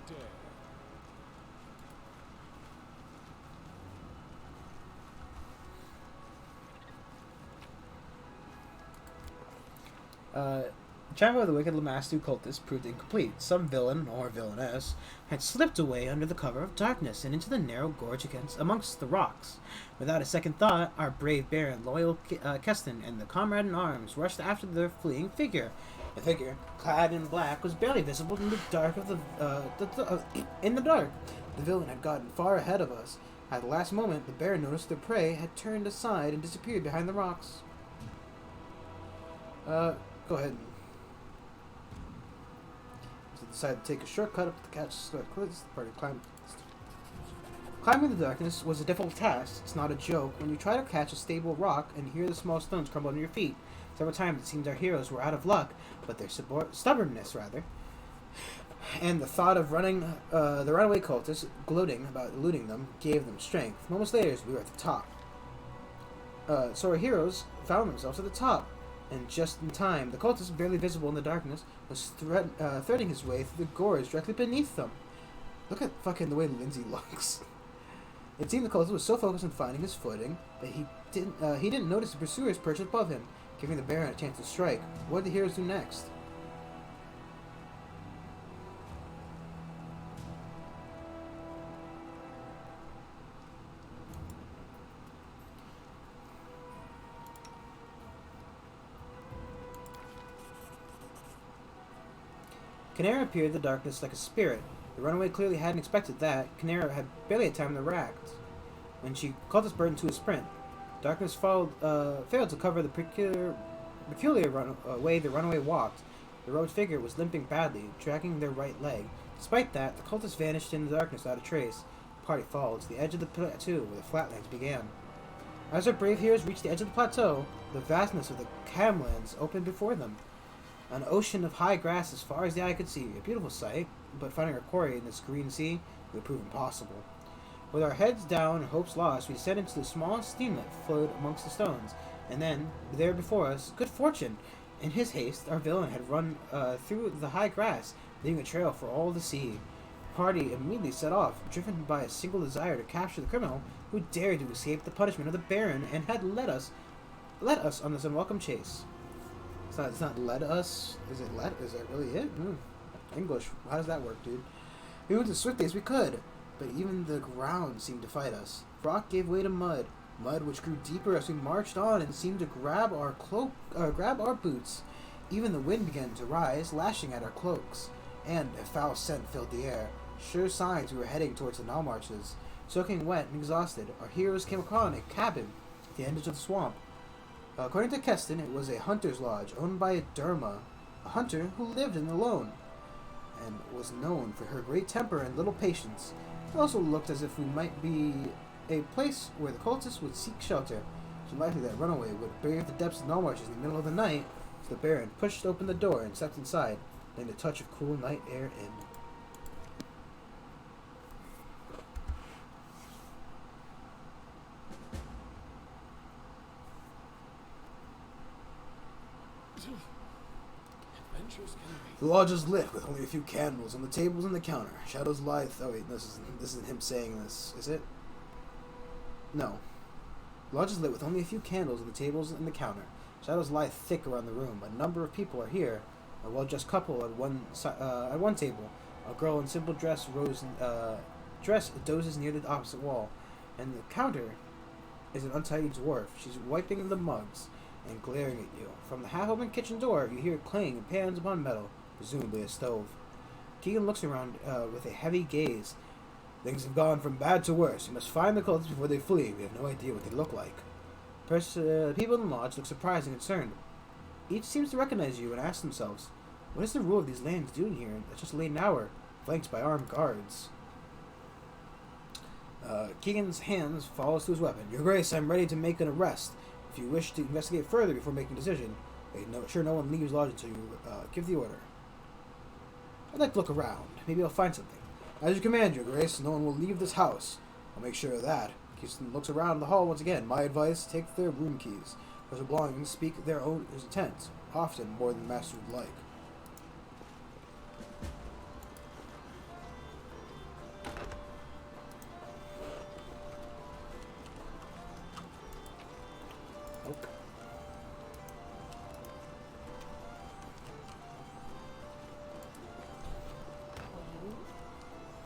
dare. Travel of the wicked Lamastu cultists proved incomplete. Some villain, or villainess, had slipped away under the cover of darkness and into the narrow gorge amongst the rocks. Without a second thought, our brave baron, loyal Keston, and the comrade in arms rushed after the fleeing figure. The figure, clad in black, was barely visible in the dark in the dark. The villain had gotten far ahead of us. At the last moment, the baron noticed their prey had turned aside and disappeared behind the rocks. Go ahead. So decided to take a shortcut up the catch. Climbing the darkness was a difficult task. It's not a joke when you try to catch a stable rock and hear the small stones crumble under your feet. Several times it seemed our heroes were out of luck, but their stubbornness, and the thought of the runaway cultists gloating about eluding them gave them strength. Moments later, we were at the top. So our heroes found themselves at the top. And just in time, the cultist, barely visible in the darkness, was threading his way through the gorge directly beneath them. Look at fucking the way Lindsay looks. It seemed the cultist was so focused on finding his footing that he didn't notice the pursuers perched above him, giving the baron a chance to strike. What did the heroes do next? Canera appeared in the darkness like a spirit. The runaway clearly hadn't expected that. Canera had barely had time to react when she called this bird into a sprint. Darkness failed to cover the peculiar way the runaway walked. The robed figure was limping badly, dragging their right leg. Despite that, the cultists vanished in the darkness without a trace. The party followed to the edge of the plateau where the flatlands began. As our brave heroes reached the edge of the plateau, the vastness of the Camlands opened before them. An ocean of high grass as far as the eye could see. A beautiful sight, but finding our quarry in this green sea would prove impossible. With our heads down and hopes lost, we descended into the small streamlet flowed amongst the stones, and then, there before us, good fortune! In his haste, our villain had run through the high grass, leaving a trail for all to see. The party immediately set off, driven by a single desire to capture the criminal who dared to escape the punishment of the Baron and had led us on this unwelcome chase. It's not led us. Is it led? Is that really it? English. How does that work, dude? We went as swiftly as we could, but even the ground seemed to fight us. Rock gave way to mud, which grew deeper as we marched on and seemed to grab our boots. Even the wind began to rise, lashing at our cloaks, and a foul scent filled the air. Sure signs we were heading towards the Nile marshes. Soaking wet and exhausted, our heroes came upon a cabin at the end of the swamp. According to Keston, it was a hunter's lodge owned by a Derma, a hunter who lived alone, and was known for her great temper and little patience. It also looked as if we might be a place where the cultists would seek shelter. It's unlikely that runaway would brave the depths of the marshes in the middle of the night, so the Baron pushed open the door and stepped inside, letting the touch of cool night air in. Adventures can be. The lodge is lit with only a few candles on the tables and the counter. Shadows lie. Oh wait, this isn't him saying this, is it? No. The lodge is lit with only a few candles on the tables and the counter. Shadows lie thick around the room. A number of people are here. A well-dressed couple at one table. A girl in simple dress dozes near the opposite wall, and the counter is an untidy dwarf. She's wiping the mugs and glaring at you. From the half-open kitchen door, you hear clang of pans upon metal, presumably a stove. Keegan looks around with a heavy gaze. Things have gone from bad to worse. You must find the cultists before they flee. We have no idea what they look like. People in the lodge look surprised and concerned. Each seems to recognize you and ask themselves, what is the rule of these lands doing here at just a late hour, flanked by armed guards? Keegan's hands falls to his weapon. Your Grace, I'm ready to make an arrest. If you wish to investigate further before making a decision, sure no one leaves lodge until you give the order. I'd like to look around. Maybe I'll find something. As you command, Your Grace, no one will leave this house. I'll make sure of that. Keegan looks around the hall once again. My advice, take their room keys. Those belongings speak their own intent, often more than the master would like.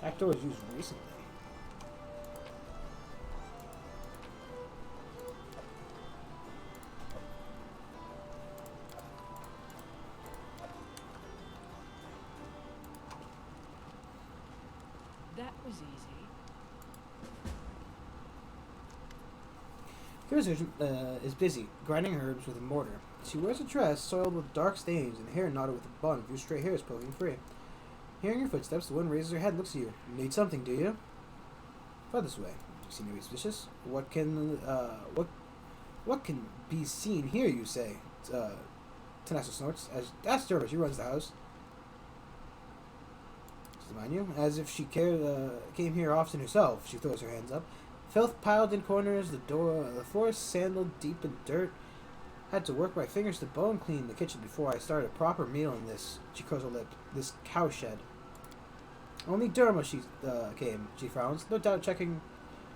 That door was used recently. That was easy. Kira is busy, grinding herbs with a mortar. She wears a dress soiled with dark stains and hair knotted with a bun of whose stray hair is poking free. Hearing your footsteps, the woman raises her head and looks at you. You need something, do you? Go this way. You seem to be suspicious. What can be seen here, you say? Tanessa snorts. That's Derma. She runs the house. Just mind you, as if she came here often herself. She throws her hands up. Filth piled in corners. The floor is sandaled deep in dirt. Had to work my fingers to bone clean the kitchen before I started a proper meal in this. She curls her lip. This cowshed. Only Derma came. She frowns, no doubt checking,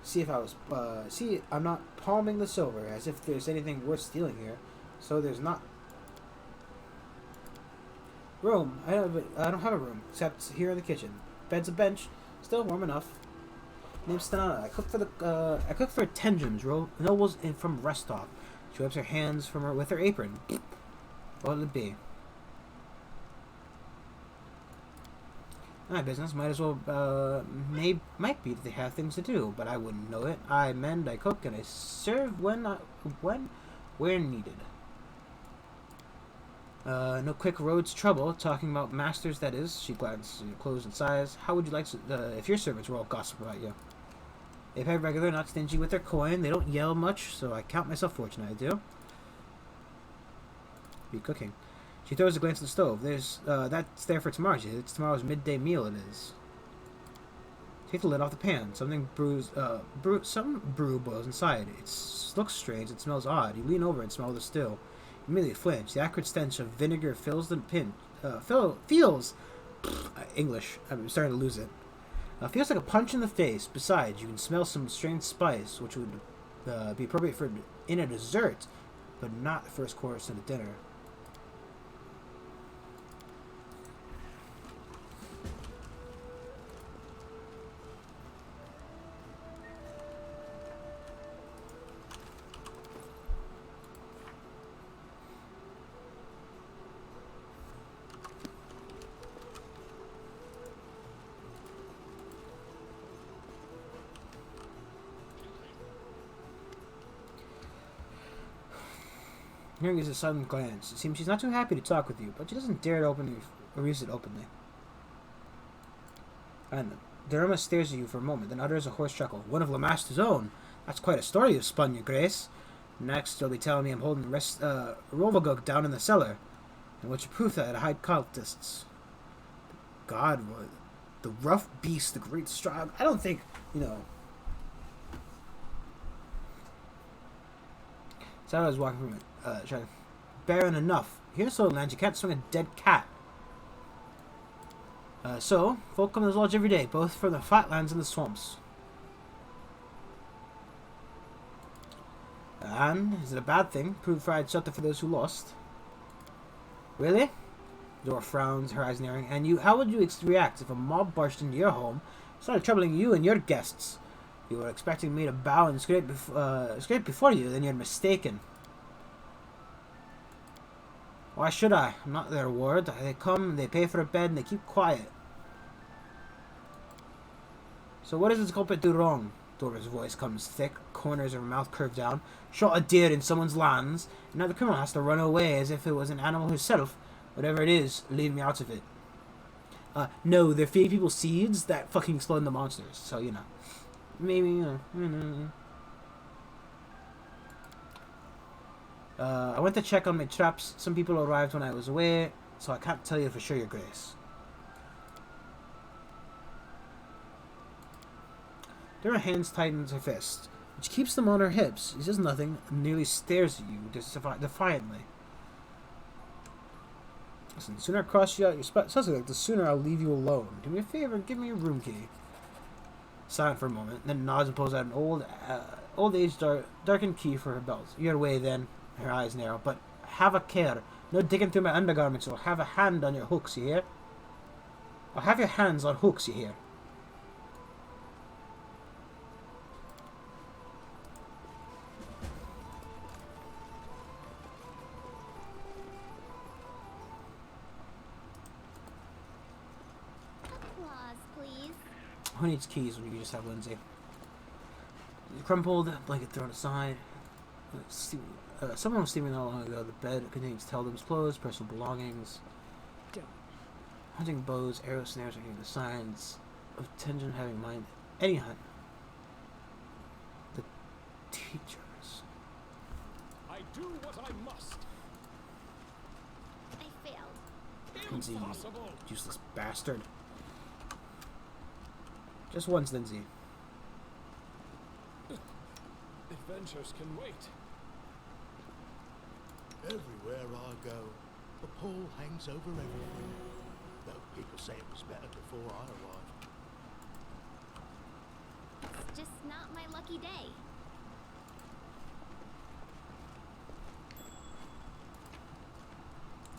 see if I was. See, I'm not palming the silver, as if there's anything worth stealing here. So there's not. Room. I don't have a room except here in the kitchen. Bed's a bench, still warm enough. Name's Stanana. I cook for Tenjums, nobles from Restov. She wipes her hands with her apron. What would it be? My business might as well might be that they have things to do, but I wouldn't know it. I mend, I cook, and I serve where needed. No quick road's trouble. Talking about masters, that is. She glances at your clothes and sighs. How would you like to, if your servants were all gossip about you? They pay regular, not stingy with their coin. They don't yell much, so I count myself fortunate. I do. Be cooking. She throws a glance at the stove. That's there for tomorrow. It's tomorrow's midday meal. It is. Take the lid off the pan. Some brew boils inside. It looks strange. It smells odd. You lean over and smell the still. You immediately flinch. The acrid stench of vinegar fills the pin. English. I'm starting to lose it. Feels like a punch in the face. Besides, you can smell some strange spice, which would be appropriate in a dessert, but not the first course in a dinner. Hearing is a sudden glance. It seems she's not too happy to talk with you, but she doesn't dare to use it openly. And Derma stares at you for a moment, then utters a hoarse chuckle. One of Lamaster's own. That's quite a story you've spun, Your Grace. Next, you'll be telling me I'm holding Rovagog down in the cellar, and what's your proof that I hide cultists? God, the rough beast, the great strong. I don't think, So I was walking from barren enough. Here in Soulland, you can't swing a dead cat. So, folk come to this lodge every day, both from the flatlands and the swamps. And, is it a bad thing? Provide shelter for those who lost. Really? Dora frowns, her eyes narrowing. And you, how would you react if a mob barged into your home, started troubling you and your guests? You were expecting me to bow and scrape before you, then you're mistaken. Why should I? I'm not their ward. They come, they pay for a bed, and they keep quiet. So what does this culprit do wrong? Dora's voice comes thick, corners of her mouth curved down. Shot a deer in someone's lands, and now the criminal has to run away as if it was an animal herself. Whatever it is, leave me out of it. No, they're feeding people seeds that fucking explode into monsters, so, you know. Maybe, I went to check on my traps. Some people arrived when I was away, so I can't tell you for sure, Your Grace. Her hands tightens her fist, which keeps them on her hips. He says nothing and nearly stares at you defiantly. Listen, the sooner I cross you out your spot, sounds like the sooner I'll leave you alone. Do me a favor, give me your room key. Silent for a moment, then nods and pulls out an old-age darkened key for her belt. Your way, then. Her eyes narrow. But have a care. No digging through my undergarments, or have a hand on your hooks, you hear? Or have your hands on hooks, you hear? Applause, please. Who needs keys when you just have Lindsay? Crumpled, blanket thrown aside. Someone was sleeping not long ago. The bed contains Teldum's clothes, personal belongings. Hunting bows, arrow snares are hitting the signs of tension having in mind. Any hunt. The teachers. I do what I must. I failed. Lindsay, you Impossible. useless bastard. Just once, Lindsay. Adventures can wait. Everywhere I go, a pall hangs over everything. Though people say it was better before I arrived. It's just not my lucky day.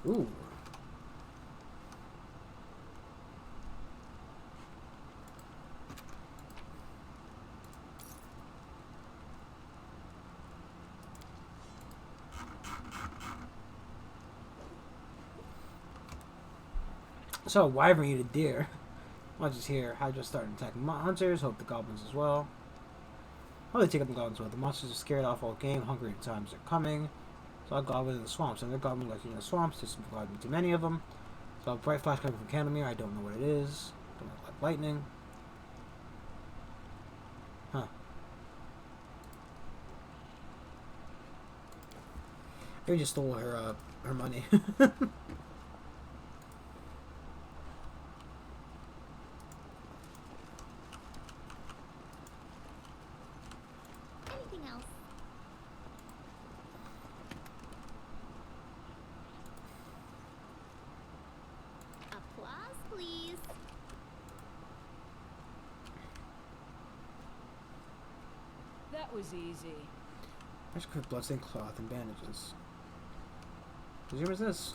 Ooh. So a wyvern eat a deer. Monsters here. Hydra starting attacking hunters. Hope the goblins as well. Oh, they take up the goblins well. The monsters are scared off all game. Hungry times are coming. Saw a goblin in the swamps. Another goblin lurking in the swamps. There's too many of them. Saw a bright flash coming from Candlemere. I don't know what it is. Don't look like lightning. Huh. Maybe just stole her her money. Anything else? Applause, please. That was easy. There's quick bloodstained cloth and bandages. Whose room is this?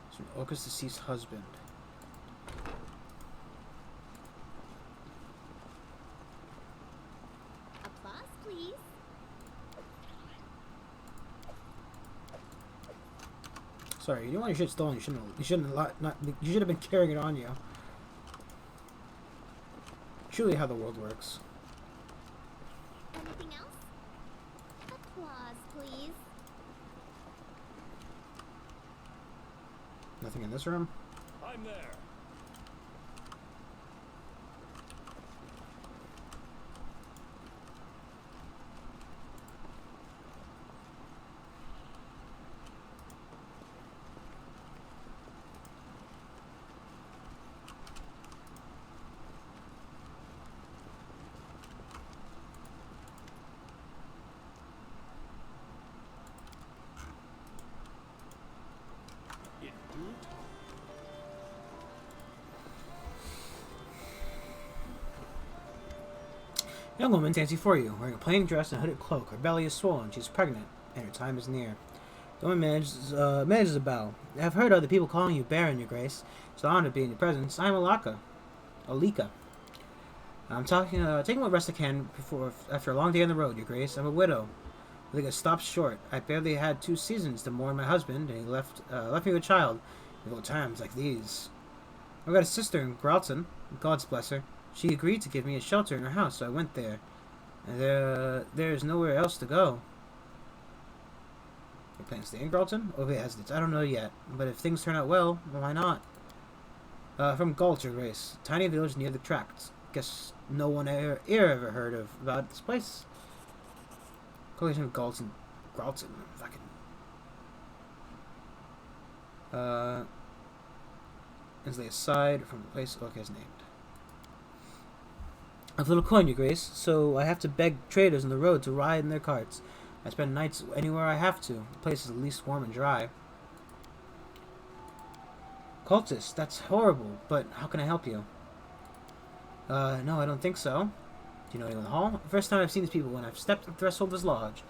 It's from Orca's deceased husband. Applause, please. Sorry, you didn't want your shit stolen. You should have been carrying it on you. Truly how the world works. Anything else? Applause, please. Nothing in this room? I'm there. Young woman stands before you, wearing a plain dress and a hooded cloak. Her belly is swollen. She's pregnant, and her time is near. The woman manages a bow. I have heard other people calling you Baron, Your Grace. It's an honor to be in your presence. I am Alika. I'm taking what rest I can after a long day on the road, Your Grace. I'm a widow. I think it stops short. I barely had 2 seasons to mourn my husband, and he left me with a child. In times like these. I've got a sister in Gralton. God's bless her. She agreed to give me a shelter in her house, so I went there. And there's nowhere else to go. Your plan to stay in Gralton? Oh, it hesitates. I don't know yet, but if things turn out well, why not? From Gault, Your Grace. Tiny village near the tracts. Guess no one ever heard about this place. Collision of Gault and Gralton. Fucking. Is laid aside from the place Orc has named. I have a little coin, Your Grace, so I have to beg traders on the road to ride in their carts. I spend nights anywhere I have to. The place is at least warm and dry. Cultist, that's horrible, but how can I help you? No, I don't think so. Do you know anyone in the hall? The first time I've seen these people when I've stepped on the threshold of this lodge.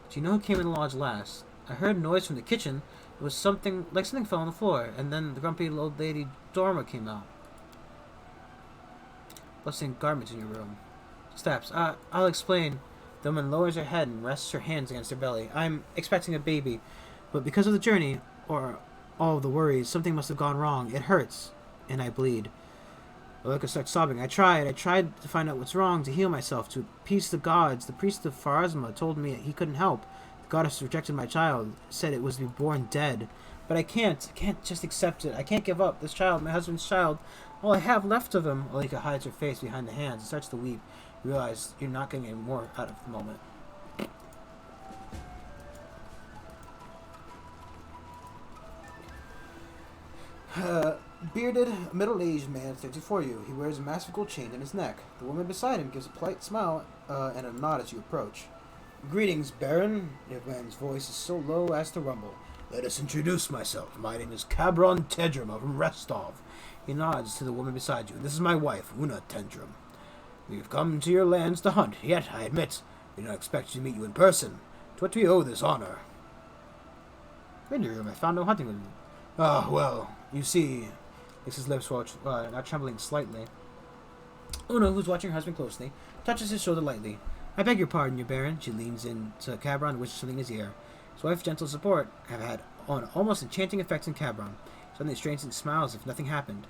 Do you know who came in the lodge last? I heard a noise from the kitchen. It was something fell on the floor, and then the grumpy old lady Dorma came out. Blessing garments in your room. Steps. I'll explain. The woman lowers her head and rests her hands against her belly. I'm expecting a baby, but because of the journey, or all of the worries, something must have gone wrong. It hurts, and I bleed. Alika starts sobbing. I tried to find out what's wrong, to heal myself, to appease the gods. The priest of Pharasma told me he couldn't help. The goddess rejected my child, said it was to be born dead. But I can't just accept it. I can't give up. This child, my husband's child, all I have left of him. Alika hides her face behind the hands and starts to weep. You realize you're not getting any more out of the moment. Bearded, middle-aged man stands before you. He wears a massive gold chain in his neck. The woman beside him gives a polite smile and a nod as you approach. Greetings, Baron. The man's voice is so low as to rumble. Let us introduce myself. My name is Cabron Tedrum of Restov. He nods to the woman beside you. This is my wife, Una Tendrum. We've come to your lands to hunt, yet, I admit, we don't expect to meet you in person. To what do we owe this honor? Ranger room, I found no hunting with me. Ah, well, you see, his lips not trembling slightly. Una, who's watching her husband closely, touches his shoulder lightly. I beg your pardon, your Baron. She leans in to Cabron and whispers something in his ear. His wife's gentle support have had an almost enchanting effect on Cabron. Suddenly strangely smiles as if nothing happened.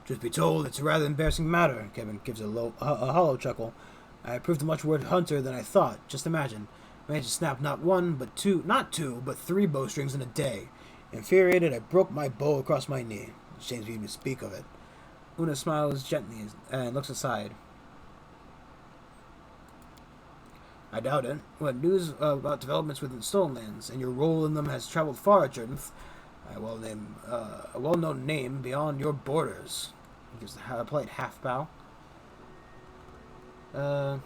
Truth be told, it's a rather embarrassing matter. Kevin gives a hollow chuckle. I proved a much worse hunter than I thought. Just imagine. I managed to snap not 3 bowstrings in a day. Infuriated, I broke my bow across my knee. It shames me to speak of it. Una smiles gently and looks aside. I doubt it. What news about developments within Stolen Lands, and your role in them has traveled far, Jordanth. A well-known name beyond your borders. He gives a polite half bow. Don't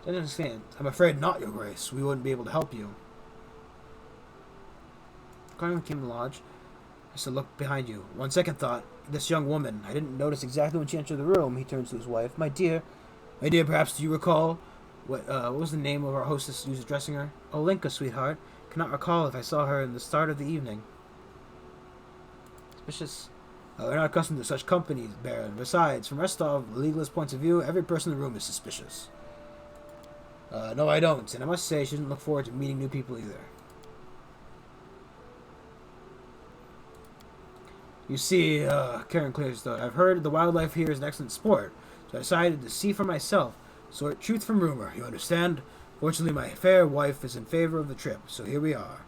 understand. I'm afraid not, Your Grace. We wouldn't be able to help you. Carmen came to the lodge. I said, look behind you. One second thought. This young woman. I didn't notice exactly when she entered the room. He turns to his wife. My dear, perhaps do you recall what was the name of our hostess who was addressing her? Olenka, sweetheart. Cannot recall if I saw her in the start of the evening. Suspicious. We're not accustomed to such company, Baron. Besides, from Restov, legalist points of view, every person in the room is suspicious. No, I don't. And I must say, she doesn't look forward to meeting new people either. You see, Karen clears throat. I've heard the wildlife here is an excellent sport, so I decided to see for myself. Sort truth from rumor, you understand? Fortunately, my fair wife is in favor of the trip, so here we are.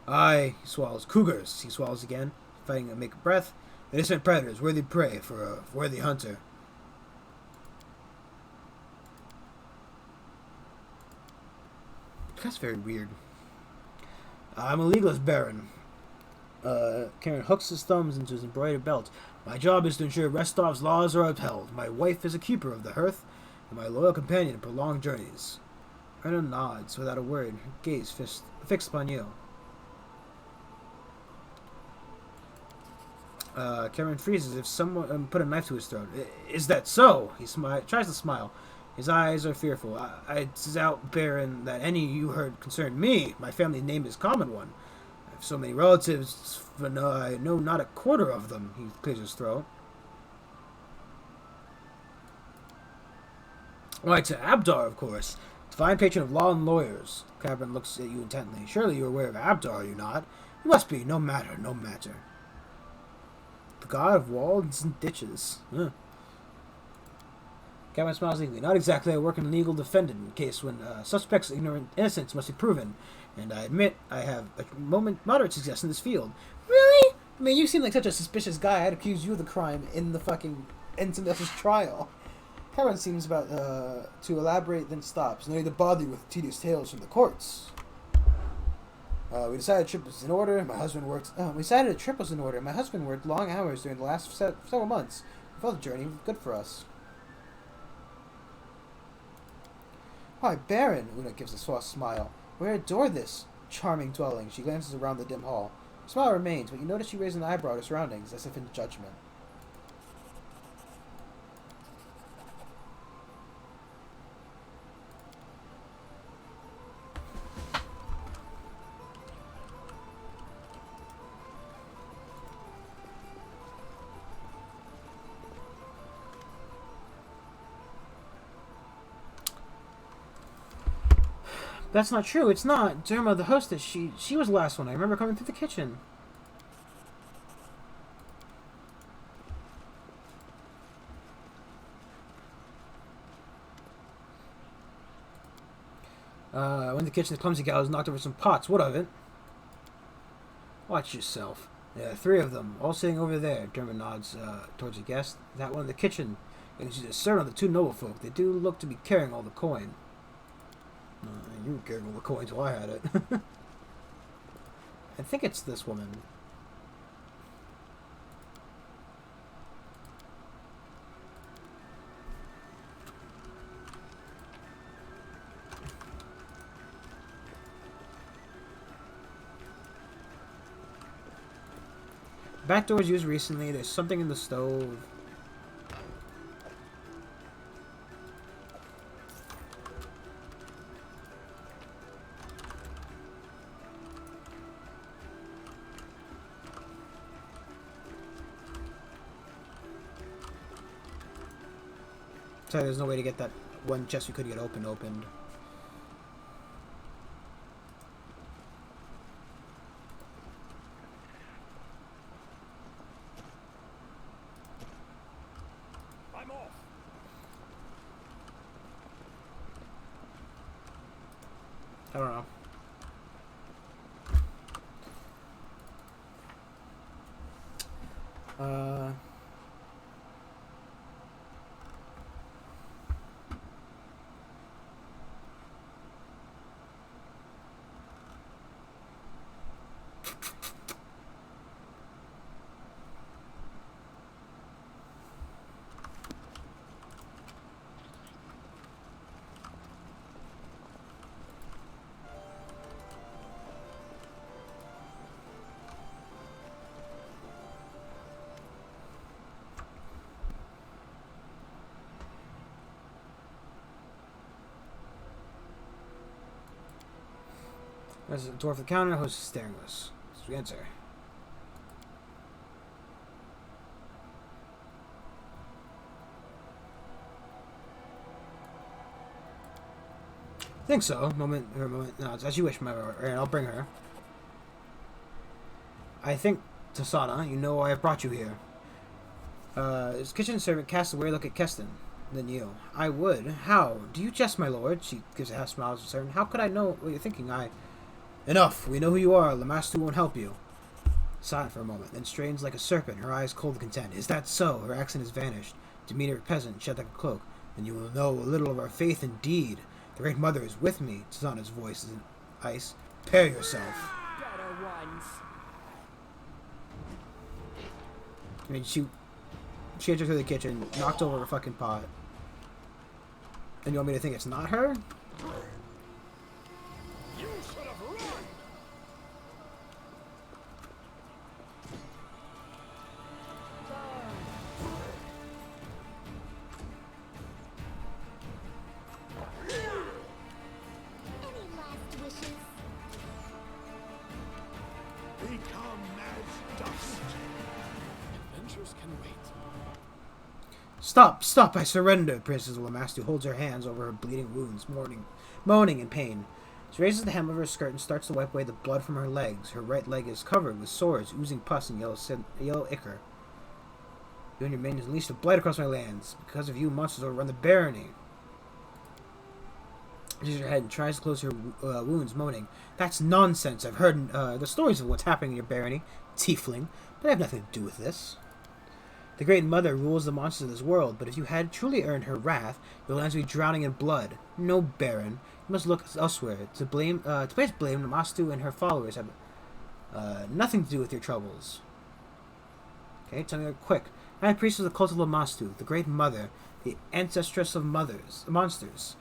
Aye, he swallows. Cougars, he swallows again, fighting to make a breath. Innocent predators, worthy prey for a worthy hunter. That's very weird. I'm a legalist, Baron. Karen hooks his thumbs into his embroidered belt. My job is to ensure Restov's laws are upheld. My wife is a keeper of the hearth, and my loyal companion in prolonged journeys. Rena nods without a word, her gaze fixed upon you. Cameron freezes if someone put a knife to his throat. Is that so? He tries to smile. His eyes are fearful. I doubt, Baron, that any you heard concerned me. My family name is common one. I have so many relatives, but no, I know not a quarter of them. He clears his throat. Why, to Abdar, of course. Divine patron of law and lawyers. Cameron looks at you intently. Surely you're aware of Abdar, are you not? You must be. No matter, no matter. The god of walls and ditches. Huh. Cameron smiles eagerly. Not exactly. I work in legal defendant in case when suspects' ignorant innocence must be proven. And I admit I have a moderate success in this field. Really? I mean, you seem like such a suspicious guy. I'd accuse you of the crime in the fucking somebody else's trial. Cameron seems about to elaborate, then stops. No need to bother you with tedious tales from the courts. We decided a trip was in order. My husband worked. We decided a trip was in order. My husband worked long hours during the last several months. We felt the journey was good for us. Why, Baron! Una gives a soft smile. We adore this charming dwelling. She glances around the dim hall. Her smile remains, but you notice she raises an eyebrow at her surroundings, as if in judgment. That's not true. It's not. Derma, the hostess, she was the last one. I remember coming through the kitchen. I went to the kitchen. The clumsy gal has knocked over some pots. What of it? Watch yourself. Yeah, 3 of them, all sitting over there. Derma nods towards the guest. That one in the kitchen. And she's a servant of the 2 noble folk. They do look to be carrying all the coin. You were carrying all the coins while I had it. I think it's this woman. Back door was used recently. There's something in the stove. Sorry, there's no way to get that one chest we could get opened. I'm off. I don't know. There's a door for the counter, host is staring at us. So we enter. Think so. Moment. No, it's as you wish, my lord. I'll bring her. I think, Tasana, you know why I brought you here. His kitchen servant casts a weary look at Keston. Then you. I would. How? Do you jest, my lord? She gives a half smile to the servant. How could I know what you're thinking? Enough. We know who you are. Lamastu won't help you. Silent for a moment, then strains like a serpent, her eyes cold with content. Is that so? Her accent has vanished. Demeanor of peasant, shed like a cloak. Then you will know a little of our faith indeed. The Great Mother is with me. Tasana's voice is in ice. Prepare yourself. Better ones. I mean, she entered through the kitchen, knocked over a fucking pot. And you want me to think it's not her? You should have run. become as dust. Adventures can wait. Stop! Stop! I surrender! Princess Lamastu holds her hands over her bleeding wounds, moaning in pain. She raises the hem of her skirt and starts to wipe away the blood from her legs. Her right leg is covered with sores, oozing pus and yellow ichor. You and your minions unleashed a blight across my lands. Because of you, monsters overrun the barony. She shakes her head and tries to close her wounds, moaning. That's nonsense. I've heard the stories of what's happening in your barony, tiefling, but I have nothing to do with this. The Great Mother rules the monsters of this world, but if you had truly earned her wrath, your lands would be drowning in blood. No, Baron. You must look elsewhere. To place blame, Lamastu and her followers have nothing to do with your troubles. Okay, tell me quick. I am priest of the cult of Lamastu, the Great Mother, the ancestress of monsters.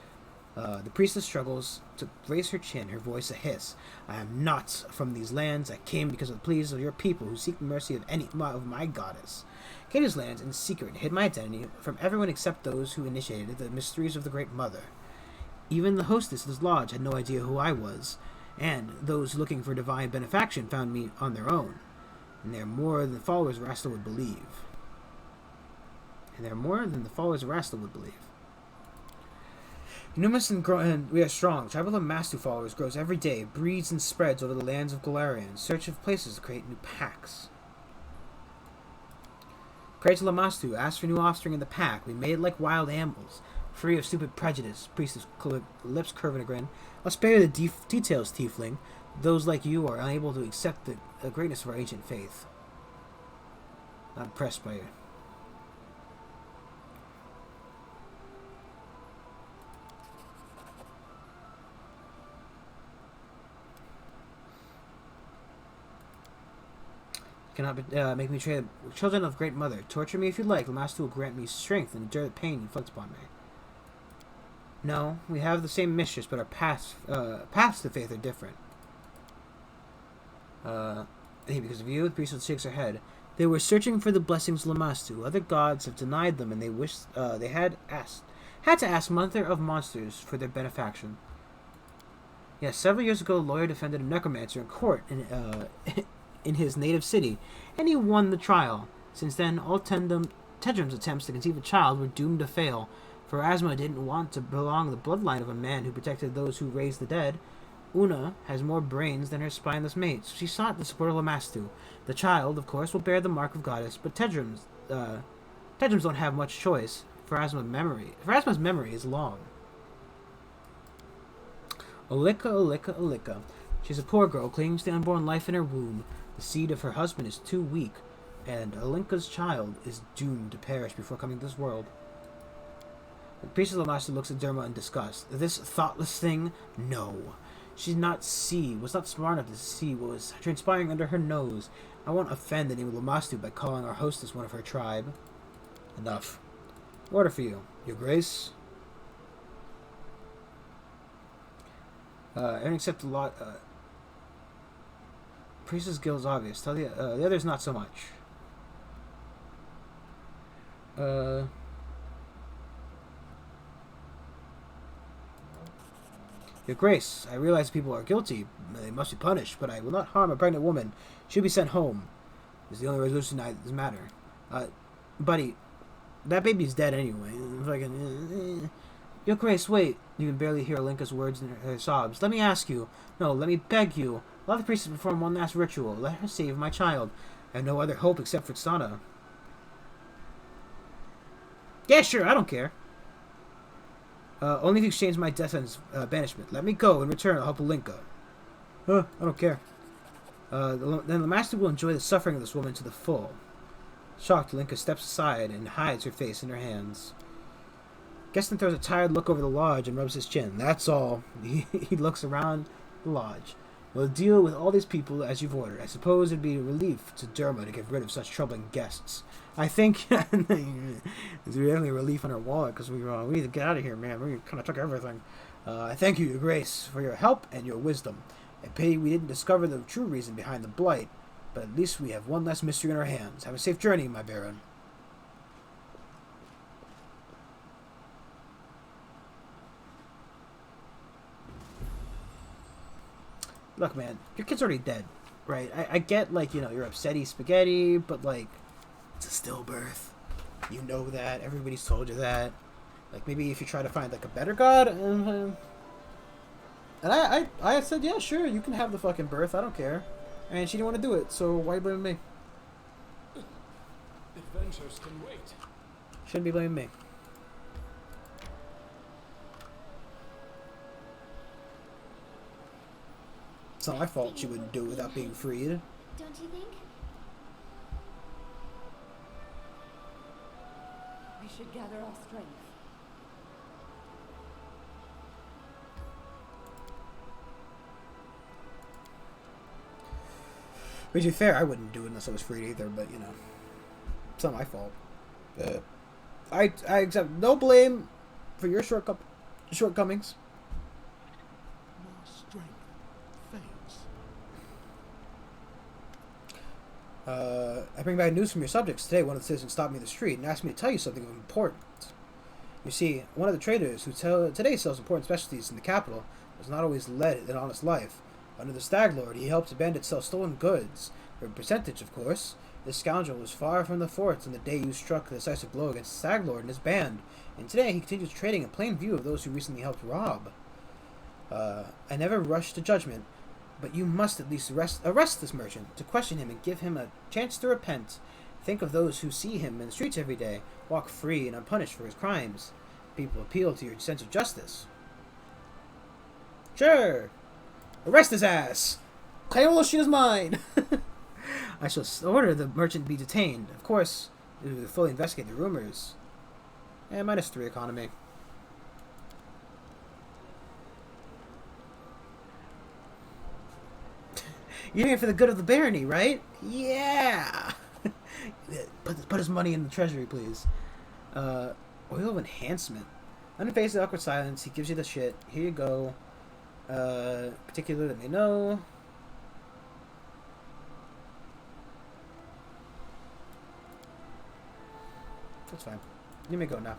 The priestess struggles to raise her chin, her voice a hiss. I am not from these lands. I came because of the pleas of your people who seek the mercy of of my goddess. I came to these lands in secret and hid my identity from everyone except those who initiated the mysteries of the Great Mother. Even the hostess of this lodge had no idea who I was, and those looking for divine benefaction found me on their own. And they are more than the followers of Rasta would believe. Numerous and we are strong. Tribal Lamastu followers grows every day, breeds and spreads over the lands of Galarian in search of places to create new packs. Pray to Lamastu, ask for new offspring in the pack. We made like wild animals, free of stupid prejudice. Priestess lips curve in a grin. I'll spare you the details, tiefling. Those like you are unable to accept the greatness of our ancient faith. Not impressed by you. Cannot make me betray the children of Great Mother. Torture me if you like. Lamastu will grant me strength and endure the pain you inflict upon me. No, we have the same mistress, but our paths to faith are different. Because of you, the priestess shakes her head. They were searching for the blessings of Lamastu. Other gods have denied them, and they wished they had to ask Mother of Monsters for their benefaction. Yes, several years ago, a lawyer defended a necromancer in court in his native city, and he won the trial. Since then, all Tedrum's attempts to conceive a child were doomed to fail, for Asma didn't want to belong to the bloodline of a man who protected those who raised the dead. Una has more brains than her spineless mate, so she sought the support of Lamastu. The child, of course, will bear the mark of goddess, but Tedrums don't have much choice, for Asma's memory is long. Olika. She's a poor girl, clinging to the unborn life in her womb. The seed of her husband is too weak, and Olinka's child is doomed to perish before coming to this world. The priestess Lamastu looks at Derma in disgust. This thoughtless thing? No. She was not smart enough to see what was transpiring under her nose. I won't offend the name of Lamastu by calling our hostess one of her tribe. Enough. Order for you, Your Grace. Everyone except the lot. Priestess Guild is obvious. Tell the others not so much. Your Grace, I realize people are guilty. They must be punished, but I will not harm a pregnant woman. She'll be sent home. Is the only resolution to this matter. Buddy, that baby's dead anyway. Your Grace, wait. You can barely hear Olinka's words and her sobs. Let me ask you. No, let me beg you. Allow the priestess perform one last ritual. Let her save my child. I have no other hope except for Xana. Yeah, sure, I don't care. Only if you exchange my death sentence, banishment. Let me go. In return, I'll help Olinka. I don't care. Then the master will enjoy the suffering of this woman to the full. Shocked, Olinka steps aside and hides her face in her hands. Geston throws a tired look over the lodge and rubs his chin. That's all. He looks around the lodge. We'll deal with all these people as you've ordered. I suppose it'd be a relief to Derma to get rid of such troubling guests. I think it's really a relief on our wallet because we need to get out of here, man. We kind of took everything. I thank you, Your Grace, for your help and your wisdom. I pity we didn't discover the true reason behind the blight, but at least we have one less mystery in our hands. Have a safe journey, my Baron. Look, man, your kid's already dead. right? I get, like, you know, you're upsetty spaghetti, but, like, it's a stillbirth. You know that. Everybody's told you that. Like, maybe if you try to find, like, a better god. And I said, yeah, sure, you can have the fucking birth. I don't care. And she didn't want to do it, so why blame me? Adventures can wait. Shouldn't be blaming me. It's not my fault she wouldn't do it without being freed. Don't you think? We should gather our strength. To be fair, I wouldn't do it unless I was freed either, but, you know, it's not my fault. I accept no blame for your shortcomings. My strength fades. I bring back news from your subjects. Today, one of the citizens stopped me in the street and asked me to tell you something of importance. You see, one of the traders who today sells important specialties in the capital has not always led an honest life. Under the Stag Lord, he helped the bandits sell stolen goods. For a percentage, of course. This scoundrel was far from the forts on the day you struck the decisive blow against the Stag Lord and his band, and today he continues trading in plain view of those who recently helped rob. I never rush to judgment, but you must at least arrest this merchant, to question him and give him a chance to repent. Think of those who see him in the streets every day, walk free and unpunished for his crimes. People appeal to your sense of justice. Sure! Arrest his ass! Claim all the shit is mine! I shall order the merchant be detained. Of course, we will fully investigate the rumors. -3 economy. You're doing it for the good of the barony, right? Yeah! put his money in the treasury, please. Oil of enhancement. Unfazed the awkward silence, he gives you the shit. Here you go. Particular, let me know. That's fine. You may go now.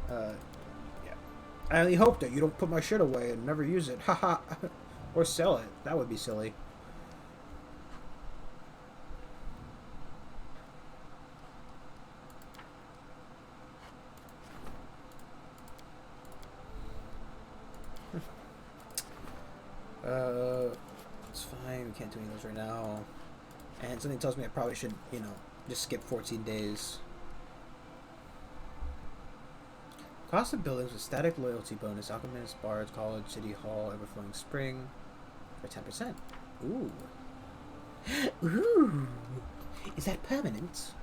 Yeah. I only hope that you don't put my shit away and never use it. Haha. Or sell it. That would be silly. It's fine. We can't do any of those right now. And something tells me I probably should, you know, just skip 14 days. Cost of buildings with static loyalty bonus. Alchemist, Bards, College, City Hall, Everflowing Spring. For 10%. Ooh. Ooh. Is that permanent?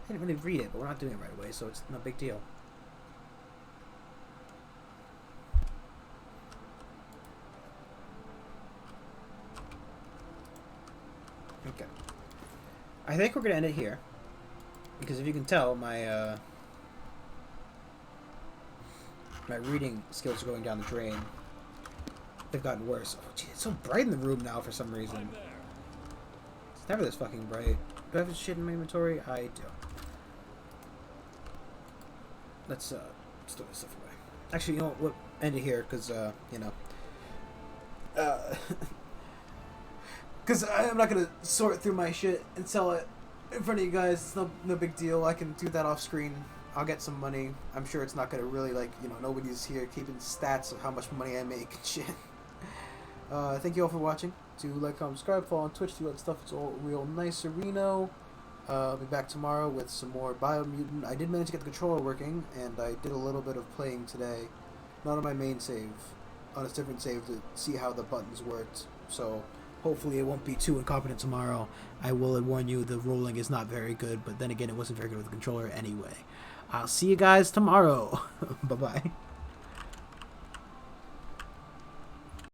I didn't really read it, but we're not doing it right away, so it's no big deal. Okay. I think we're going to end it here. Because if you can tell, my my reading skills are going down the drain. They've gotten worse. Oh, gee, it's so bright in the room now for some reason. It's never this fucking bright. Do I have this shit in my inventory? I do. Let's throw this stuff away. Actually, you know what? We'll end it here, because, you know. Because I'm not going to sort through my shit and sell it in front of you guys. It's no big deal. I can do that off screen. I'll get some money. I'm sure it's not going to really, like, you know, nobody's here keeping stats of how much money I make and shit. Thank you all for watching. Do like, comment, subscribe, follow on Twitch, do all that stuff. It's all real nice, Reno. I'll be back tomorrow with some more Biomutant. I did manage to get the controller working, and I did a little bit of playing today. Not on my main save, on a different save to see how the buttons worked. So hopefully it won't be too incompetent tomorrow. I will warn you, the rolling is not very good, but then again, it wasn't very good with the controller anyway. I'll see you guys tomorrow. Bye-bye.